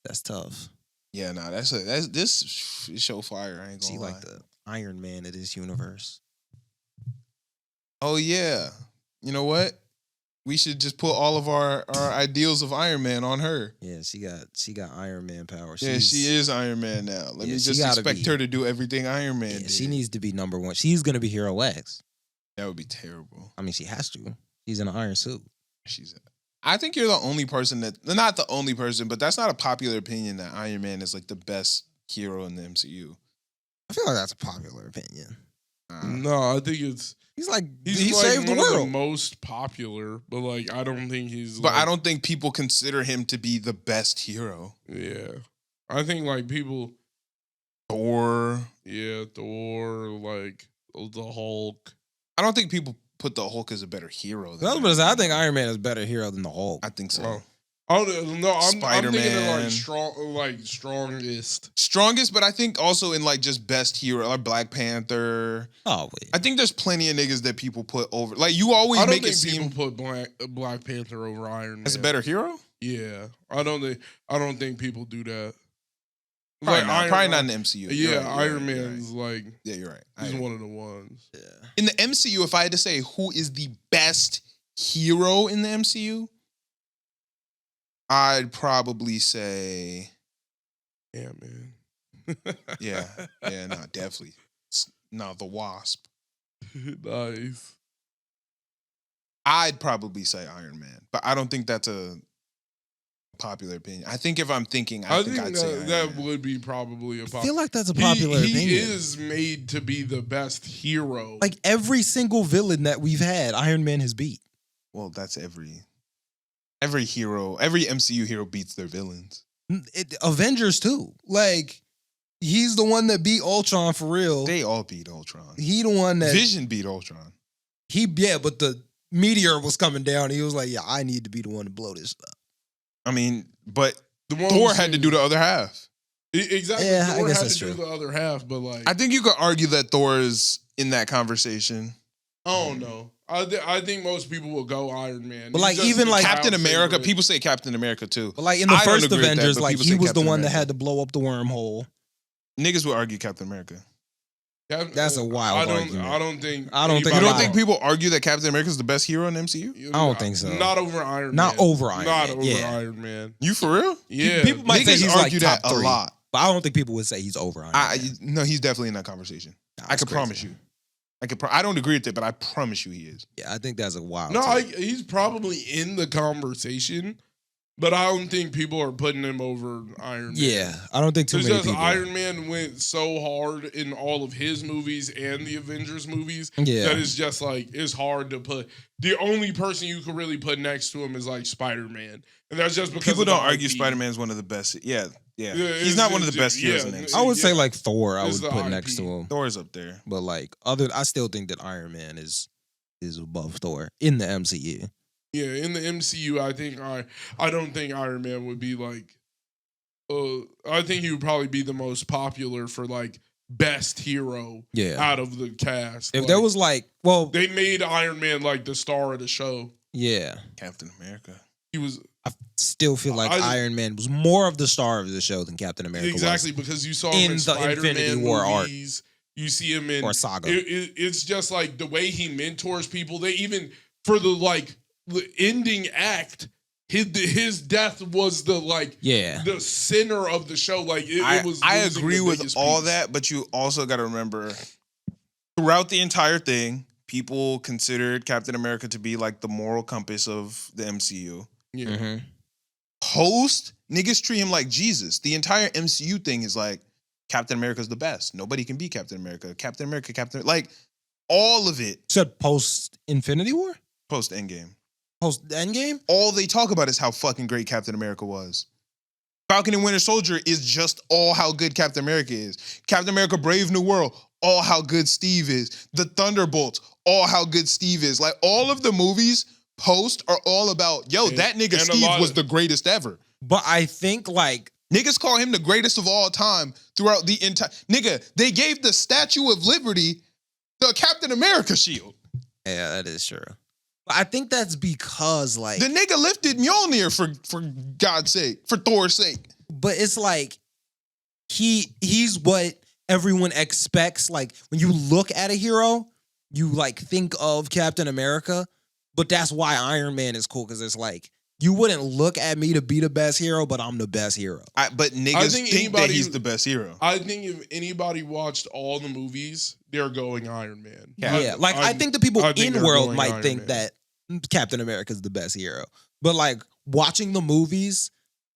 that's tough. Yeah, nah, this show fire. I ain't gonna lie. Like the Iron Man of this universe. Oh yeah, you know what? We should just put all of our ideals of Iron Man on her. Yeah, she got Iron Man power. Yeah, she is Iron Man now. Let me just expect her to do everything Iron Man did. She needs to be number one. She's gonna be Hero X. That would be terrible. I mean, she has to. She's in an iron suit. I think you're the only person not the only person, but that's not a popular opinion that Iron Man is like the best hero in the MCU. I feel like that's a popular opinion. No, I think it's he like saved the world. Of the most popular, but like I don't think he's. But I don't think people consider him to be the best hero. Yeah, I think like people. Thor. Yeah, Thor, like the Hulk. I don't think people put the Hulk as a better hero. I think Iron Man is a better hero than the Hulk. I think so. Oh. I'm thinking of like strongest. Strongest, but I think also in like just best hero, like Black Panther. Oh wait. I think there's plenty of niggas that people put over. Like you always make it seem people put Black Panther over Iron Man as a better hero. Yeah, I don't think people do that. Probably not in the MCU. Yeah, Iron Man's like. Yeah, you're right. He's one of the ones. Yeah. In the MCU, if I had to say who is the best hero in the MCU, I'd probably say. Yeah, man. yeah, no, definitely. No, the Wasp. Nice. I'd probably say Iron Man, but I don't think that's a popular opinion. I think if I'm thinking, I think I'd say that would be probably a popular. I feel like that's a popular opinion. He is made to be the best hero. Like every single villain that we've had, Iron Man has beat. Well, that's every hero, every MCU hero beats their villains. Avengers too. Like he's the one that beat Ultron for real. They all beat Ultron. He the one that Vision beat Ultron. But the meteor was coming down. He was like, yeah, I need to be the one to blow this up. I mean, but Thor had to do the other half. Exactly. Yeah, Thor I guess had that's to true. do the other half, but like I think you could argue that Thor is in that conversation. I don't know. I think most people will go Iron Man. But like even like Captain America, people say Captain America too. But like in the first Avengers, that, like he was the one that had to blow up the wormhole. Niggas would argue Captain America. That's a wild argument. I don't think. I don't think You don't Wow. think people argue that Captain America is the best hero in the MCU? I don't think so. Not over Iron Man. Not over Iron Not Man, over yeah. Iron Man. You for real? Yeah. People might say Niggas he's argue like top that a 3, lot. but I don't think people would say he's over Iron Man. No, he's definitely in that conversation. Nah, I that's can crazy. promise you. I don't agree with it, but I promise you he is. Yeah, I think that's a wild. No, take. he's probably in the conversation, but I don't think people are putting him over Iron Man. Yeah, I don't think too It's many just people. Iron Man went so hard in all of his movies and the Avengers movies Yeah. that it's just like it's hard to put. The only person you could really put next to him is like Spider-Man, and that's just because People of the don't argue IP. Spider-Man's one of the best. Yeah. Yeah, He's not one of the best heroes in yeah, the I would say yeah. like Thor. I It's would the put IP. next to him, Thor's up there. but like I still think that Iron Man is above Thor in the MCU. Yeah, in the MCU, I don't think Iron Man would be like. I think he would probably be the most popular for like best hero Yeah. out of the cast. If Like, there was like, well, they made Iron Man like the star of the show. yeah, Captain America. He was I still feel like I- Iron Man was more of the star of the show than Captain America exactly was because you saw in him in the Spider-Man Infinity War arc. movies. You see him in or Saga. It's just like the way he mentors people. They even for the ending act, his death was Yeah. the center of the show. Like it was. I losing agree the with biggest all piece. that, but you also got to remember throughout the entire thing, people considered Captain America to be like the moral compass of the MCU. Yeah. Mm-hmm. Post, niggas treat him like Jesus. The entire MCU thing is like Captain America's the best. Nobody can be Captain America. Captain America, like all of it. Said post Infinity War, Post Endgame. post Endgame. All they talk about is how fucking great Captain America was. Falcon and Winter Soldier is just all how good Captain America is. Captain America Brave New World, all how good Steve is. The Thunderbolts, all how good Steve is. Like all of the movies post are all about, that nigga and a Steve lot was of- the greatest ever. But I think like Niggas call him the greatest of all time throughout the entire. Nigga, they gave the Statue of Liberty the Captain America shield. yeah, that is true. But I think that's because like, The nigga lifted Mjolnir for God's sake, for Thor's sake. but it's like he's what everyone expects. Like when you look at a hero, you like think of Captain America. But that's why Iron Man is cool because it's like you wouldn't look at me to be the best hero, but I'm the best hero. But niggas think think that anybody he's who- the best hero. I think if anybody watched all the movies, they're going Iron Man. Yeah, I think the people I think in they're world going might Iron think Man. that Captain America is the best hero, but like watching the movies,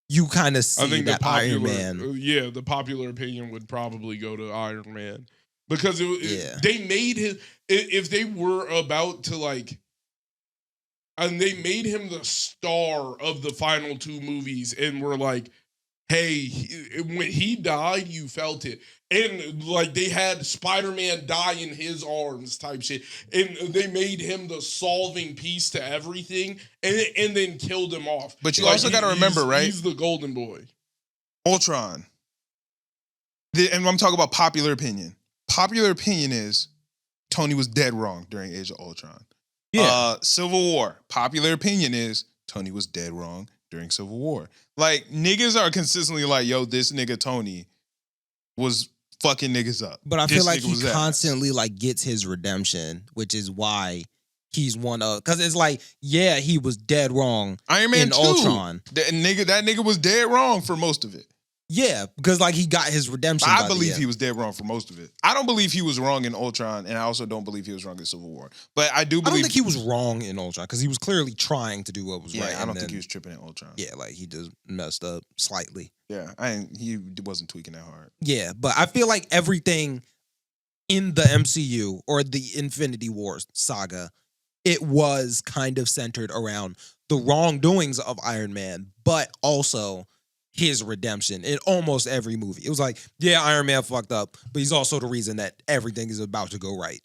you kind of I see think that the popular, Iron Man. the popular opinion would probably go to Iron Man because Yeah. they made him. If they were about to like, and they made him the star of the final 2 movies, and were like, "Hey, when he died, you felt it." And like they had Spider-Man die in his arms type shit. And they made him the solving piece to everything and then killed him off. But you also gotta remember, he's- right? He's the golden boy. Ultron. And I'm talking about popular opinion. Popular opinion is Tony was dead wrong during Age of Ultron. Yeah. Civil War. Popular opinion is Tony was dead wrong during Civil War. Like, niggas are consistently like, yo, this nigga Tony was fucking niggas up. But I This feel like nigga he was ass. constantly like gets his redemption, which is why he's one of because it's like, yeah, he was dead wrong Iron Man in 2. Ultron. That nigga was dead wrong for most of it. Yeah, because like he got his redemption. by I the believe end. he was dead wrong for most of it. I don't believe he was wrong in Ultron, and I also don't believe he was wrong in Civil War. But I do I don't believe think he was wrong in Ultron because he was clearly trying to do what was right. I and don't think then- he was tripping in Ultron. Yeah, like he just messed up slightly. Yeah, he wasn't tweaking that hard. Yeah, but I feel like everything in the MCU or the Infinity War saga, it was kind of centered around the wrongdoings of Iron Man, but also his redemption in almost every movie. It was like, yeah, Iron Man fucked up, but he's also the reason that everything is about to go right.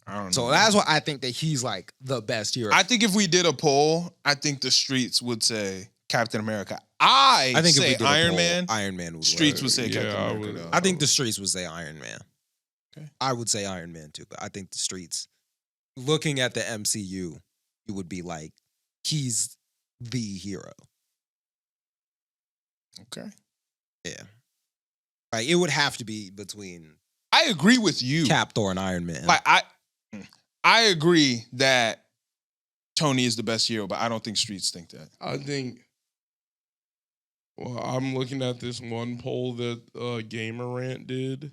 I don't know. So that's why I think that he's like the best hero. I think if we did a poll, I think the streets would say Captain America. I think say if we did a Iron poll, Man. Iron Man would Streets win. would say Yeah, Captain I America. would- though. I think the streets would say Iron Man. Okay. I would say Iron Man too, but I think the streets, looking at the MCU, it would be like he's the hero. Okay. Yeah, like it would have to be between. I agree with you. Cap, Thor, and Iron Man. Like I agree that Tony is the best hero, but I don't think streets think that. I think. Well, I'm looking at this one poll that Gamer Rant did,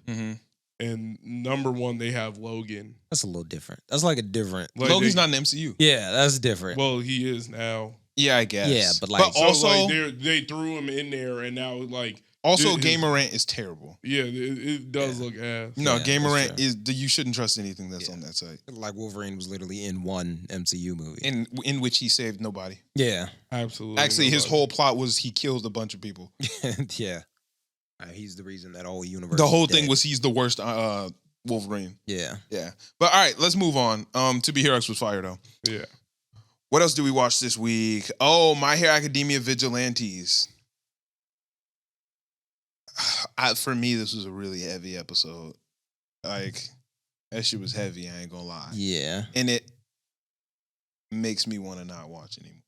and number one they have Logan. That's a little different. That's like a different. Like Logan's not an MCU. Yeah, that's different. Well, he is now. Yeah, I guess. Yeah, but like, also like they threw him in there, and now like also Gamer Rant is terrible. Yeah, it does look ass. No, Yeah, Gamer that's Rant is you shouldn't trust anything that's on that site. like Wolverine was literally in one MCU movie, In which he saved nobody. yeah, Absolutely. Actually, his whole plot was he killed a bunch of people. yeah. He's the reason that whole universe. The whole is thing dead. was he's the worst Wolverine. Yeah. Yeah. But all right, let's move on. To Be Heroes was fire though. Yeah. What else do we watch this week? Oh, My Hero Academia Vigilantes. For me, this was a really heavy episode. Like, that shit was heavy, I ain't gonna lie. Yeah. And it makes me want to not watch anymore.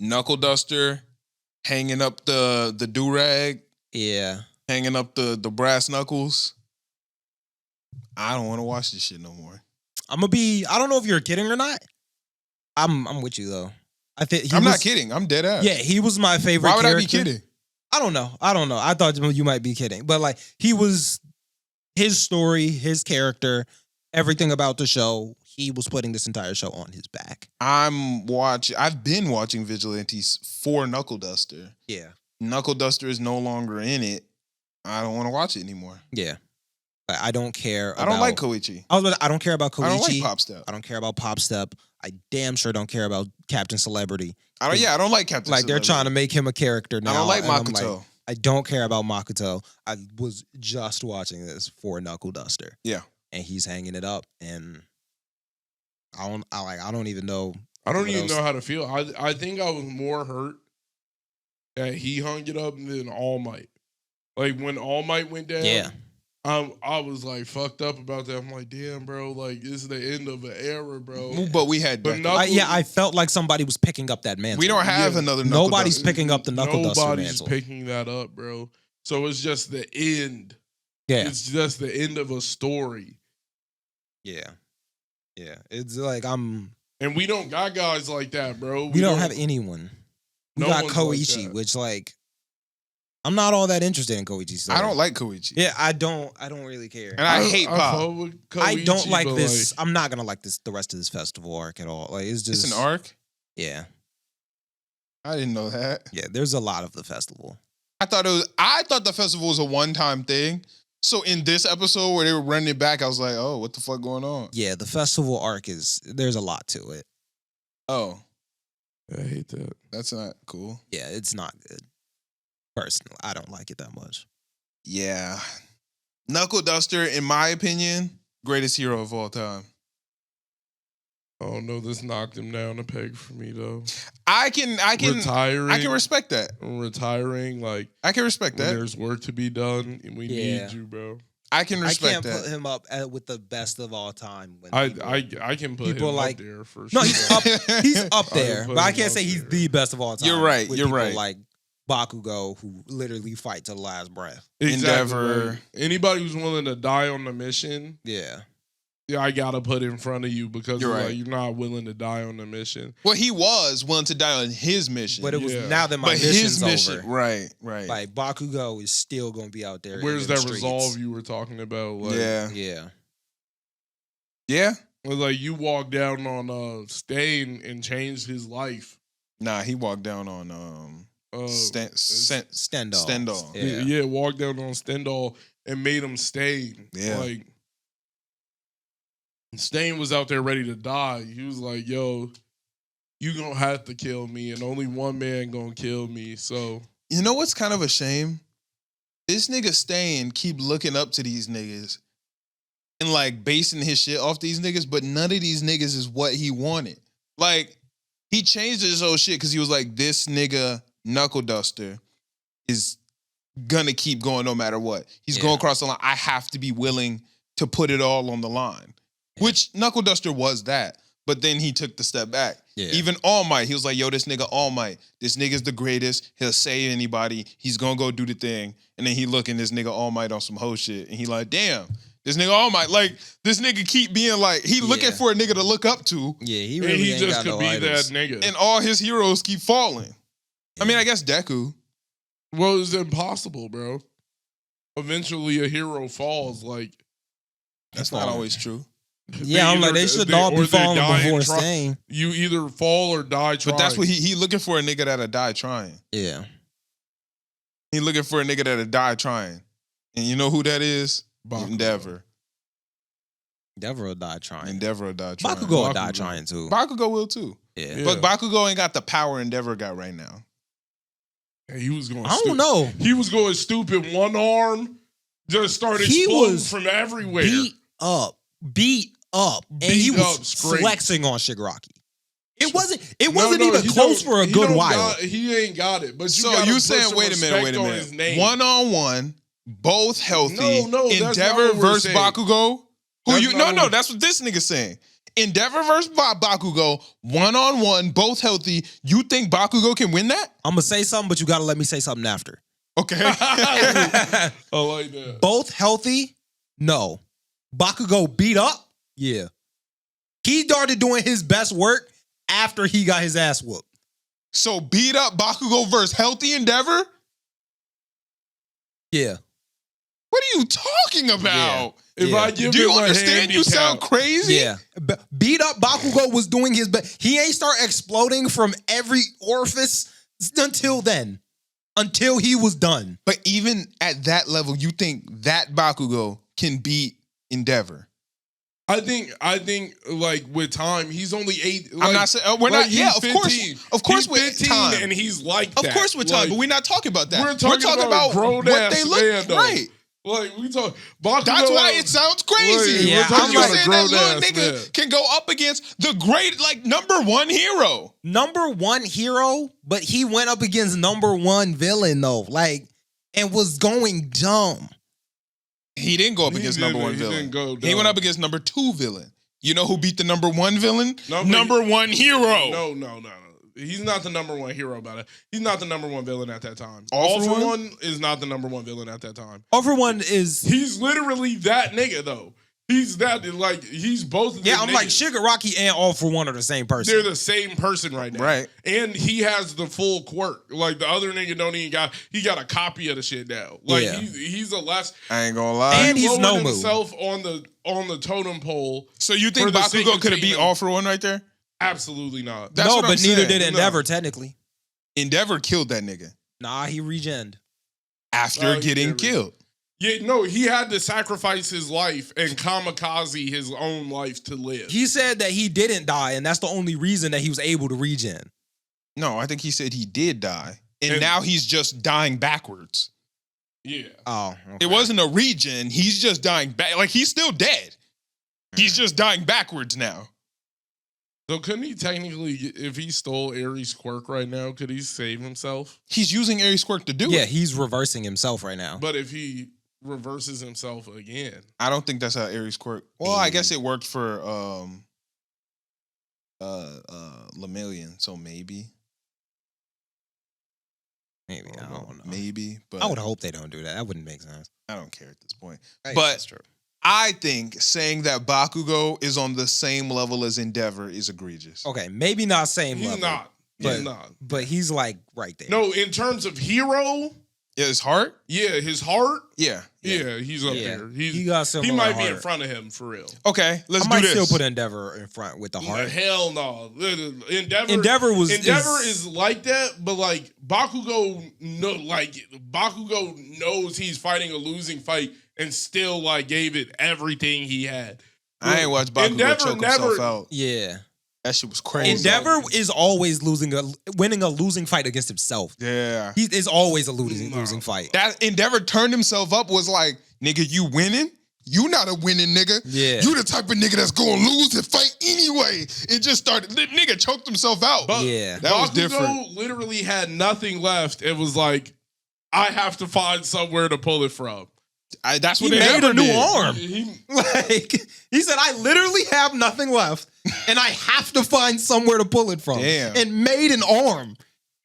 Knuckleduster hanging up the do-rag, Yeah. hanging up the brass knuckles. I don't want to watch this shit no more. I don't know if you're kidding or not. I'm with you though. I think I'm not kidding. I'm dead ass. Yeah, he was my favorite. Why would character. I be kidding? I don't know. I thought you might be kidding, but like he was his story, his character, everything about the show. He was putting this entire show on his back. I've been watching Vigilantes for Knuckleduster. Yeah. Knuckleduster is no longer in it. I don't want to watch it anymore. Yeah. I don't care. I don't like Koichi. I don't care about Koichi. I don't like Pop Step. I don't care about Pop Step. I damn sure don't care about Captain Celebrity. I don't like Captain Like Celebrity. they're trying to make him a character now. I don't like and I'm Makoto. I don't care about Makoto. I was just watching this for Knuckleduster. Yeah. And he's hanging it up, and I don't even know. I don't what even else. know how to feel. I think I was more hurt that he hung it up than All Might. Like when All Might went down, Yeah. I was like fucked up about that. I'm like, damn, bro, like this is the end of an era, bro. But we had But Knuckles. I felt like somebody was picking up that mantle. We don't have another Knuckleduster. Nobody's picking up the Knuckleduster Nobody's mantle. picking that up, bro. So it's just the end. Yeah. It's just the end of a story. Yeah. Yeah. It's like I'm. And we don't got guys like that, bro. We don't have anyone. We No got one's like Koichi, that. which like I'm not all that interested in Koichi's story. I don't like Koichi. Yeah, I don't really care. And I hate Pop. fuck with I don't Koichi, like but, this. like, I'm not gonna like this the rest of this festival arc at all. Like it's just It's an arc? Yeah. I didn't know that. Yeah, there's a lot of the festival. I thought the festival was a one-time thing. So in this episode where they were running it back, I was like, oh, what the fuck going on? Yeah, the festival arc there's a lot to it. Oh, I hate that. that's not cool. Yeah, it's not good. Personally, I don't like it that much. Yeah. Knuckleduster, in my opinion, greatest hero of all time. Oh no, this knocked him down a peg for me though. I can Retiring. I can respect that. Retiring, like I can respect when that. there's work to be done, and we Yeah. need you, bro. I can I respect can't that. put him up with the best of all time. When I can put people him like- up there for No, sure. he's up. He's up I there, put but I him can't up say he's there. the best of all time. You're right, with you're people right. Like Bakugo, who literally fight to the last breath. Endeavor. Like, anybody who's willing to die on the mission, Yeah, yeah, I gotta put in front of you because You're like, right. you're not willing to die on the mission. Well, he was willing to die on his mission. but it was Yeah. now that my But mission's his mission, over. right. Like Bakugo is still gonna be out there. in Where's them that streets. resolve you were talking about? Like, Yeah. Yeah, like you walked down on Stain and changed his life. Nah, he walked down on Stendhal. Stendhal. Yeah. Walked down on Stendhal and made him Stain. Yeah. Like Stain was out there ready to die. He was like, yo, you gonna have to kill me, and only one man gonna kill me. So You know what's kind of a shame? This nigga Stain keep looking up to these niggas and like basing his shit off these niggas, but none of these niggas is what he wanted. Like, he changed his whole shit because he was like, this nigga Knuckleduster is gonna keep going no matter what. He's Yeah. going across the line. I have to be willing to put it all on the line. Which Knuckleduster was that. but then he took the step back. Yeah. Even All Might, he was like, yo, this nigga All Might, this nigga's the greatest. He'll save anybody. He's gonna go do the thing. And then he looking this nigga All Might on some hoe shit. And he like, damn, this nigga All Might, like, this nigga keep being like, he looking for a nigga to look up to. Yeah, he And really he ain't just got could no be idols. that nigga. And all his heroes keep falling. I mean, I guess Deku. Well, it's impossible, bro. Eventually, a hero falls. Like That's not always true. Yeah, I'm like, they should all be falling before staying. You either fall or die trying. But that's what he looking for a nigga that'll die trying. Yeah. He looking for a nigga that'll die trying. And you know who that is? Bakugo. Endeavor. Endeavor will die trying. Endeavor will die trying. Bakugo will die trying too. Bakugo will too. Yeah. But Bakugo ain't got the power Endeavor got right now. He was going. I don't know. He was going stupid. One arm just started He exploding was from everywhere. Beat up. And he was straight. flexing on Shigaraki. It wasn't No, even he close don't- for a he good don't while. He ain't got it. But So gotta you put saying, some wait a respect on his minute. name. 1-on-1, both healthy. No, that's not Endeavor what we're versus saying. Bakugo. That's not what- That's what this nigga saying. Endeavor versus Bakugo, 1-on-1, both healthy. You think Bakugo can win that? I'm gonna say something, but you gotta let me say something after. Okay. I like that. Both healthy? No. Bakugo beat up? Yeah. He started doing his best work after he got his ass whooped. So beat up Bakugo versus healthy Endeavor? Yeah. What are you talking about? If I give Do you him a understand? You sound handicap- crazy. Yeah. Beat up Bakugo was doing his best. He ain't start exploding from every orifice until then. Until he was done. But even at that level, you think that Bakugo can beat Endeavor? I think, like with time, he's only 8. Like, I'm not saying we're not. he's Yeah, of 15. course, He's with 15 time, and he's like of that. course with time. Like, But we're not talking about that. We're talking about what grown-ass they look man, though. right. Like we talk. Bakugo, That's why it sounds crazy. Yeah, Because I'm you like saying a that little grown-ass nigga man. can go up against the great, like, #1 hero. #1 hero, but he went up against #1 villain though. Like, and was going dumb. He didn't go up He against didn't- #1 he villain. didn't go He went dumb. up against #2 villain. You know who beat the #1 villain? No, but #1 hero. No. He's not the #1 hero about it. He's not the #1 villain at that time. All for One is not the #1 villain at that time. Overone is He's literally that nigga though. He's that like he's both. Of yeah. them I'm like niggas. Shigaraki and All For One are the same person. They're the same person right now. Right. And he has the full quirk. Like the other nigga don't even got. He got a copy of the shit now. Like Yeah. he's a less. I ain't gonna lie. And he's lowered Nomu. himself on the totem pole. So you think for the sake Bakugo of could have beat taking All For One right there? Absolutely not. That's no, what I'm but neither saying. did Endeavor technically. Endeavor killed that nigga Nah, he regened. after Oh, he getting did. killed. Yeah, no, he had to sacrifice his life and kamikaze his own life to live. He said that he didn't die, and that's the only reason that he was able to regen. No, I think he said he did die. And And- now he's just dying backwards. Yeah. Oh, okay. It wasn't a regen. He's just dying back. Like, he's still dead. He's just dying backwards now. So couldn't he technically, if he stole Ares' quirk right now, could he save himself? He's using Ares Quirk to do Yeah, it. he's reversing himself right now. But if he reverses himself again, I don't think that's how Ares Quirk. Well, I guess it worked for Lemillion, so maybe. Maybe I don't know. Maybe, but I would hope they don't do that. That wouldn't make sense. I don't care at this point. Hey, But- that's true. I think saying that Bakugo is on the same level as Endeavor is egregious. Okay, maybe not same he's level, not. but- He's not. but he's like right there. No, in terms of hero, Yeah, his heart? yeah, his heart, Yeah. yeah, he's up Yeah. there. he got He similar might be in heart. front of him for real. Okay, let's I do might this. still put Endeavor in front with the heart. Hell no. Endeavor Endeavor is like that, but like Bakugo knows he's fighting a losing fight and still like gave it everything he had. I ain't watched Bakugo Endeavor choke never- himself out. Yeah, That shit was crazy. Endeavor is always winning a losing fight against himself. Yeah. He is always a losing fight. That Endeavor turned himself up was like, nigga, you winning? You not a winning nigga. Yeah. You the type of nigga that's gonna lose and fight anyway. It just started, the nigga choked himself out. But Yeah. That was Bakugo different. literally had nothing left. It was like, I have to find somewhere to pull it from. That's He what they made never a new did. arm. He- Like he said, I literally have nothing left, and I have to find somewhere to pull it from. Damn. And made an arm.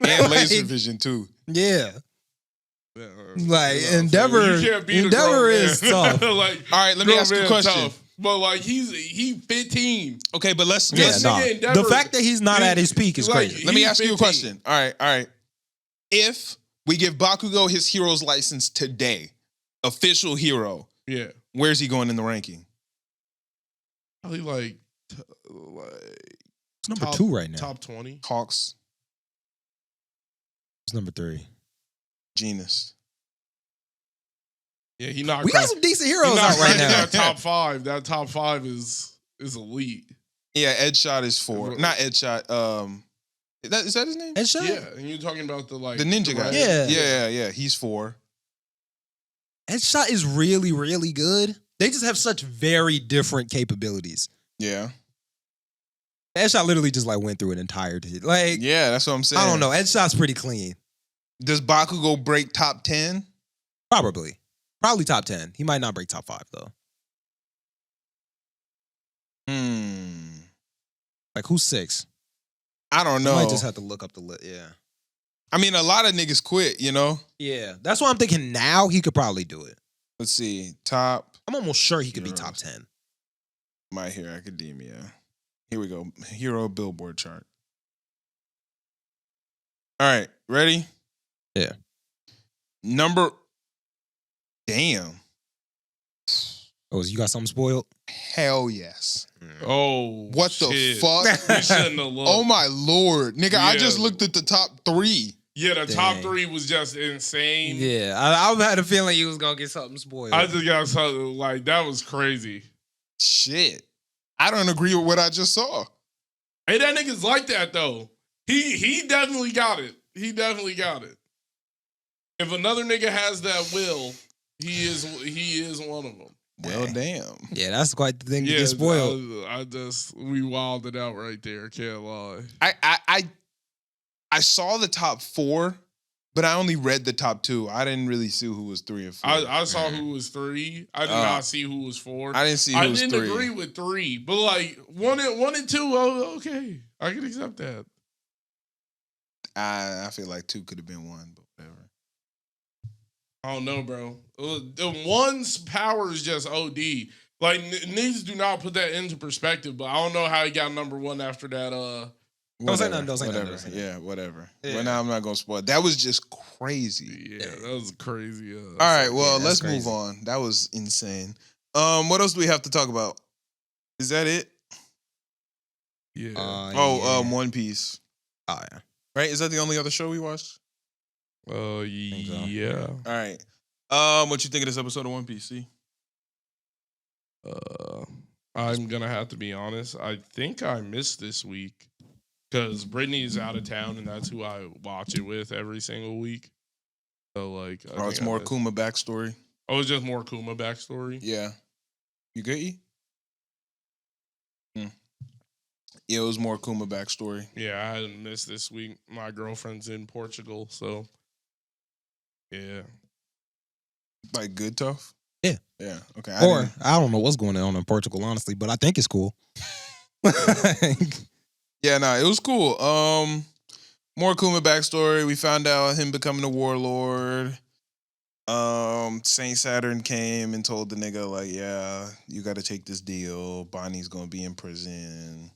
And laser Like, vision too. Yeah. Yeah, Like, you know, Endeavor- you can't beat a Endeavor grown is man. tough. Like, All right, let me grown ask you a man question. tough. But like he 15. Okay, but let's Yeah, This no. nigga Endeavor- The fact that he's not at his peak is like, crazy. let me he's ask you a 15. question. All right. If we give Bakugo his hero's license today, official hero, Yeah. where's he going in the ranking? Probably like It's number top- 2 right now. top 20. Hawks, It's number 3. Genus. Yeah, he not We got crack- some decent he heroes not out right cracking now. That top 5. That top 5 is elite. Yeah, Ed Shot is 4. Not Ed Shot. Is that his name? Headshot? Yeah, and you're talking about the like The ninja guy. Yeah. Yeah. He's 4. Headshot is really, really good. They just have such very different capabilities. Yeah. Headshot literally just like went through an entire like Yeah, that's what I'm saying. I don't know. Headshot's pretty clean. Does Bakugo break top 10? Probably top 10. He might not break top 5 though. Like who's 6? I don't You know. might just have to look up the list. Yeah. I mean, a lot of niggas quit, you know? Yeah. That's why I'm thinking now he could probably do it. Let's see. Top I'm almost sure he could be Heroes. top 10. My Hero Academia. Here we go. Hero Billboard chart. All right. Ready? Yeah. Damn. Oh, you got something spoiled? Hell yes. Oh, What the shit. fuck? We shouldn't have looked. Oh my lord. Nigga, I Yeah. just looked at the top 3. Yeah, the top Dang. 3 was just insane. Yeah. I had a feeling you was gonna get something spoiled. I just got something like that was crazy. Shit. I don't agree with what I just saw. Hey, that nigga's like that though. He definitely got it. He definitely got it. If another nigga has that will, he is one of them. Well, damn. Yeah, that's quite the thing to get spoiled. We wilded out right there. Can't lie. I saw the top 4, but I only read the top 2. I didn't really see who was 3 and 4. I saw who was 3. I did not see who was 4. I didn't see who I was didn't 3. agree with 3, but like 1 and 2. Oh, okay, I can accept that. I feel like 2 could have been 1, but whatever. I don't know, bro. The 1's power is just OD. Like niggas do not put that into perspective, but I don't know how he got number 1 after that. Don't say nothing, don't say whatever. nothing. Yeah, whatever. Yeah. Well, now I'm not gonna spoil. That was just crazy. Yeah, that was crazy. All right, well, that's let's move crazy. on. That was insane. What else do we have to talk about? Is that it? Yeah. Yeah. One Piece. Oh yeah. Right? Is that the only other show we watched? Yeah. All right. What you think of this episode of One Piece? See? I'm gonna have to be honest. I think I missed this week because Brittany's out of town, and that's who I watch it with every single week. So like, It's more Kuma backstory. Oh, it's just more Kuma backstory. Yeah. You good, E? Yeah, it was more Kuma backstory. Yeah, I hadn't missed this week. My girlfriend's in Portugal, so yeah. Like good tough? Yeah. Yeah. Okay. I don't know what's going on in Portugal, honestly, but I think it's cool. Yeah, no, it was cool. More Kuma backstory. We found out him becoming a warlord. Saint Saturn came and told the nigga, like, yeah, you gotta take this deal. Bonnie's gonna be in prison.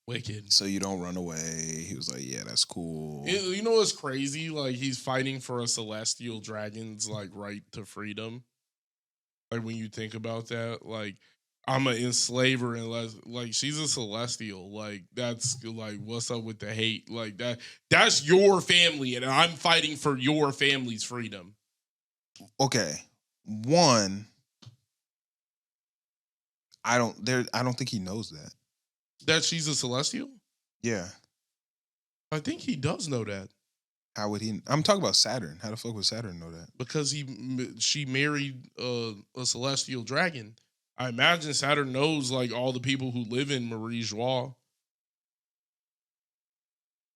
Wicked. So you don't run away. He was like, yeah, that's cool. You know what's crazy? Like he's fighting for a celestial dragon's like right to freedom. Like when you think about that, like I'm an enslaver unless like she's a celestial. Like that's like what's up with the hate? Like that's your family, and I'm fighting for your family's freedom. Okay. One, I don't think he knows that. That she's a celestial? Yeah. I think he does know that. How would he? I'm talking about Saturn. How the fuck would Saturn know that? Because she married a celestial dragon. I imagine Saturn knows like all the people who live in Marie Joie.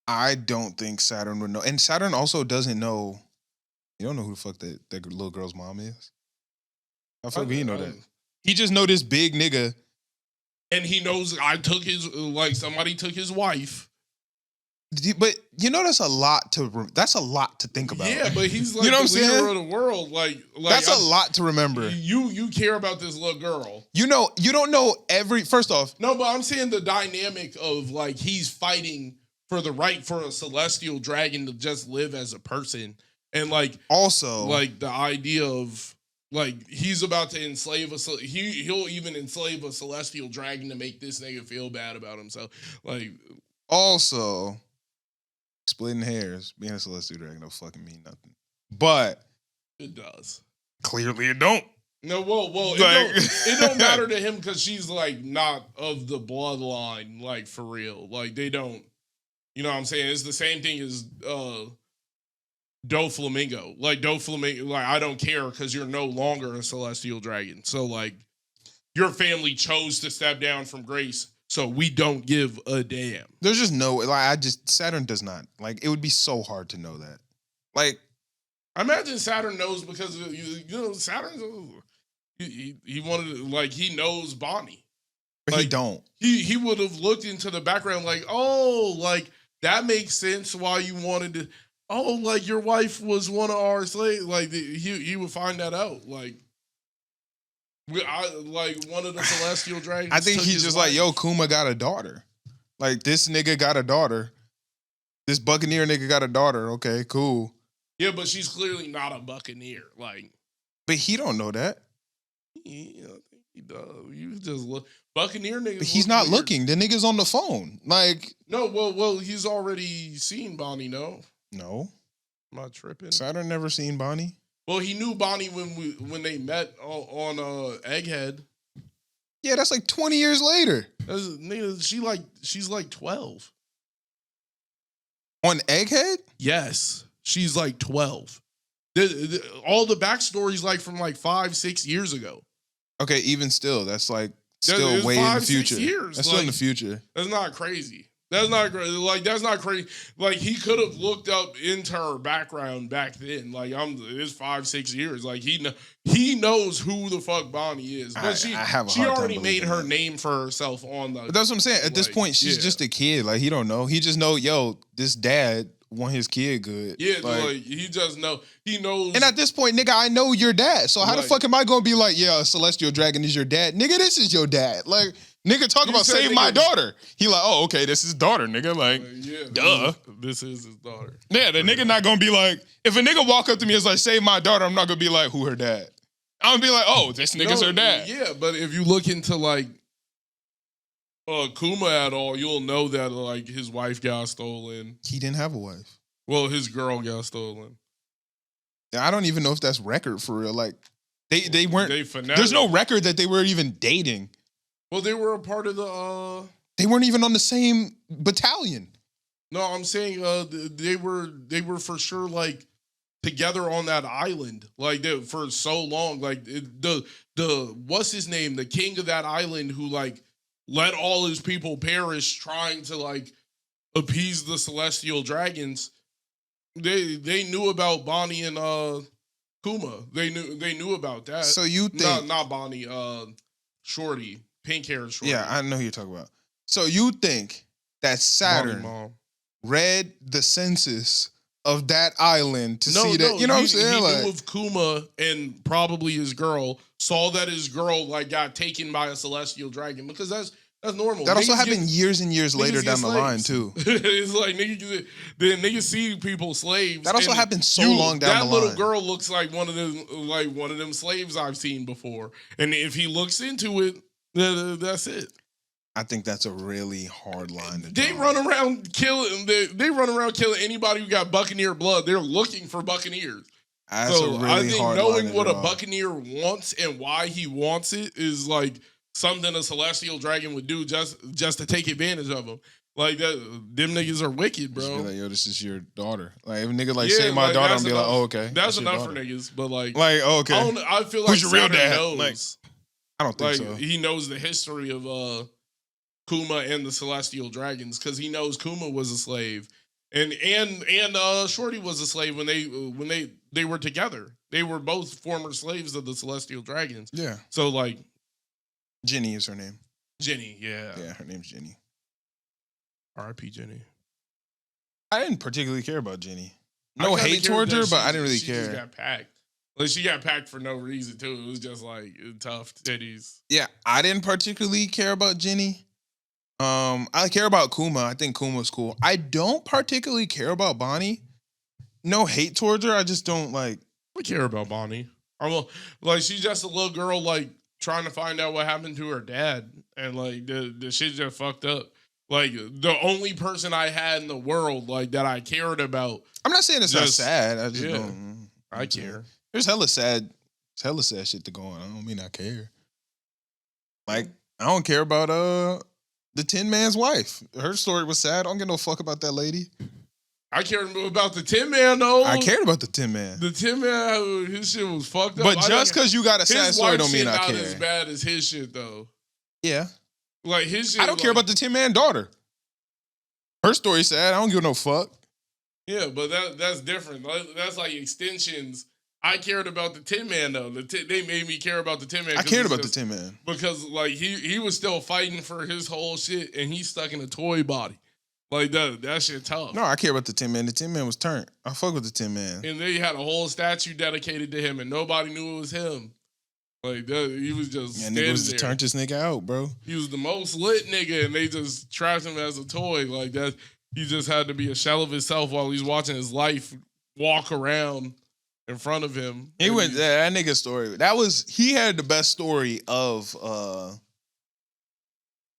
I don't think Saturn would know. And Saturn also doesn't know. You don't know who the fuck that little girl's mom is? I feel he know that. He just know this big nigga. And he knows I took his, like, somebody took his wife. But you know that's a lot to think about. Yeah, but he's like, you know what the I'm saying? leader of the world. Like that's a lot to remember. You care about this little girl. You know, you don't know first off. No, but I'm saying the dynamic of like he's fighting for the right for a celestial dragon to just live as a person. And like also like the idea of like he's about to enslave he'll even enslave a celestial dragon to make this nigga feel bad about himself. Like also splitting hairs, being a celestial dragon don't fucking mean nothing. But it does. Clearly it don't. No, well, it don't matter to him because she's like not of the bloodline, like for real. Like they don't, you know what I'm saying? It's the same thing as Doflamingo. Like Doflamingo, like I don't care because you're no longer a celestial dragon. So like your family chose to step down from grace. So we don't give a damn. There's just no, like, Saturn does not. Like, it would be so hard to know that. Like, I imagine Saturn knows because, you know, Saturn's, he wanted, like, he knows Bonnie. But like, he don't. He would have looked into the background like, oh, like, that makes sense why you wanted to, oh, like, your wife was one of our slaves. Like, he would find that out. Like one of the celestial dragons. I think he's just like, yo, Kuma got a daughter. Like, this nigga got a daughter. This Buccaneer nigga got a daughter. Okay, cool. Yeah, but she's clearly not a Buccaneer. Like, but he don't know that. Yeah, I think he does. You just look. Buccaneer niggas. But he's not weird. Looking. The nigga's on the phone. Like, no, well, he's already seen Bonnie. No, I'm not tripping. Saturn never seen Bonnie. Well, he knew Bonnie when they met on Egghead. Yeah, that's like 20 years later. She's like 12. On Egghead? Yes, she's like 12. All the backstory's like from like 5-6 years ago. Okay, even still, that's like still way in the future. 6 years. That's still in the future. That's not crazy. That's not crazy. Like, that's not crazy. Like, he could have looked up into her background back then. Like, it's 5-6 years. Like, he knows who the fuck Bonnie is. But she already made her name for herself on the. But that's what I'm saying. At this point, she's just a kid. Like, he don't know. He just know, yo, this dad want his kid good. Yeah, like he just know. He knows. And at this point, nigga, I know your dad. So how the fuck am I gonna be like, yeah, a celestial dragon is your dad? Nigga, this is your dad. Like, nigga, talk about save my daughter. He like, oh, okay, this is daughter, nigga. Like, yeah, duh. This is his daughter. Yeah, the nigga not gonna be like, if a nigga walk up to me and is like, save my daughter, I'm not gonna be like, who her dad? I'm gonna be like, oh, this nigga's her dad. Yeah, but if you look into like Kuma at all, you'll know that like his wife got stolen. He didn't have a wife. Well, his girl got stolen. I don't even know if that's record for real. Like, they weren't. There's no record that they were even dating. Well, they were a part of the. They weren't even on the same battalion. No, I'm saying they were for sure like together on that island, like for so long. Like the what's his name, the king of that island who like let all his people perish trying to like appease the celestial dragons. They knew about Bonnie and Kuma. They knew about that. So you think not Bonnie, Shorty, pink hair Shorty. Yeah, I know who you're talking about. So you think that Saturn read the census of that island to see that? You know what I'm saying? He knew of Kuma and probably his girl. Saw that his girl like got taken by a celestial dragon because that's normal. That also happened years and years later down the line too. It's like niggas see people slaves. That also happened so long down the line. That little girl looks like one of them slaves I've seen before. And if he looks into it, that's it. I think that's a really hard line to draw. They run around killing anybody who got Buccaneer blood. They're looking for Buccaneers. That's a really I think hard knowing line to what draw. a Buccaneer wants and why he wants it is like something a celestial dragon would do just to take advantage of him. Like that, them niggas are wicked, bro. Just be like, yo, this is your daughter. Like if a nigga like say my daughter, I'm be like, oh okay, that's enough for niggas. But like oh, okay, I feel like who's your real dad? Knows. Like, I don't think so. He knows the history of Kuma and the celestial dragons because he knows Kuma was a slave And Shorty was a slave when they were together. They were both former slaves of the Celestial Dragons. Yeah. So like, Jenny is her name. Jenny, yeah. Yeah, her name's Jenny. R.I.P. Jenny. I didn't particularly care about Jenny. No hate towards her, but I didn't really care. She just got packed. Like, she got packed for no reason, too. It was just like tough titties. Yeah, I didn't particularly care about Jenny. I care about Kuma. I think Kuma's cool. I don't particularly care about Bonnie. No hate towards her. I just don't like. I care about Bonnie. Like, she's just a little girl, like, trying to find out what happened to her dad. And, like, the shit just fucked up. Like, the only person I had in the world, like, that I cared about. I'm not saying it's not sad. I just don't. I care. There's hella sad shit to go on. I don't mean I care. Like, I don't care about the Tin Man's wife. Her story was sad. I don't give no fuck about that lady. I cared about the Tin Man, though. I cared about the Tin Man. The Tin Man, his shit was fucked up. But just because you got a sad story don't mean I care. His wife's shit not as bad as his shit, though. Yeah. Like, his shit. I don't care about the Tin Man daughter. Her story sad. I don't give no fuck. Yeah, but that's different. That's like extensions. I cared about the Tin Man, though. They made me care about the Tin Man. I cared about the Tin Man. Because, like, he was still fighting for his whole shit, and he's stuck in a toy body. Like, that shit tough. No, I care about the Tin Man. The Tin Man was turned. I fuck with the Tin Man. And they had a whole statue dedicated to him, and nobody knew it was him. Like, he was just nigga was just turned this nigga out, bro. He was the most lit nigga, and they just trapped him as a toy. Like, that, he just had to be a shell of himself while he's watching his life walk around in front of him. He went that nigga story. He had the best story of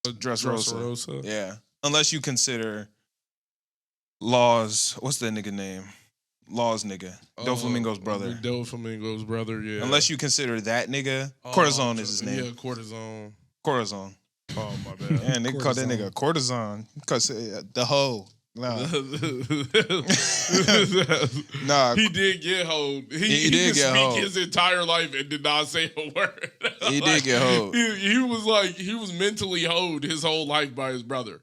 Dressrosa. Yeah. Unless you consider Laws, what's that nigga name? Laws nigga. Doflamingo's brother. Doflamingo's brother, yeah. Unless you consider that nigga. Corazon is his name. Yeah, Corazon. Corazon. Oh, my bad. And they called that nigga Corazon. Because the hoe. Nah. Nah. He did get hoed. He did get speak his entire life and did not say a word. He did get hoed. He was mentally hoed his whole life by his brother.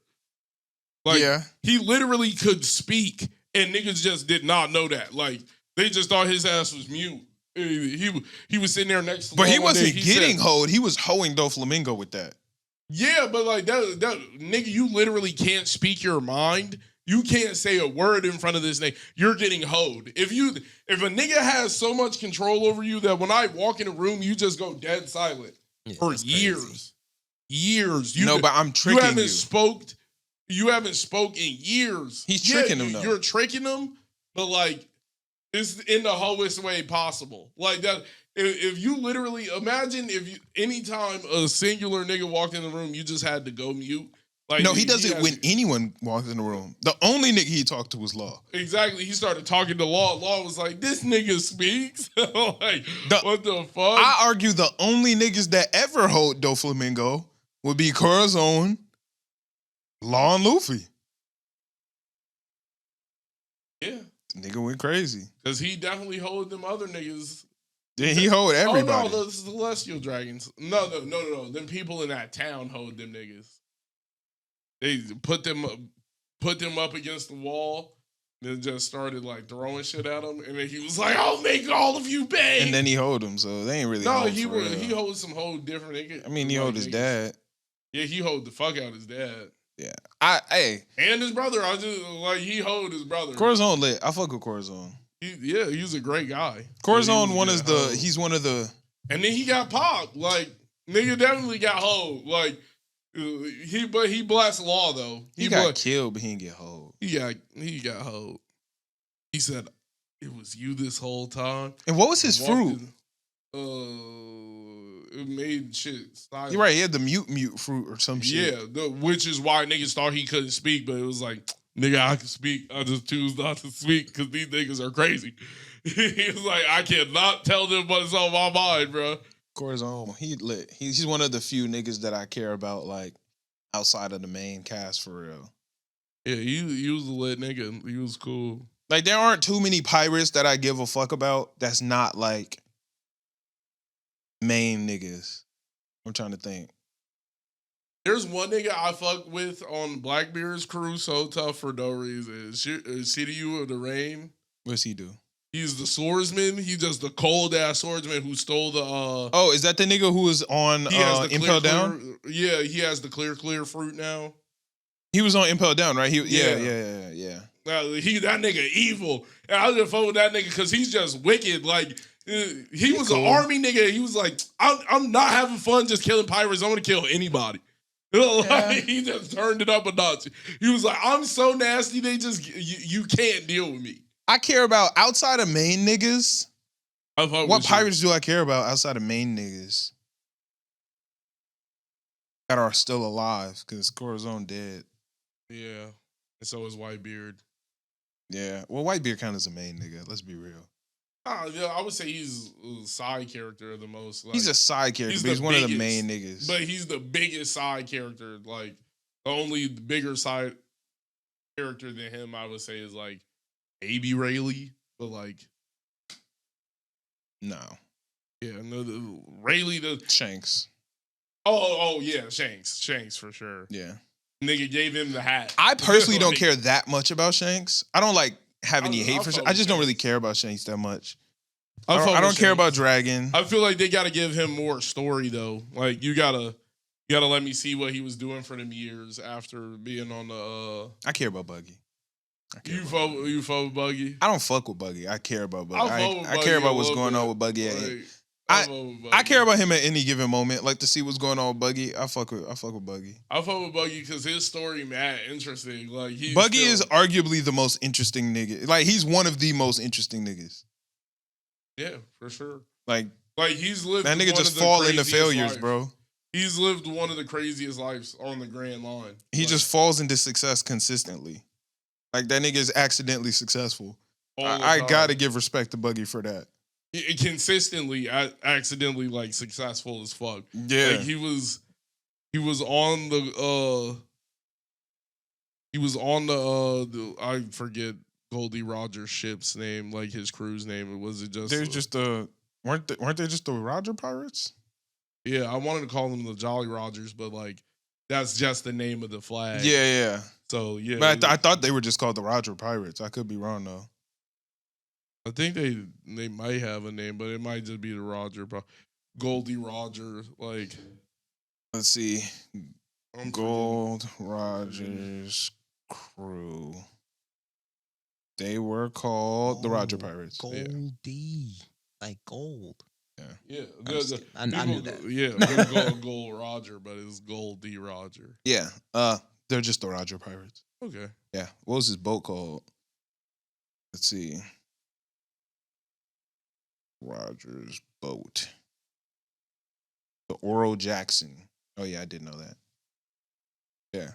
Like, yeah. He literally could speak, and niggas just did not know that. Like, they just thought his ass was mute. He was sitting there next to. But he wasn't getting hoed. He was hoeing Doflamingo with that. Yeah, but like that nigga, you literally can't speak your mind. You can't say a word in front of this nigga. You're getting hoed. If a nigga has so much control over you that when I walk in a room, you just go dead silent for years. Crazy. Years. But I'm tricking you. You haven't spoke in years. He's tricking him though. You're tricking him, but like it's in the hoest way possible. Like that. If you literally imagine anytime a singular nigga walked in the room, you just had to go mute. Like, no, he does it when anyone walks in the room. The only nigga he talked to was Law. Exactly. He started talking to Law. Law was like, this nigga speaks. Like, what the fuck? I argue the only niggas that ever hold Doflamingo would be Corazon, Law, and Luffy. Yeah. Nigga went crazy. Because he definitely hold them other niggas. Yeah, he hold everybody. Oh, no, the Celestial Dragons. No. Them people in that town hold them niggas. They put them up against the wall, then just started like throwing shit at him, and then he was like, "I'll make all of you pay." And then he hold them, so they ain't really. No, he holds some whole different niggas. I mean, he hold his dad. Yeah, he hold the fuck out his dad. Yeah, and his brother. I just like he hold his brother. Corazon lit. I fuck with Corazon. He's a great guy. Corazon he's one of the. And then he got popped. Like nigga definitely got hold. Like. He blessed Law though. He got killed, but he didn't get hold. He got hold. He said, "It was you this whole time." And what was his fruit? It made shit silent. You're right. He had the mute fruit or some shit. Yeah, which is why niggas thought he couldn't speak, but it was like, nigga, I can speak. I just choose not to speak because these niggas are crazy. He was like, I cannot tell them what's on my mind, bro. Corazon, he lit. He's one of the few niggas that I care about, like, outside of the main cast, for real. Yeah, he was a lit nigga. He was cool. Like, there aren't too many pirates that I give a fuck about that's not, like, main niggas. I'm trying to think. There's one nigga I fuck with on Blackbeard's crew, so tough for no reason. Shiryu of the Rain. What's he do? He's the swordsman. He's just the cold ass swordsman who stole the. Oh, is that the nigga who was on Impel Down? Yeah, he has the clear fruit now. He was on Impel Down, right? Yeah. That nigga evil. And I just fuck with that nigga because he's just wicked. Like he was cool. an army nigga. He was like, I'm not having fun just killing pirates. I'm gonna kill anybody. He just turned it up a notch. He was like, I'm so nasty. They just you can't deal with me. I care about outside of main niggas. What pirates do I care about outside of main niggas that are still alive? Because Corazon dead. Yeah, and so is Whitebeard. Yeah, well, Whitebeard kind of is a main nigga. Let's be real. Yeah, I would say he's a side character the most. Like, he's a side character, but he's one of the main niggas. But he's the biggest side character. Like the only bigger side character than him, I would say, is like maybe Rayleigh, but like no. Yeah, no, Rayleigh the Shanks. Oh yeah, Shanks for sure. Yeah. Nigga gave him the hat. I personally don't care that much about Shanks. I don't like have any hate for Shanks. I just don't really care about Shanks that much. I don't care about Dragon. I feel like they gotta give him more story though. Like you gotta let me see what he was doing for them years after being on the I care about Buggy. You fuck with Buggy? I don't fuck with Buggy. I care about Buggy. I care about what's going on with Buggy. I care about him at any given moment. Like to see what's going on with Buggy. I fuck with Buggy. I fuck with Buggy because his story mad interesting. Like Buggy is arguably the most interesting nigga. Like he's one of the most interesting niggas. Yeah, for sure. Like he's lived that nigga just fall into failures, life. Bro. He's lived one of the craziest lives on the Grand Line. He just falls into success consistently. Like that nigga is accidentally successful. I gotta give respect to Buggy for that. Consistently, accidentally like successful as fuck. Yeah, like he was on the I forget Goldie Rogers ship's name, like his crew's name. Was it just? There's just weren't they just the Roger Pirates? Yeah, I wanted to call them the Jolly Rogers, but like that's just the name of the flag. Yeah. So yeah, but I thought they were just called the Roger Pirates. I could be wrong though. I think they might have a name, but it might just be the Roger, Goldie Roger. Like, let's see, Gold Rogers crew. They were called the Roger Pirates. Goldie, like gold. Yeah. I knew that. Yeah, they're Gold Roger, but it's Goldie Roger. Yeah. They're just the Roger Pirates. Okay. Yeah. What was his boat called? Let's see. Roger's boat. The Oro Jackson. Oh yeah, I did know that. Yeah.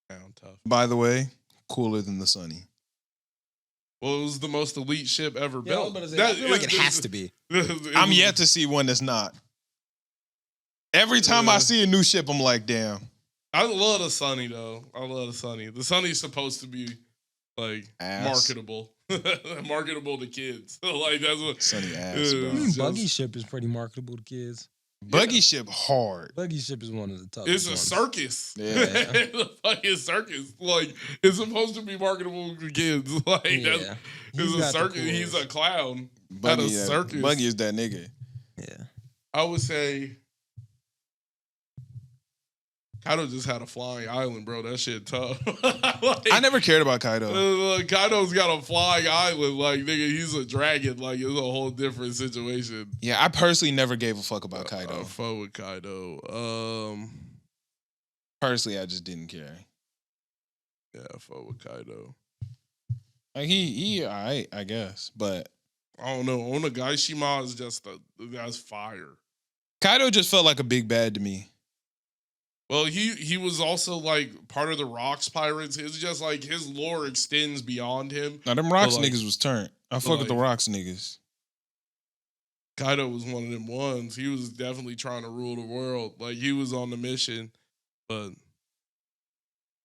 Sound tough. By the way, cooler than the Sunny. Well, it was the most elite ship ever built. I feel like it has to be. I'm yet to see one that's not. Every time I see a new ship, I'm like, damn. I love the Sunny though. I love the Sunny. The Sunny's supposed to be like marketable. Marketable to kids. Like that's what Sunny ass, bro. Buggy ship is pretty marketable to kids. Buggy ship hard. Buggy ship is one of the toughest. It's a circus. Yeah. It's a fucking circus. Like it's supposed to be marketable to kids. Like it's a circus. He's a clown at a circus. Buggy is that nigga. Yeah. I would say Kaido just had a flying island, bro. That shit tough. I never cared about Kaido. Kaido's got a flying island. Like, nigga, he's a dragon. Like, it's a whole different situation. Yeah, I personally never gave a fuck about Kaido. I fuck with Kaido. Personally, I just didn't care. Yeah, I fuck with Kaido. Like, he alright, I guess. But I don't know. Onagaishima is just that's fire. Kaido just felt like a big bad to me. Well, he was also like part of the Rocks Pirates. It's just like his lore extends beyond him. Now them Rocks niggas was turned. I fuck with the Rocks niggas. Kaido was one of them ones. He was definitely trying to rule the world. Like he was on the mission, but you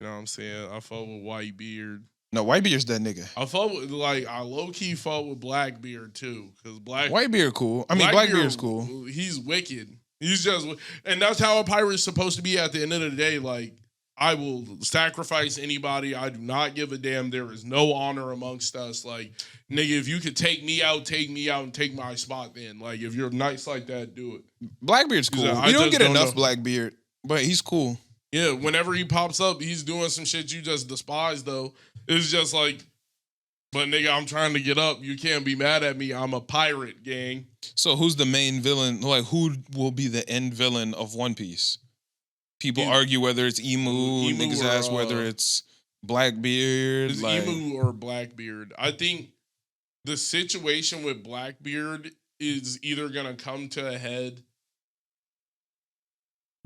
know what I'm saying? I fuck with Whitebeard. No, Whitebeard's that nigga. I fuck with I low key fuck with Blackbeard too, because Whitebeard cool. I mean, Blackbeard's cool. He's wicked. He's just, and that's how a pirate's supposed to be at the end of the day. Like, I will sacrifice anybody. I do not give a damn. There is no honor amongst us. Like, nigga, if you could take me out and take my spot then. Like, if you're nice like that, do it. Blackbeard's cool. I You don't just get don't enough know. Blackbeard, but he's cool. Yeah, whenever he pops up, he's doing some shit you just despise, though. It's just like, but nigga, I'm trying to get up. You can't be mad at me. I'm a pirate, gang. So who's the main villain? Like, who will be the end villain of One Piece? People argue whether it's Emu niggas or, ask whether it's Blackbeard. It's like, Emu or Blackbeard. I think the situation with Blackbeard is either gonna come to a head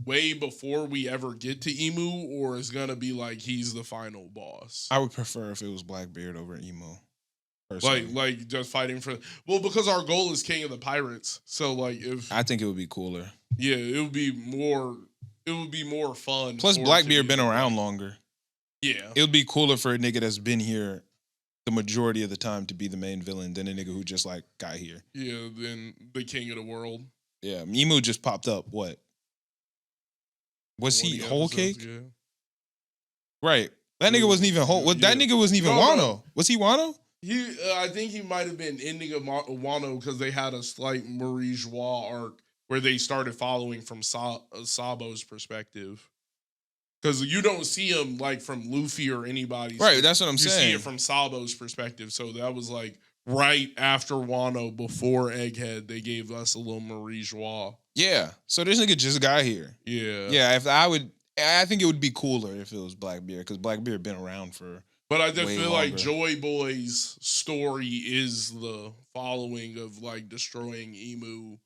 way before we ever get to Emu, or it's gonna be like he's the final boss. I would prefer if it was Blackbeard over Emu. Personally. Like just fighting for, well, because our goal is King of the Pirates. So like, if I think it would be cooler. yeah, it would be more fun. Plus, for it to Blackbeard be- been around longer. Yeah, It would be cooler for a nigga that's been here the majority of the time to be the main villain than a nigga who just like got here. yeah. Then the King of the World. Yeah, Emu just popped up. What? Was he 20 whole episodes, cake? Yeah. Right. That nigga wasn't even whole. That Yeah. nigga wasn't even No, Wano. no. Was he Wano? I think he might have been ending of Wano because they had a slight Marie Joie arc where they started following from Sabo's perspective. Because you don't see him like from Luffy or anybody. Right. That's what I'm You saying. see it from Sabo's perspective. So that was like right after Wano, before Egghead, they gave us a little Marie Joie. Yeah. So this nigga just got here. Yeah. Yeah. I think it would be cooler if it was Blackbeard because Blackbeard been around for. But I just way feel like longer. Joy Boy's story is the following of like destroying Emu,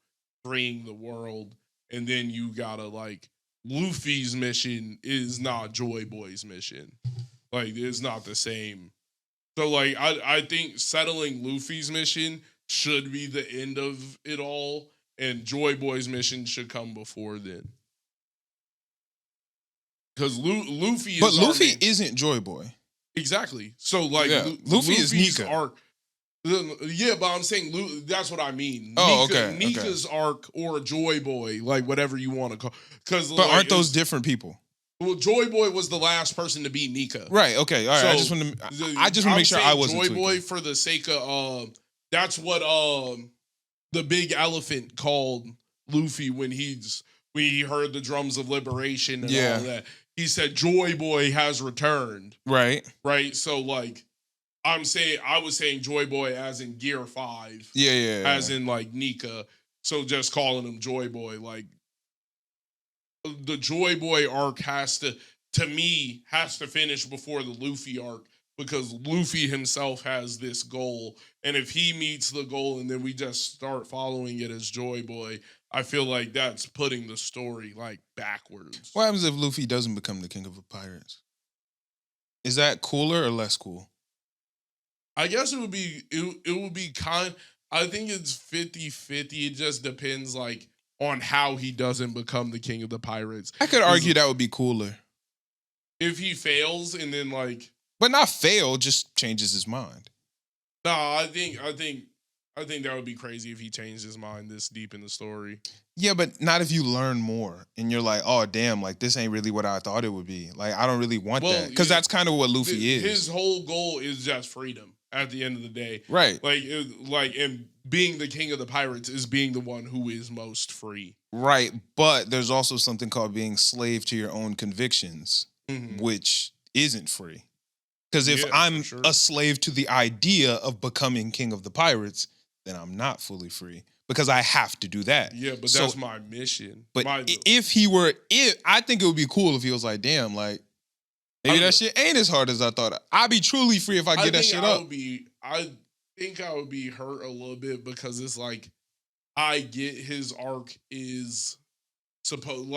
freeing the world, and then you gotta like Luffy's mission is not Joy Boy's mission. Like it's not the same. So like I think settling Luffy's mission should be the end of it all, and Joy Boy's mission should come before then. Because Luffy is But our Luffy main- isn't Joy Boy. Exactly. So like Yeah. Luffy is Luffy's Nika. arc. Yeah, but I'm saying that's what I mean. Oh, Nika, okay, Nika's arc or Joy Boy, like whatever you want to call. Because But aren't those different people? Well, Joy Boy was the last person to be Nika. Right. Okay. All right. I just So, want to make sure saying I wasn't Joy tweaking. Boy for the sake of that's what the big elephant called Luffy when he heard the drums of liberation and Yeah. all that. He said Joy Boy has returned. Right. Right? So like I was saying Joy Boy as in Gear 5. Yeah. As in like Nika. So just calling him Joy Boy. Like the Joy Boy arc has to finish before the Luffy arc, because Luffy himself has this goal. And if he meets the goal and then we just start following it as Joy Boy, I feel like that's putting the story like backwards. What happens if Luffy doesn't become the king of the pirates? Is that cooler or less cool? I guess it would be I think it's 50-50. It just depends like on how he doesn't become the king of the pirates. I could argue that would be cooler. If he fails and then like But not fail, just changes his mind. no, I think that would be crazy if he changed his mind this deep in the story. Yeah, but not if you learn more and you're like, oh, damn, like this ain't really what I thought it would be. Like, I don't really want that. Because that's kind of what Luffy is. His whole goal is just freedom at the end of the day. Right. And being the king of the pirates is being the one who is most free. Right. But there's also something called being slave to your own convictions, which isn't free. Because if I'm a slave to the idea of becoming king of the pirates, then I'm not fully free because I have to do that. Yeah, but that's my mission. But I think it would be cool if he was like, damn, like, maybe that shit ain't as hard as I thought. I'd be truly free if I get that shit up. I think I would be hurt a little bit because it's like, I get his arc is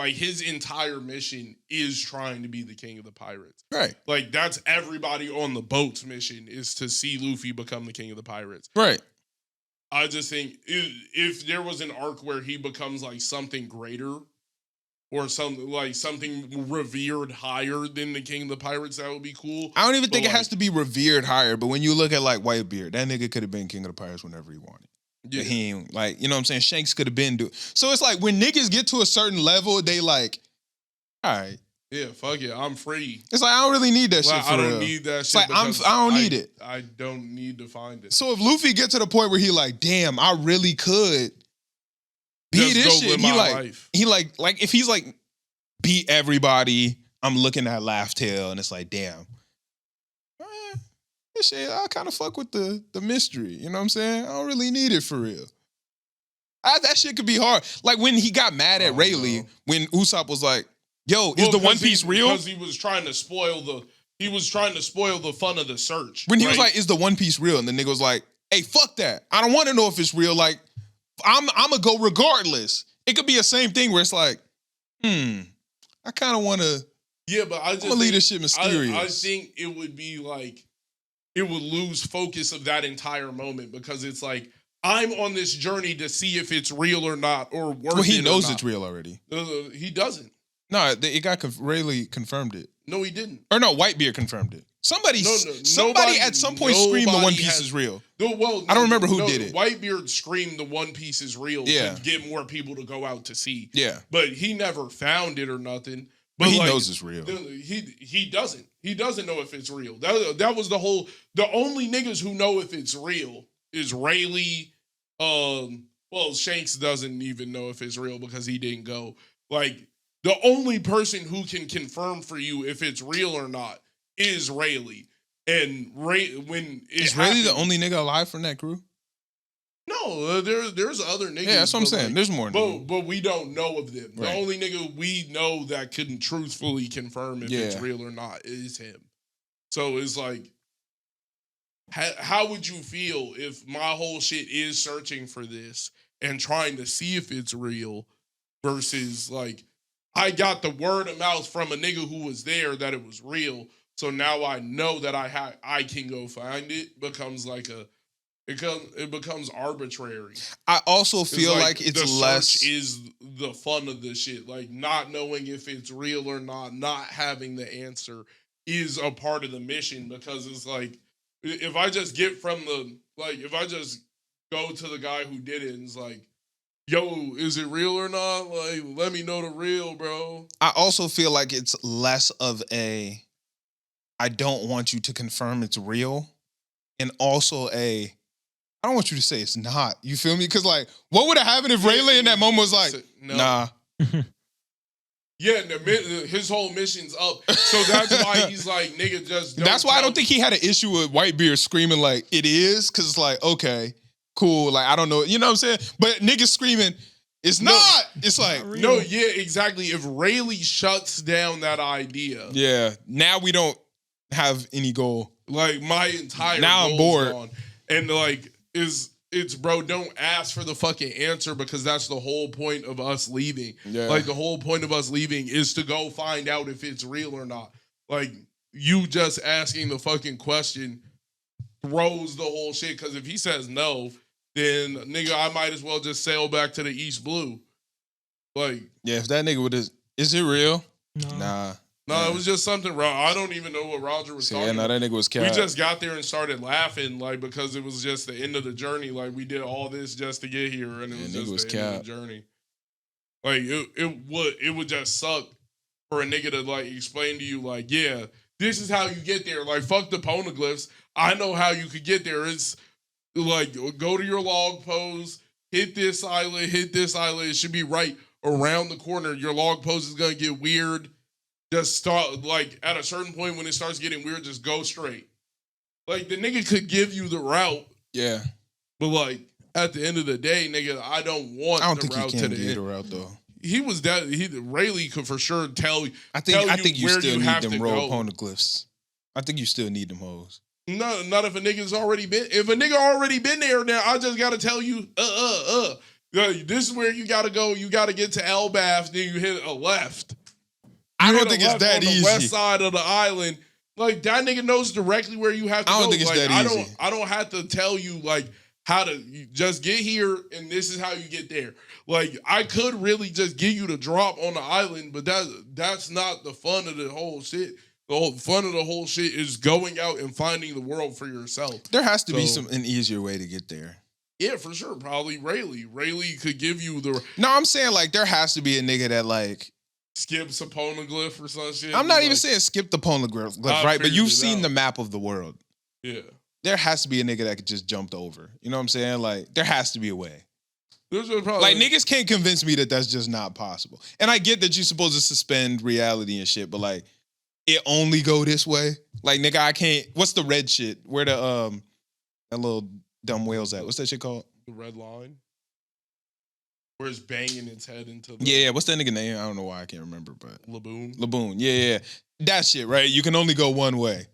his entire mission is trying to be the king of the pirates. Right. Like that's everybody on the boat's mission is to see Luffy become the king of the pirates. Right. I just think if there was an arc where he becomes like something greater or something revered higher than the king of the pirates, that would be cool. I don't even think it has to be revered higher, but when you look at like Whitebeard, that nigga could have been king of the pirates whenever he wanted. Yeah. But he ain't, like, you know what I'm saying? Shanks could have been doing. So it's like when niggas get to a certain level, they like, all right. Yeah, fuck it. I'm free. It's like, I don't really need that shit for I real. don't need that it's shit. Like, I don't need it. I don't need to find it. So if Luffy get to the point where he like, damn, I really could beat this shit. He like if he's like beat everybody, I'm looking at Laugh Tale and it's like, damn. This shit, I kind of fuck with the mystery. You know what I'm saying? I don't really need it for real. That shit could be hard. Like when he got mad at Rayleigh, when Usopp was like, yo, is the One Piece real? Because he was trying to spoil the fun of the search. When he was like, is the One Piece real? And the nigga was like, hey, fuck that. I don't want to know if it's real. Like, I'm going to go regardless. It could be the same thing where it's like, I kind of want to. Yeah, but I just leave this shit mysterious. I think it would be like, it would lose focus of that entire moment because it's like, I'm on this journey to see if it's real or not, or worth it. Well, he knows it's real already. He doesn't. No, it got Rayleigh confirmed it. No, he didn't. Or no, Whitebeard confirmed it. Somebody at some point screamed the One Piece is real. Well, I don't remember who did it. Whitebeard screamed the One Piece is real to get more people to go out to see. Yeah. But he never found it or nothing. But he knows it's real. He doesn't. He doesn't know if it's real. That was the only niggas who know if it's real is Rayleigh. Well, Shanks doesn't even know if it's real because he didn't go. Like, the only person who can confirm for you if it's real or not is Rayleigh. And is Rayleigh the only nigga alive from that crew? No, there's other niggas. Yeah, that's what I'm saying. There's more. But we don't know of them. Right. The only nigga we know that can truthfully confirm if it's real or not is him. So it's like, how would you feel if my whole shit is searching for this and trying to see if it's real versus like, I got the word of mouth from a nigga who was there that it was real. So now I know that I can go find it. It becomes arbitrary. I also feel like it's the less search is the fun of the shit. Like not knowing if it's real or not having the answer is a part of the mission because it's like if I just if I just go to the guy who did it and it's like, yo, is it real or not? Like, let me know the real, bro. I also feel like it's less of I don't want you to confirm it's real, and also I don't want you to say it's not. You feel me? Because like, what would have happened if Rayleigh in that moment was like, nah. Yeah, his whole mission's up. So that's why he's like, nigga, just That's why I don't think he had an issue with Whitebeard screaming like, it is, because it's like, okay, cool. Like, I don't know. You know what I'm saying? But niggas screaming, it's not. It's like, no, yeah, exactly. If Rayleigh shuts down that idea. Yeah, now we don't have any goal. Like, my entire now I'm bored. Gone. And like, it's bro, don't ask for the fucking answer because that's the whole point of us leaving. Yeah. Like the whole point of us leaving is to go find out if it's real or not. Like you just asking the fucking question throws the whole shit because if he says no, then nigga, I might as well just sail back to the East Blue. Like, yeah, if that nigga would have, is it real? No. Nah. No, it was just something wrong. I don't even know what Roger was talking about. That nigga was cat. We just got there and started laughing, like, because it was just the end of the journey. Like, we did all this just to get here, and it was just the end of the journey. Like, it would just suck for a nigga to, like, explain to you, like, yeah, this is how you get there. Like, fuck the poneglyphs. I know how you could get there. It's, like, go to your log pose, hit this island. It should be right around the corner. Your log pose is going to get weird. Just start, like, at a certain point when it starts getting weird, just go straight. Like, the nigga could give you the route. Yeah. But, like, at the end of the day, nigga, I don't want the route to the end. I don't think he can give the route, though. He was that, Rayleigh could for sure tell you. I think you still need them roll poneglyphs. I think you still need them hoes. No, not if a nigga's already been. If a nigga already been there, now I just gotta tell you, this is where you gotta go. You gotta get to Elbaf, then you hit a left. I don't think it's that easy. On the west side of the island, like that nigga knows directly where you have to go. I don't think it's that easy. I don't have to tell you like how to just get here and this is how you get there. Like I could really just give you the drop on the island, but that's not the fun of the whole shit. The whole fun of the whole shit is going out and finding the world for yourself. There has to be an easier way to get there. Yeah, for sure. Probably Rayleigh. Rayleigh could give you the No, I'm saying like there has to be a nigga that like skips a poneglyph or some shit. I'm not even like, saying skip the poneglyph, I right? But figured you've it seen out. the map of the world. Yeah. There has to be a nigga that could just jumped over. You know what I'm saying? Like there has to be a way. There's probably Like niggas can't convince me that that's just not possible. And I get that you're supposed to suspend reality and shit, but like it only go this way. Like nigga, I can't. What's the red shit? Where the that little dumb whale's at? What's that shit called? the red line. Where it's banging its head into the Yeah. What's that nigga name? I don't know why I can't remember, but laboon. Laboon. Yeah. That shit, right? You can only go one way.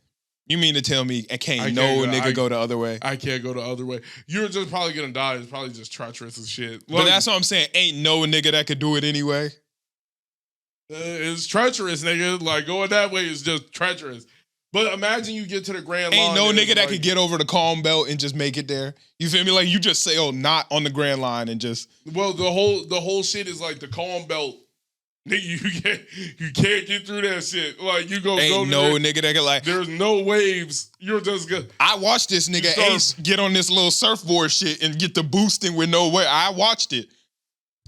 You mean to tell me I can't go the other way? I can't go the other way. You're just probably gonna die. It's probably just treacherous as shit. But that's what I'm saying. Ain't no nigga that could do it anyway. It's treacherous, nigga. Like going that way is just treacherous. But imagine you get to the grand line. Ain't no nigga that could get over the calm belt and just make it there. You feel me? Like you just sail not on the grand line and just. Well, the whole shit is like the calm belt. Nigga, you can't get through that shit. Like you go. Ain't no nigga that can like. There's no waves. You're just good. I watched this nigga Ace get on this little surfboard shit and get the boosting with no way. I watched it.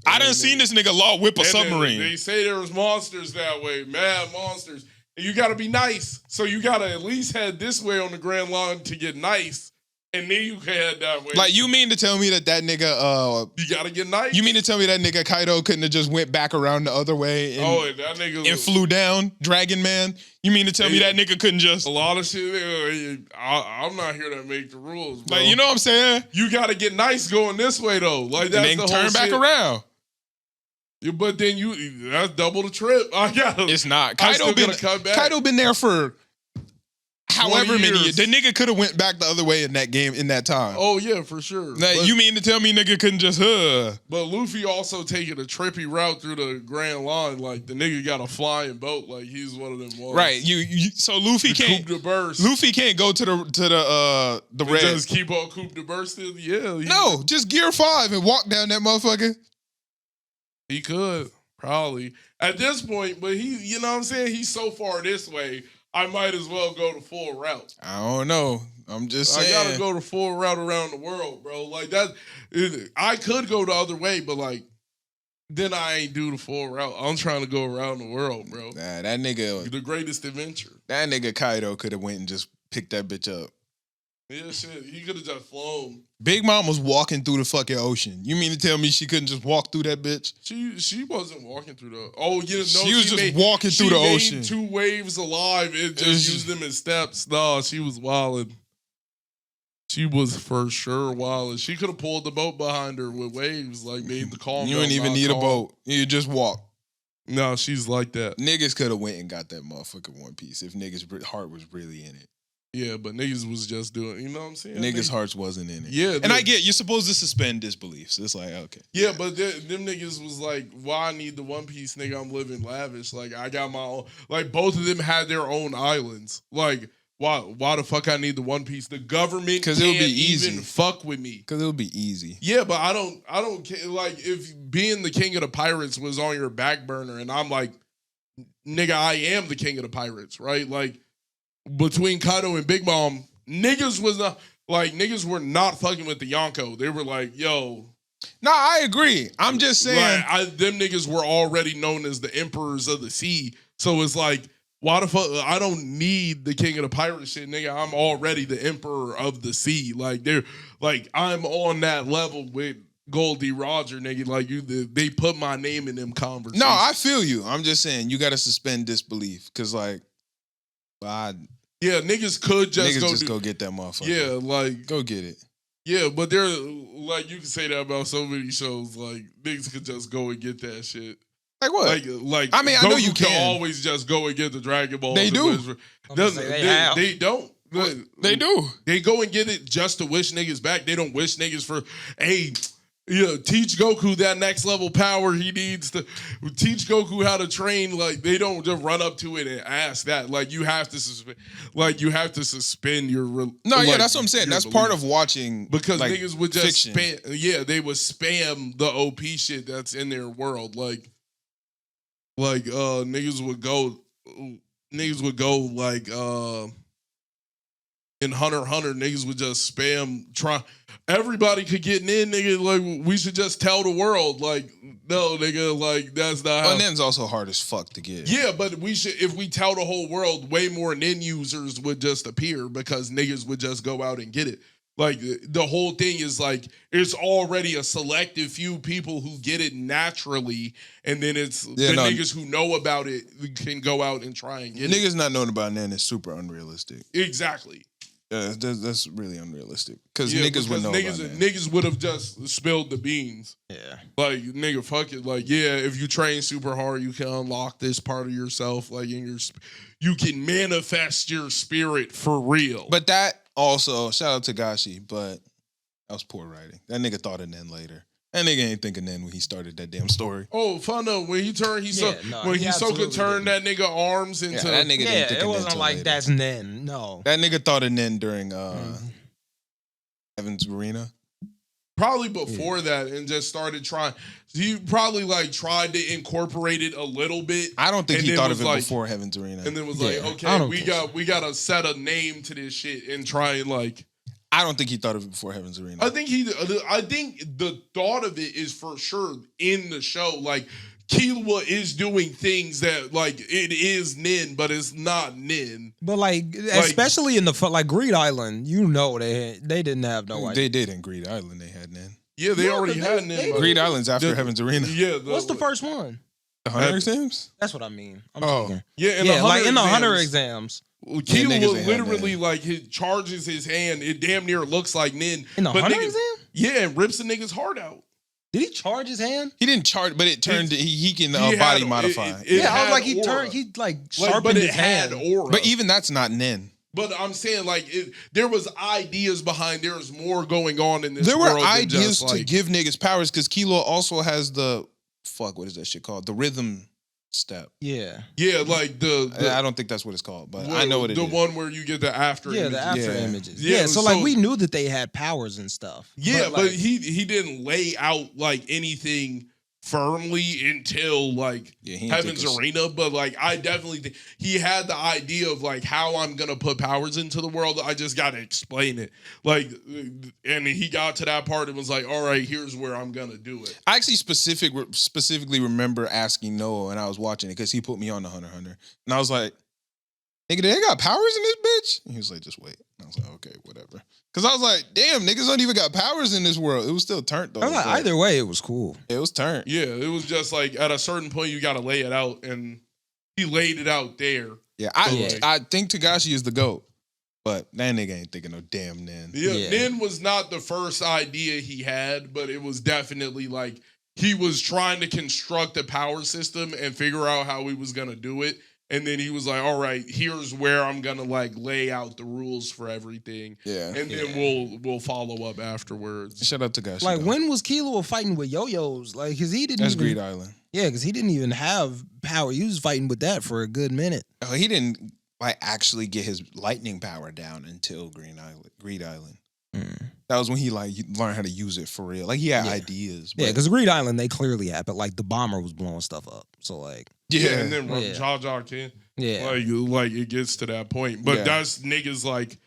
I done seen this nigga law whip a submarine. They say there was monsters that way, mad monsters. And you gotta be nice. So you gotta at least head this way on the grand line to get nice. And then you can head that way. Like you mean to tell me that nigga you gotta get nice. You mean to tell me that nigga Kaido couldn't have just went back around the other way and that nigga and flew down Dragon Man? You mean to tell me that nigga couldn't just a lot of shit? I'm not here to make the rules, bro. Like you know what I'm saying? You gotta get nice going this way though. Like that's and then the whole turn back shit. Around. But then that's double the trip. It's not. Kaido been there for however many years. The nigga could have went back the other way in that game in that time. Oh yeah, for sure. Like, you mean to tell me nigga couldn't just But Luffy also taking a trippy route through the Grand Line. Like the nigga got a flying boat. Like he's one of them ones. Right. So Luffy can't Coupe de Burst. Luffy can't go to the red. Just keep on Coupe de Burst. Yeah. No, just Gear 5 and walk down that motherfucker. He could probably at this point, but you know what I'm saying? He's so far this way. I might as well go the full route. I don't know. I'm just saying. I gotta go the full route around the world, bro. Like that, I could go the other way, but like, then I ain't do the full route. I'm trying to go around the world, bro. Nah, that nigga, the greatest adventure. That nigga Kaido could have went and just picked that bitch up. Yeah, shit. He could have just flown. Big Mom was walking through the fucking ocean. You mean to tell me she couldn't just walk through that bitch? She wasn't walking through the. Oh, yeah, no. She was just walking through the ocean. 2 waves alive and just used them as steps. No, she was wildin'. She was for sure wildin'. She could have pulled the boat behind her with waves, like made the calm. You didn't even need a boat. You just walk. No, she's like that. Niggas could have went and got that motherfucking One Piece if niggas' heart was really in it. Yeah, but niggas was just doing, you know what I'm saying? Niggas' hearts wasn't in it. Yeah. And I get, you're supposed to suspend disbelief. So it's like, okay. Yeah, but them niggas was like, why I need the One Piece, nigga? I'm living lavish. Like, I got my own. Like, both of them had their own islands. Like, why the fuck I need the One Piece? The government can't even fuck with me. Because it would be easy. Yeah, but I don't care. Like, if being the king of the pirates was on your back burner and I'm like, nigga, I am the king of the pirates, right? Like, between Kaido and Big Mom, niggas were not fucking with the Yonko. They were like, yo. No, I agree. I'm just saying. Them niggas were already known as the emperors of the sea. So it's like, why the fuck? I don't need the king of the pirate shit, nigga. I'm already the emperor of the sea. Like, I'm on that level with Goldie Roger, nigga. Like, they put my name in them conversations. No, I feel you. I'm just saying, you got to suspend disbelief. Because, like, yeah, niggas could just go get that motherfucker. Yeah, like go get it. Yeah, but they're like you can say that about so many shows. Like niggas could just go and get that shit. Like what? Like I mean, Goku, I know you can always just go and get the Dragon Ball. They do. They don't. They do. They go and get it just to wish niggas back. They don't wish niggas for, hey, teach Goku that next level power he needs to teach Goku how to train. Like they don't just run up to it and ask that. Like you have to suspend. Like you have to suspend your. Yeah, that's what I'm saying. That's part of watching because like, niggas would just fiction. spam. Yeah, they would spam the OP shit that's in their world. Like niggas would go like in Hunter x Hunter, niggas would just spam try. Everybody could get in, nigga. Like we should just tell the world, like no, nigga, like that's not how. And then's also hard as fuck to get. Yeah, but we should if we tell the whole world, way more nin users would just appear because niggas would just go out and get it. Like the whole thing is like it's already a selective few people who get it naturally, and then it's niggas who know about it can go out and try and get it. Niggas not knowing about nin is super unrealistic. Exactly. Yeah, that's really unrealistic. Because niggas would know about that. Niggas would have just spilled the beans. Yeah. Like, nigga, fuck it. Like, yeah, if you train super hard, you can unlock this part of yourself. Like, you can manifest your spirit for real. But that also, shout out to Kakashi, but that was poor writing. That nigga thought of nin later. That nigga ain't thinking nin when he started that damn story. Oh, fun though. When he turned, Hisoka turned that nigga arms into... Yeah, that nigga didn't think it of wasn't nin like later. that's nin. No. That nigga thought of nin during Heaven's Arena. Probably before that and just started trying. He probably like tried to incorporate it a little bit. I don't think he thought of it before Heaven's Arena. And then was like, okay, we got to set a name to this shit and try and like... I don't think he thought of it before Heaven's Arena. I think the thought of it is for sure in the show. Like Killua is doing things that like it is nin, but it's not nin. But like especially in the like Greed Island, you know they didn't have no idea. They did in Greed Island. They had nin. Yeah, they already had nin. Greed Island's after Heaven's Arena. Yeah. What's the first one? The Hunter exams? That's what I mean. In the Hunter exams. Killua literally like he charges his hand. It damn near looks like nin. In the Hunter exam? Yeah, and rips a nigga's heart out. Did he charge his hand? He didn't charge, but it turned. He can body modify. I was like he turned. He like sharpened his hand. Aura. But even that's not nin. But I'm saying like there was ideas behind. There was more going on in this. There world were ideas just, to give niggas powers because Killua also has the what is that shit called? The rhythm step. Yeah. Yeah, like the I don't think that's what it's called, but I know what it is. The one where you get the after images. The after images. Yeah, so like we knew that they had powers and stuff. Yeah, but he didn't lay out like anything firmly until like Heaven's Arena, but like I definitely think he had the idea of like how I'm gonna put powers into the world. I just gotta explain it. Like, and he got to that part and was like, all right, here's where I'm gonna do it. I actually specifically remember asking Noah when I was watching it because he put me on the Hunter x Hunter, and I was like, nigga, they got powers in this bitch? And he was like, just wait. And I was like, okay, whatever. Because I was like, damn, niggas don't even got powers in this world. It was still turned, though. Like, either way, it was cool. It was turned. Yeah, it was just like, at a certain point, you got to lay it out, and he laid it out there. Yeah, I think Kakashi is the GOAT, but that nigga ain't thinking no damn nin. Yeah, nin was not the first idea he had, but it was definitely like, he was trying to construct a power system and figure out how he was going to do it. And then he was like, all right, here's where I'm going to like lay out the rules for everything. Yeah. And then we'll follow up afterwards. Shout out to Kakashi. Like, when was Killua fighting with yo-yos? Like, because he didn't That's Greed Island. Yeah, because he didn't even have power. He was fighting with that for a good minute. Oh, he didn't like actually get his lightning power down until Greed Island. That was when he like learned how to use it for real. Like he had ideas. Yeah, because Greed Island they clearly had, but like the bomber was blowing stuff up. So like and then Jaja Ken. Yeah, like it gets to that point. But that's niggas like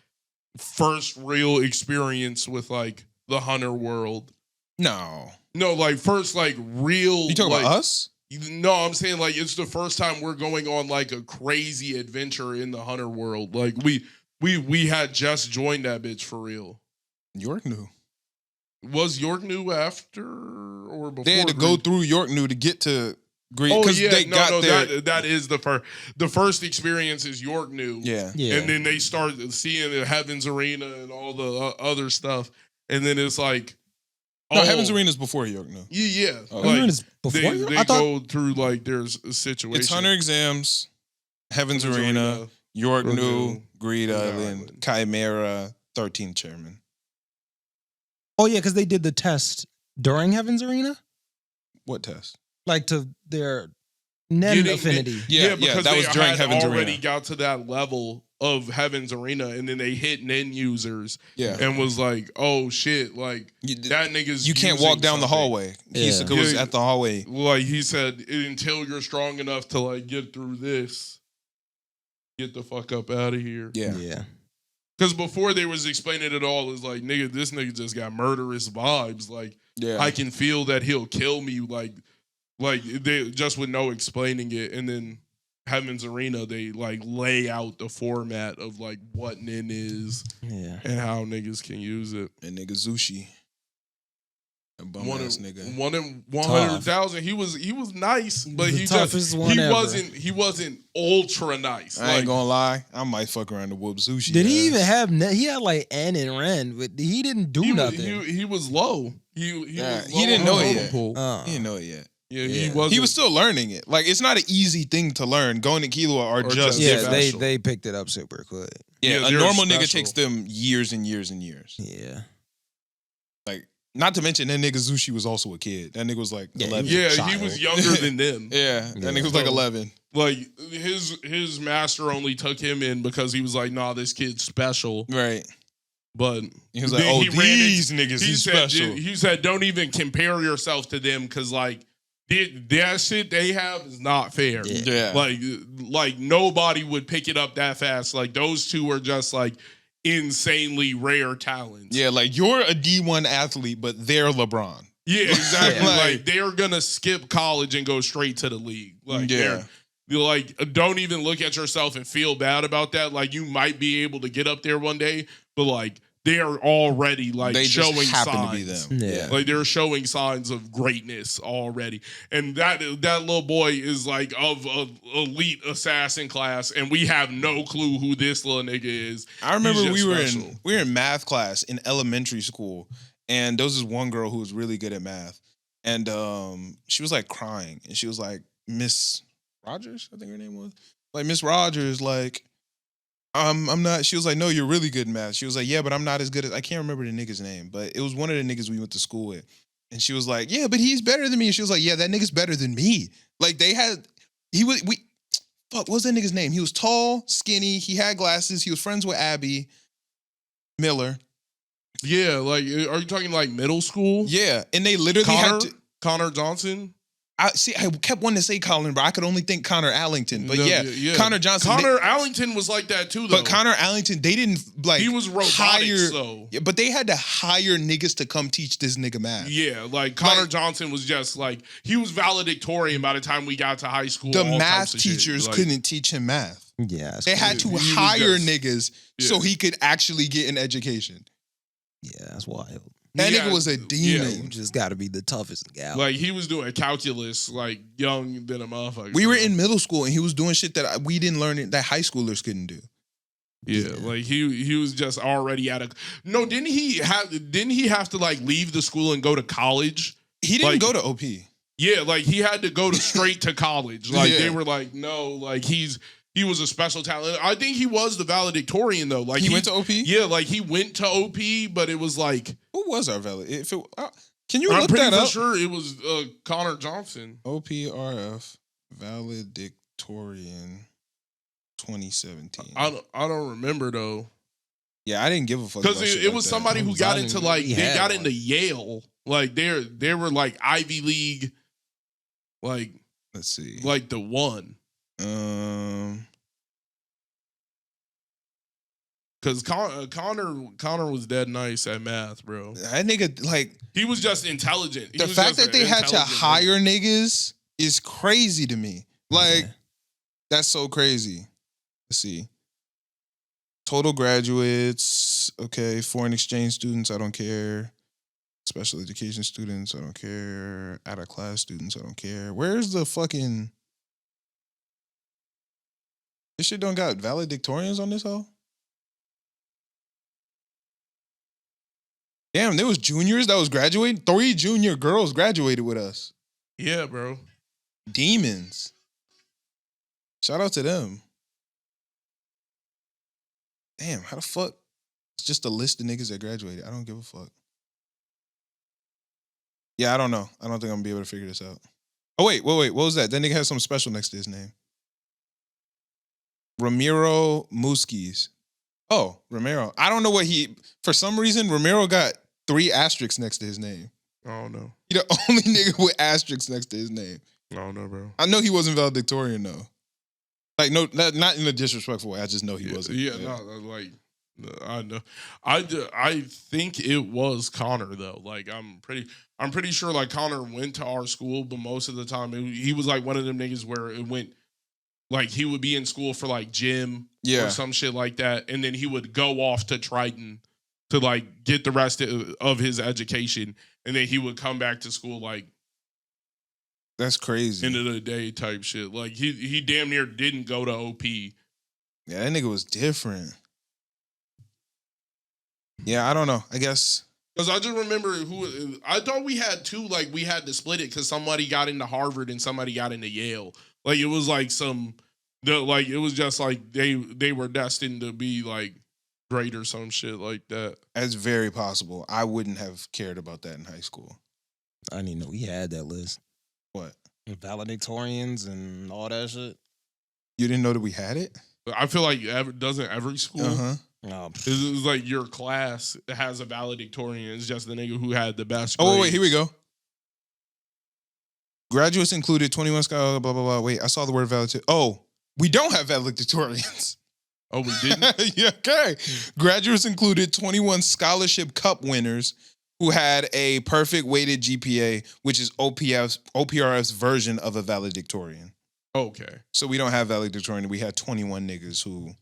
first real experience with like the Hunter world. No, like first like real. You talking about us? No, I'm saying like it's the first time we're going on like a crazy adventure in the Hunter world. Like we had just joined that bitch for real. York knew. Was York new after or before? They had to go through York new to get to Greed. Oh yeah, that is the first. The first experience is York new. Yeah. And then they start seeing the Heaven's Arena and all the other stuff, and then it's like, no, Heaven's Arena is before York new. Yeah. Like, before they go through like there's a situation. It's Hunter exams, Heaven's Arena, York new, Greed Island, Chimera, 13th Chairman. Oh, yeah, because they did the test during Heaven's Arena? What test? Like to their Nen affinity. Yeah, because that was during Heaven's Arena. They already got to that level of Heaven's Arena, and then they hit Nen users and was like, oh, shit, like, that nigga's you can't walk down the hallway. Hisoka was at the hallway. Like, he said, until you're strong enough to, like, get through this, get the fuck up out of here. Yeah. Because before they was explaining it all, it's like, nigga, this nigga just got murderous vibes. Like, I can feel that he'll kill me. Like they just with no explaining it. And then Heaven's Arena, they like lay out the format of like what Nin is and how niggas can use it. And nigga Zushi. A bum ass nigga. 100,000. He was nice, but he wasn't ultra nice. I ain't gonna lie, I might fuck around to whoop Zushi. Did he even have? He had like N and Ren, but he didn't do nothing. He was low. He didn't know it yet. He didn't know it yet. Yeah, he was still learning it. Like it's not an easy thing to learn. Going to Killua are just special. They picked it up super quick. Yeah, a normal nigga takes them years and years and years. Yeah. Like, not to mention that nigga Zushi was also a kid. That nigga was like 11. Yeah, he was younger than them. That nigga was like 11. Like his master only took him in because he was like, nah, this kid's special. Right. But he was like, oh, these niggas is special. He said, don't even compare yourself to them because like that shit they have is not fair. Yeah. Like nobody would pick it up that fast. Like those two are just like insanely rare talents. Yeah, like you're a D1 athlete, but they're LeBron. Yeah, exactly. Like they're gonna skip college and go straight to the league. Like you're like, don't even look at yourself and feel bad about that. Like you might be able to get up there one day, but like they are already like they showing just happen signs. To be them. Yeah. Like they're showing signs of greatness already. And that little boy is like of elite assassin class, and we have no clue who this little nigga is. I remember we were in math class in elementary school, and there was this one girl who was really good at math. And she was like crying, and she was like, Miss Rogers, I think her name was. Like, Miss Rogers, like, I'm not. She was like, no, you're really good in math. She was like, yeah, but I'm not as good as. I can't remember the nigga's name, but it was one of the niggas we went to school with. And she was like, yeah, but he's better than me. And she was like, yeah, that nigga's better than me. Like what was that nigga's name? He was tall, skinny. He had glasses. He was friends with Abby Miller. Yeah, like, are you talking like middle school? Yeah, and they literally had to. Connor Johnson. I kept wanting to say Colin, but I could only think Connor Allington. But Connor Johnson. Connor Allington was like that too, though. But Connor Allington, they didn't like. He was robotics, though. Yeah, but they had to hire niggas to come teach this nigga math. Yeah, like Connor Johnson was just like, he was valedictorian by the time we got to high school. The math teachers couldn't teach him math. Yeah, they had to hire niggas so he could actually get an education. Yeah, that's wild. That nigga was a demon. You just got to be the toughest guy. Like, he was doing calculus, like, young than a motherfucker. We were in middle school, and he was doing shit that we didn't learn that high schoolers couldn't do. Yeah, like, he was just already at a... No, didn't he have to, like, leave the school and go to college? He didn't go to OP. Yeah, like, he had to go straight to college. Like, they were like, no, like, he was a special talent. I think he was the valedictorian, though. Like, he went to OP? Yeah, like, he went to OP, but it was like... Who was our valedictorian? Can you I'm look that up? I'm pretty sure it was Connor Johnson. OPRF valedictorian 2017. I don't remember, though. Yeah, I didn't give a fuck. Because it was somebody who got into, like, they got into Yale. Like, they were, like, Ivy League, like... Let's see. Like, the one. Because Connor was dead nice at math, bro. That nigga, like... He was just intelligent. The fact that they had to hire niggas is crazy to me. Like, that's so crazy. Let's see. Total graduates. Okay, foreign exchange students, I don't care. Special education students, I don't care. Out of class students, I don't care. Where's the fucking... This shit don't got valedictorians on this hoe? Damn, there was juniors that was graduating. 3 junior girls graduated with us. Yeah, bro. Demons. Shout out to them. Damn, how the fuck? It's just a list of niggas that graduated. I don't give a fuck. Yeah, I don't know. I don't think I'm gonna be able to figure this out. Oh, wait. What was that? That nigga has something special next to his name. Ramiro Muskis. Oh, Ramiro. I don't know what for some reason, Ramiro got 3 asterisks next to his name. I don't know. He the only nigga with asterisks next to his name. I don't know, bro. I know he wasn't valedictorian, though. Like, no, not in a disrespectful way. I just know he wasn't. Yeah, no, like, I know. I think it was Connor though. Like I'm pretty sure like Connor went to our school, but most of the time he was like one of them niggas where it went like he would be in school for like gym or some shit like that, and then he would go off to Triton to like get the rest of his education, and then he would come back to school like that's crazy. end of the day type shit. Like he damn near didn't go to OP. Yeah, that nigga was different. Yeah, I don't know. I guess because I just remember I thought we had two. Like we had to split it because somebody got into Harvard and somebody got into Yale. Like it was like it was just like they were destined to be like great or some shit like that. that's very possible. I wouldn't have cared about that in high school. I didn't even know we had that list. What? Valedictorians and all that shit. You didn't know that we had it? I feel like doesn't every school? Uh-huh. It's like your class has a valedictorian. It's just the nigga who had the best. Oh, wait, here we go. Graduates included 21 scholars, blah, blah, blah. Wait, I saw the word valedictorian. Oh, we don't have valedictorians. Oh, we didn't? Yeah, okay. Graduates included 21 scholarship cup winners who had a perfect weighted GPA, which is OPRF's version of a valedictorian. Okay. So we don't have valedictorian. We had 21 niggas who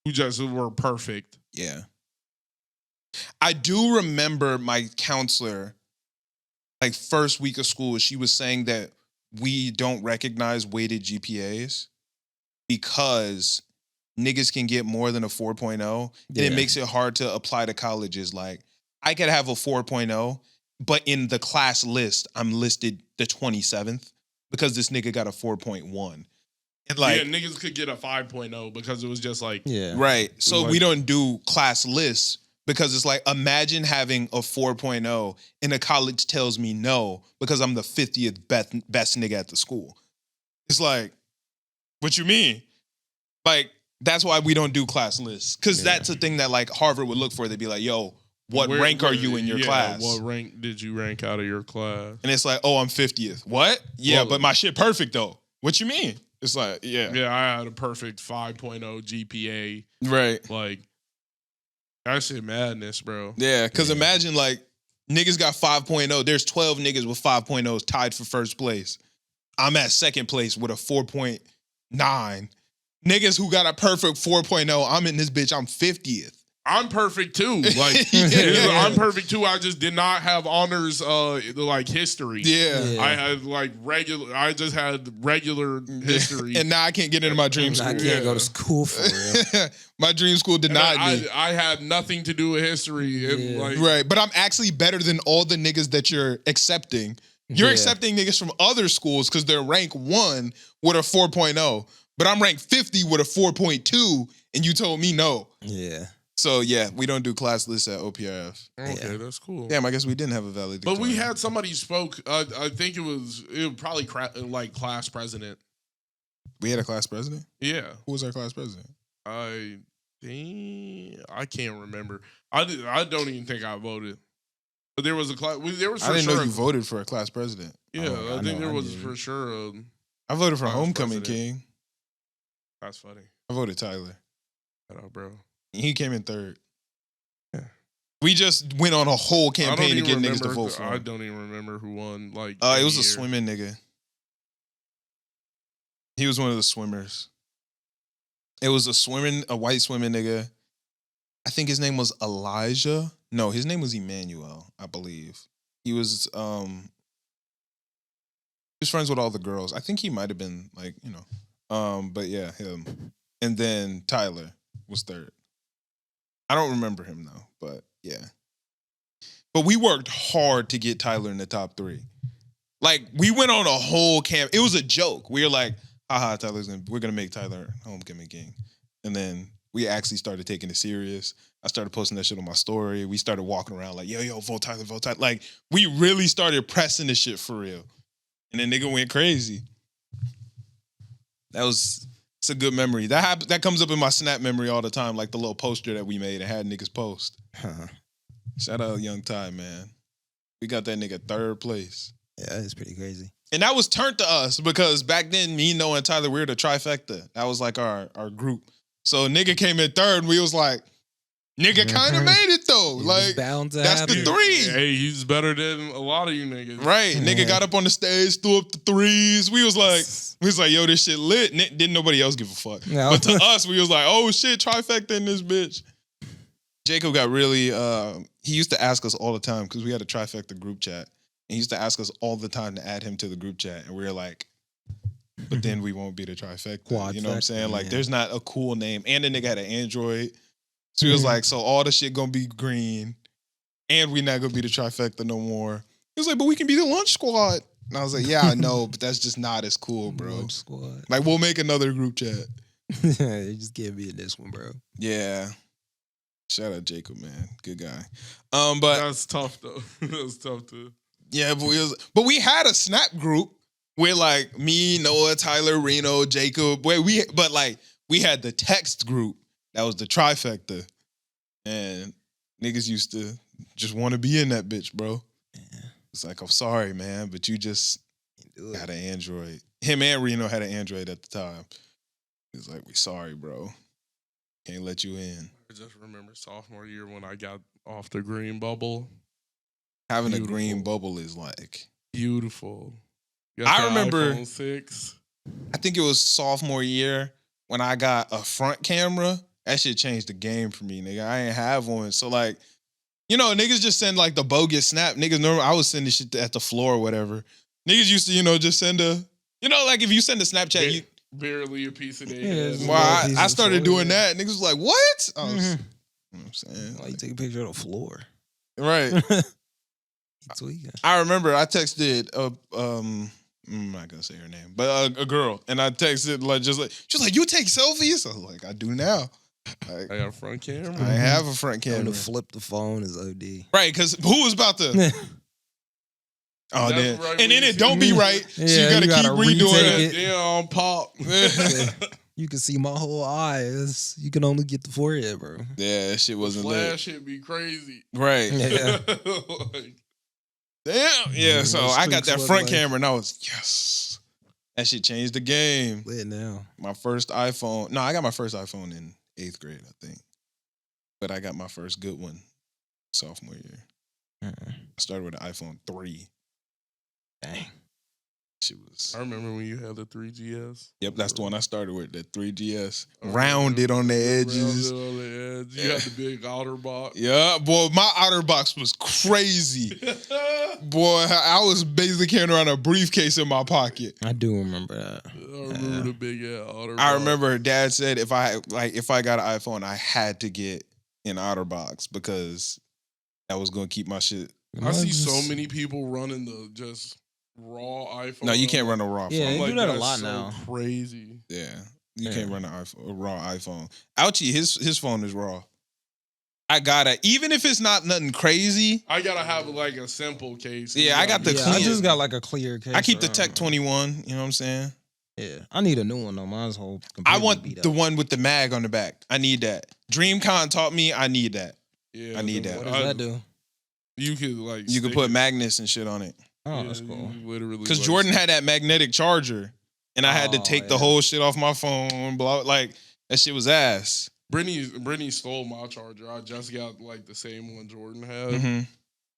just were perfect. Yeah. I do remember my counselor, like first week of school, she was saying that we don't recognize weighted GPAs because niggas can get more than a 4.0 and it makes it hard to apply to colleges. Like I could have a 4.0, but in the class list, I'm listed the 27th because this nigga got a 4.1. And like, niggas could get a 5.0 because it was just like right. So we don't do class lists because it's like imagine having a 4.0 and a college tells me no because I'm the 50th best nigga at the school. It's like, what you mean? Like that's why we don't do class lists because that's a thing that like Harvard would look for. They'd be like, yo, what rank are you in your class? What rank did you rank out of your class? And it's like, oh, I'm 50th. What? Yeah, but my shit perfect though. What you mean? It's like, yeah. Yeah, I had a perfect 5.0 GPA. Right. Like, that shit madness, bro. Yeah, because imagine, like, niggas got 5.0. There's 12 niggas with 5.0s tied for first place. I'm at second place with a 4.9. Niggas who got a perfect 4.0, I'm in this bitch, I'm 50th. I'm perfect too. Like I'm perfect too. I just did not have honors like history. Yeah. I had like regular I just had regular history. And now I can't get into my dream school. I can't go to school for real. My dream school denied me. I had nothing to do with history. And like, right. But I'm actually better than all the niggas that you're accepting. You're accepting niggas from other schools because they're rank 1 with a 4.0. But I'm ranked 50 with a 4.2 and you told me no. Yeah. So, yeah, we don't do class lists at OPRF. Okay, that's cool. Damn, I guess we didn't have a valedictorian. But we had somebody spoke. I think it was probably like class president. We had a class president? Yeah. Who was our class president? I can't remember. I don't even think I voted. But there was a class. There was. I didn't know you voted for a class president. Yeah, I think there was for sure. I voted for Homecoming King. That's funny. I voted Tyler. Shut up, bro. He came in third. Yeah. We just went on a whole campaign to get niggas to vote for him. I don't even remember who won. Like, it was a swimming nigga. He was one of the swimmers. It was a white swimming nigga. I think his name was Elijah. No, his name was Emmanuel, I believe. He was friends with all the girls. I think he might have been like, but yeah, him. And then Tyler was third. I don't remember him though, but yeah. But we worked hard to get Tyler in the top 3. Like we went on a whole camp. It was a joke. We were like, haha, we're gonna make Tyler Homecoming King. And then we actually started taking it serious. I started posting that shit on my story. We started walking around like, yo, vote Tyler, vote Tyler. Like we really started pressing this shit for real. And then nigga went crazy. It's a good memory. That comes up in my Snap memory all the time, like the little poster that we made and had niggas post. Shout out Young Ty, man. We got that nigga third place. Yeah, it's pretty crazy. And that was turned to us because back then, me, Noah, and Tyler, we were the trifecta. That was like our group. So nigga came in third and we was like, Nigga kind of made it though. It was Like bound to that's the happen. three. Hey, he's better than a lot of you niggas. Right. Nigga got up on the stage, threw up the threes. We was like, yo, this shit lit. Didn't nobody else give a fuck. No. But to us, we was like, oh shit, trifecta in this bitch. Jacob got really, he used to ask us all the time, because we had a trifecta group chat. And he used to ask us all the time to add him to the group chat. And we were like, but then we won't be the trifecta. You know what I'm saying? Like, there's not a cool name. And the nigga had an Android. So he was like, so all the shit gonna be green. And we not gonna be the trifecta no more. He was like, but we can be the lunch squad. And I was like, yeah, I know, but that's just not as cool, bro. Lunch squad. Like, we'll make another group chat. You just can't be in this one, bro. Yeah. Shout out Jacob, man. Good guy. But That's tough though. That's tough too. yeah, but we had a Snap group with like me, Noah, Tyler, Reno, Jacob. But we had the text group that was the trifecta, and niggas used to just want to be in that bitch, bro. Yeah. It's like, I'm sorry, man, but you just had an Android. Him and Reno had an Android at the time. He's like, we sorry, bro. Can't let you in. I just remember sophomore year when I got off the green bubble. Having a green bubble is like beautiful. I remember iPhone 6. I think it was sophomore year when I got a front camera. That shit changed the game for me, nigga. I ain't have one. So like, you know, niggas just send like the bogus snap. Niggas normally I was sending shit at the floor or whatever. Niggas used to, you know, just send a, you know, like if you send a Snapchat, you barely a piece of data. Yeah, well, I started doing that. Niggas was like, what? I was, you know what I'm saying? Why you take a picture of the floor? Right. Tweaking. I remember I texted I'm not gonna say her name, but a girl, and I texted like she was like, "You take selfies?" I was like, "I do now." Like, I got a front camera. I have a front camera. To flip the phone is OD. Right, because who was about to? Oh, then. Right, And then it don't be right, so you gotta keep redoing it. Yeah, pop. You can see my whole eyes. You can only get the forehead, bro. Yeah, that shit wasn't lit. Flash shit be crazy. Right. Yeah. Like, Damn. Yeah, so I got that streaks front look like- camera, and I was yes. That shit changed the game. Lit now. My first iPhone. No, I got my first iPhone in 8th grade, I think. But I got my first good one sophomore year. I started with an iPhone 3. Dang. Shit was. I remember when you had the 3GS. Yep, that's the one I started with, the 3GS. Rounded on the edges. Rounded on the edge. You had the big outer box. Yeah, boy, my outer box was crazy. Boy, I was basically carrying around a briefcase in my pocket. I do remember that. I remember the big outer box. I remember Dad said if I got an iPhone, I had to get an outer box because that was gonna keep my shit. I see so many people running the just raw iPhone. No, you can't run a raw phone. Yeah, they do that a that's lot so now. Crazy. Yeah, you Yeah. can't run a raw iPhone. Ouchie, his phone is raw. I gotta, even if it's not nothing crazy. I gotta have like a simple case. Yeah, I got the Yeah, clean. I just got like a clear case. I keep the around. Tech 21. You know what I'm saying? Yeah, I need a new one though. Mine's whole. I completely want beat the up. one with the mag on the back. I need that. DreamCon taught me I need that. Yeah, I need the- that. What does that do? You could like You can stick put it- magnets and shit on it. Oh, yeah, that's cool. you literally Because like, Jordan had that magnetic charger, and I had to Oh, take the yeah. whole shit off my phone. Blah, like that shit was ass. Brittany stole my charger. I just got like the same one Jordan had. Mm-hmm.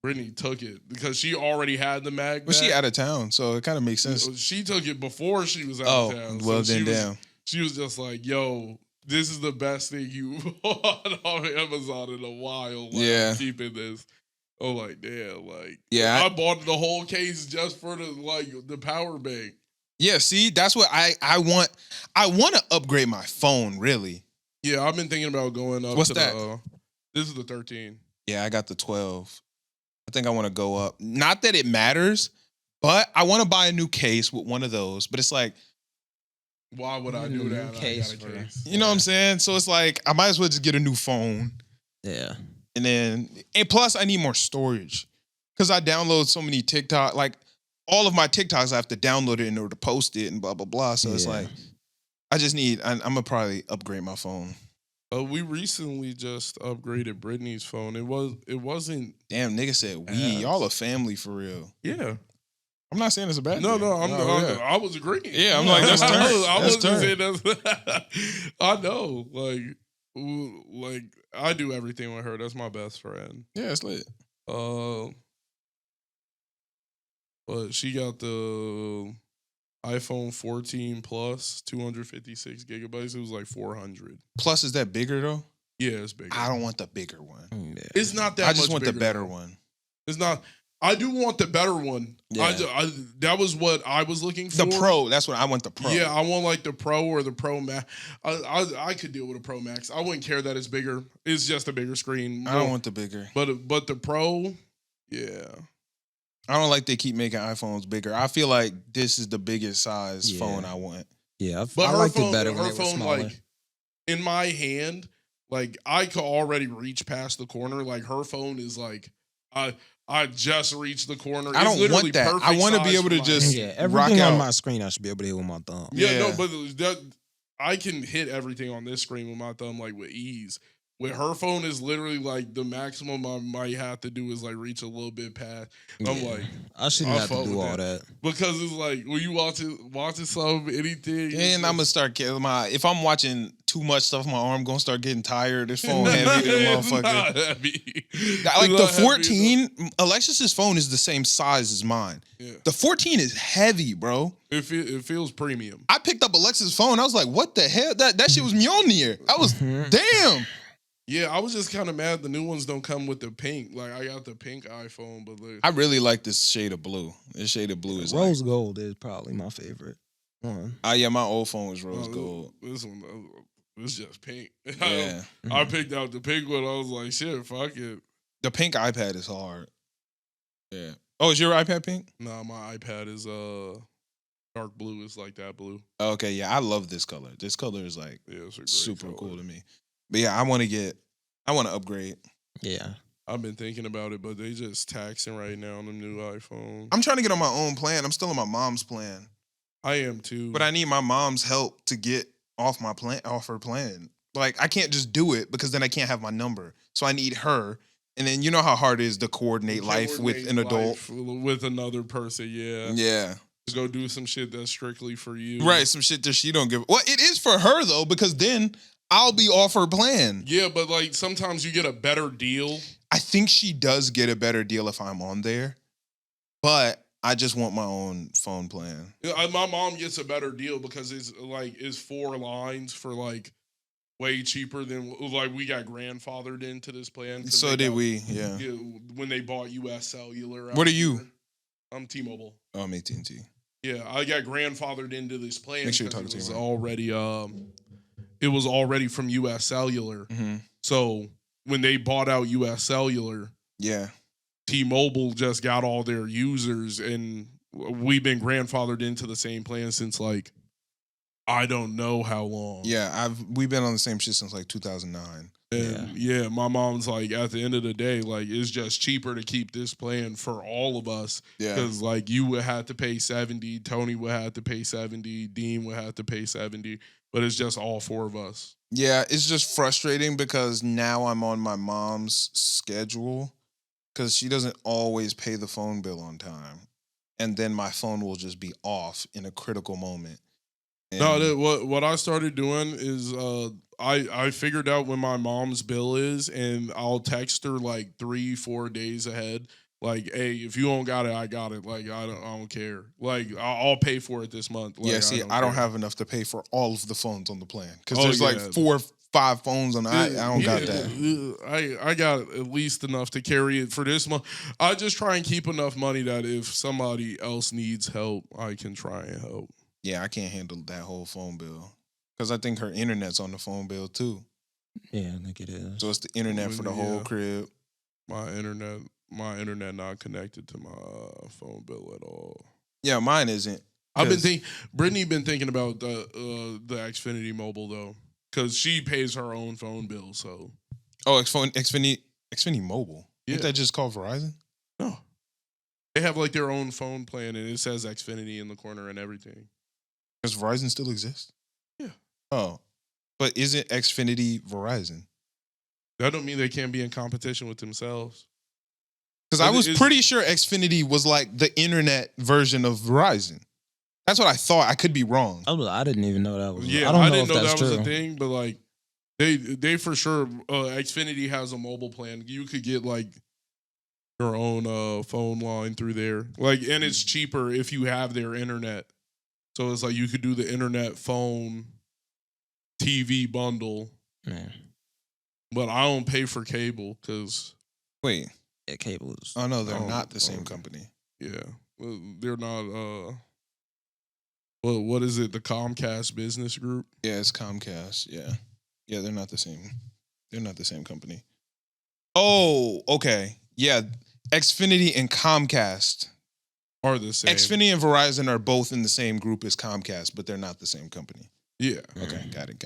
Brittany took it because she already had the mag. But she back. out of town, so it kind of makes sense. She took it before she was out Oh, of town. well So then, she was, damn. She was just like, "Yo, this is the best thing you bought on Amazon in a while. Like, Yeah. I'm keeping this." Oh, like damn, like Yeah, I bought the whole case just for the power bank. Yeah, see, that's what I want. I want to upgrade my phone, really. Yeah, I've been thinking about going up. What's to that? This is the 13. Yeah, I got the 12. I think I want to go up. Not that it matters, but I want to buy a new case with one of those. But it's like, Why would I do New that? case I got a for- case. you know what I'm saying? So it's like, I might as well just get a new phone. Yeah. And plus I need more storage. Because I download so many TikTok, like all of my TikToks, I have to download it in order to post it and blah, blah, blah. So it's Yeah. like, I just need, I'm going to probably upgrade my phone. We recently just upgraded Brittany's phone. It wasn't. Damn, nigga said we. Ass. Y'all a family for real. Yeah. I'm not saying it's a bad No, thing. no, yeah. I was agreeing. Yeah, I'm like, that's turn. I That's was just saying that's. I know, like like I do everything with her. That's my best friend. Yeah, it's lit. But she got the iPhone 14 Plus, 256 gigabytes. It was like 400. Plus, is that bigger though? Yeah, it's bigger. I don't want the bigger one. Yeah. It's not that. I just much want the bigger, better though. one. It's not. I do want the better one. Yeah. That was what I was looking for. The Pro. That's what I want. The Pro. Yeah, I want like the Pro or the Pro Max. I could deal with a Pro Max. I wouldn't care that it's bigger. It's just a bigger screen. I don't want the bigger. But the Pro, yeah. I don't like they keep making iPhones bigger. I feel like this is the biggest size phone I want. Yeah, But I her liked phone, it better her when it was phone, smaller. like in my hand, like I could already reach past the corner. Like her phone is like, I just reached the corner. I don't want that. I want to be able to just everything rock on out. my screen I should be able to hit with my thumb. Yeah, no, but I can hit everything on this screen with my thumb like with ease. With her phone is literally like the maximum I might have to do is like reach a little bit past. I'm like, I shouldn't I'll have to fuck do with all that. because it's like when you watching some anything. And I'm gonna start getting if I'm watching too much stuff, my arm gonna start getting tired. This phone heavy, this motherfucker. Not heavy. Like It's the not heavy 14, Alexis's phone is the same size as mine. Yeah. The 14 is heavy, bro. It feels premium. I picked up Alexis's phone. I was like, what the hell? That shit was Mjolnir. I was damn. Yeah, I was just kind of mad the new ones don't come with the pink. Like I got the pink iPhone, but I really like this shade of blue. This shade of blue is Rose gold is probably my favorite one. yeah, my old phone was rose gold. This one, it's just pink. Yeah. I picked out the pink one. I was like, shit, fuck it. The pink iPad is hard. Yeah. Oh, is your iPad pink? Nah, my iPad is dark blue. It's like that blue. Okay, yeah, I love this color. This color is like It's a great super color. cool to me. But yeah, I want to upgrade. Yeah. I've been thinking about it, but they just taxing right now on the new iPhone. I'm trying to get on my own plan. I'm still on my mom's plan. I am too. But I need my mom's help to get off her plan. Like I can't just do it because then I can't have my number. So I need her. And then you know how hard it is to coordinate life with an adult. With another person, yeah. Yeah. Just go do some shit that's strictly for you. Right, some shit that she don't give. Well, it is for her though, because then I'll be off her plan. Yeah, but like sometimes you get a better deal. I think she does get a better deal if I'm on there. But I just want my own phone plan. My mom gets a better deal because it's 4 lines for like way cheaper than like we got grandfathered into this plan. So did we, yeah. When they bought US Cellular. What are you? I'm T-Mobile. Oh, I'm AT&T. Yeah, I got grandfathered into this plan. Make sure you're talking to me. It was already from US Cellular. Mm-hmm. So when they bought out US Cellular, yeah, T-Mobile just got all their users, and we've been grandfathered into the same plan since like I don't know how long. Yeah, we've been on the same shit since like 2009. And yeah, my mom's like, at the end of the day, like it's just cheaper to keep this plan for all of us. Yeah, because like you would have to pay 70, Tony would have to pay 70, Dean would have to pay 70, but it's just all 4 of us. Yeah, it's just frustrating because now I'm on my mom's schedule because she doesn't always pay the phone bill on time, and then my phone will just be off in a critical moment. And No, what I started doing is I figured out when my mom's bill is, and I'll text her like 3-4 days ahead. Like, hey, if you don't got it, I got it. Like, I don't care. Like, I'll pay for it this month. Like, yeah, see, I don't care. have enough to pay for all of the phones on the plan because Oh, there's like yeah. 4 or 5 phones on. I don't got that. I got at least enough to carry it for this month. I just try and keep enough money that if somebody else needs help, I can try and help. Yeah, I can't handle that whole phone bill because I think her internet's on the phone bill too. Yeah, I think it is. So it's the internet for the whole Yeah. crib. My internet not connected to my phone bill at all. Yeah, mine isn't. Brittany been thinking about the Xfinity Mobile though, because she pays her own phone bill. So Xfinity Mobile. Yeah. Ain't that just called Verizon? no, they have like their own phone plan, and it says Xfinity in the corner and everything. Does Verizon still exist? Yeah. Oh, but isn't Xfinity Verizon? That don't mean they can't be in competition with themselves. Because I was pretty sure Xfinity was like the internet version of Verizon. That's what I thought. I could be wrong. I didn't even know that was. Yeah, I don't know didn't if know that's that was true. a thing, but like They for sure. Xfinity has a mobile plan. You could get like your own phone line through there. Like, and it's cheaper if you have their internet. So it's like you could do the internet, phone, TV bundle. Man. But I don't pay for cable because Wait. Yeah, cable is. Oh no, they're not the same company. yeah, they're not. What is it? The Comcast Business Group. Yeah, it's Comcast. Yeah, they're not the same. They're not the same company. Oh, okay. Yeah, Xfinity and Comcast Are the same. Xfinity and Verizon are both in the same group as Comcast, but they're not the same company. Yeah. Okay, got it.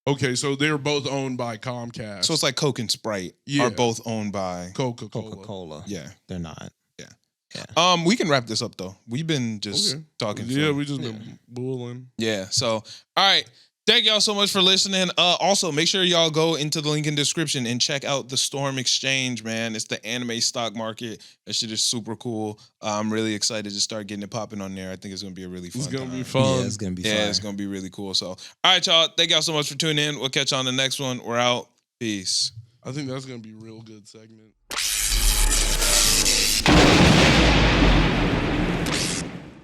Okay, so they're both owned by Comcast. So it's like Coke and Sprite are both owned by Coca-Cola. Coca-Cola. Yeah. They're not. We can wrap this up though. We've been just talking. Yeah, we just been bulling. Yeah. So, all right. Thank y'all so much for listening. Also, make sure y'all go into the link in the description and check out the Storm Exchange, man. It's the anime stock market. That shit is super cool. I'm really excited to start getting it popping on there. I think it's going to be a really fun It's going to be time. fun. Yeah, it's going to be fun. Yeah, it's going to be really cool. So, all right, y'all. Thank y'all so much for tuning in. We'll catch you on the next one. We're out. Peace. I think that's going to be a real good segment.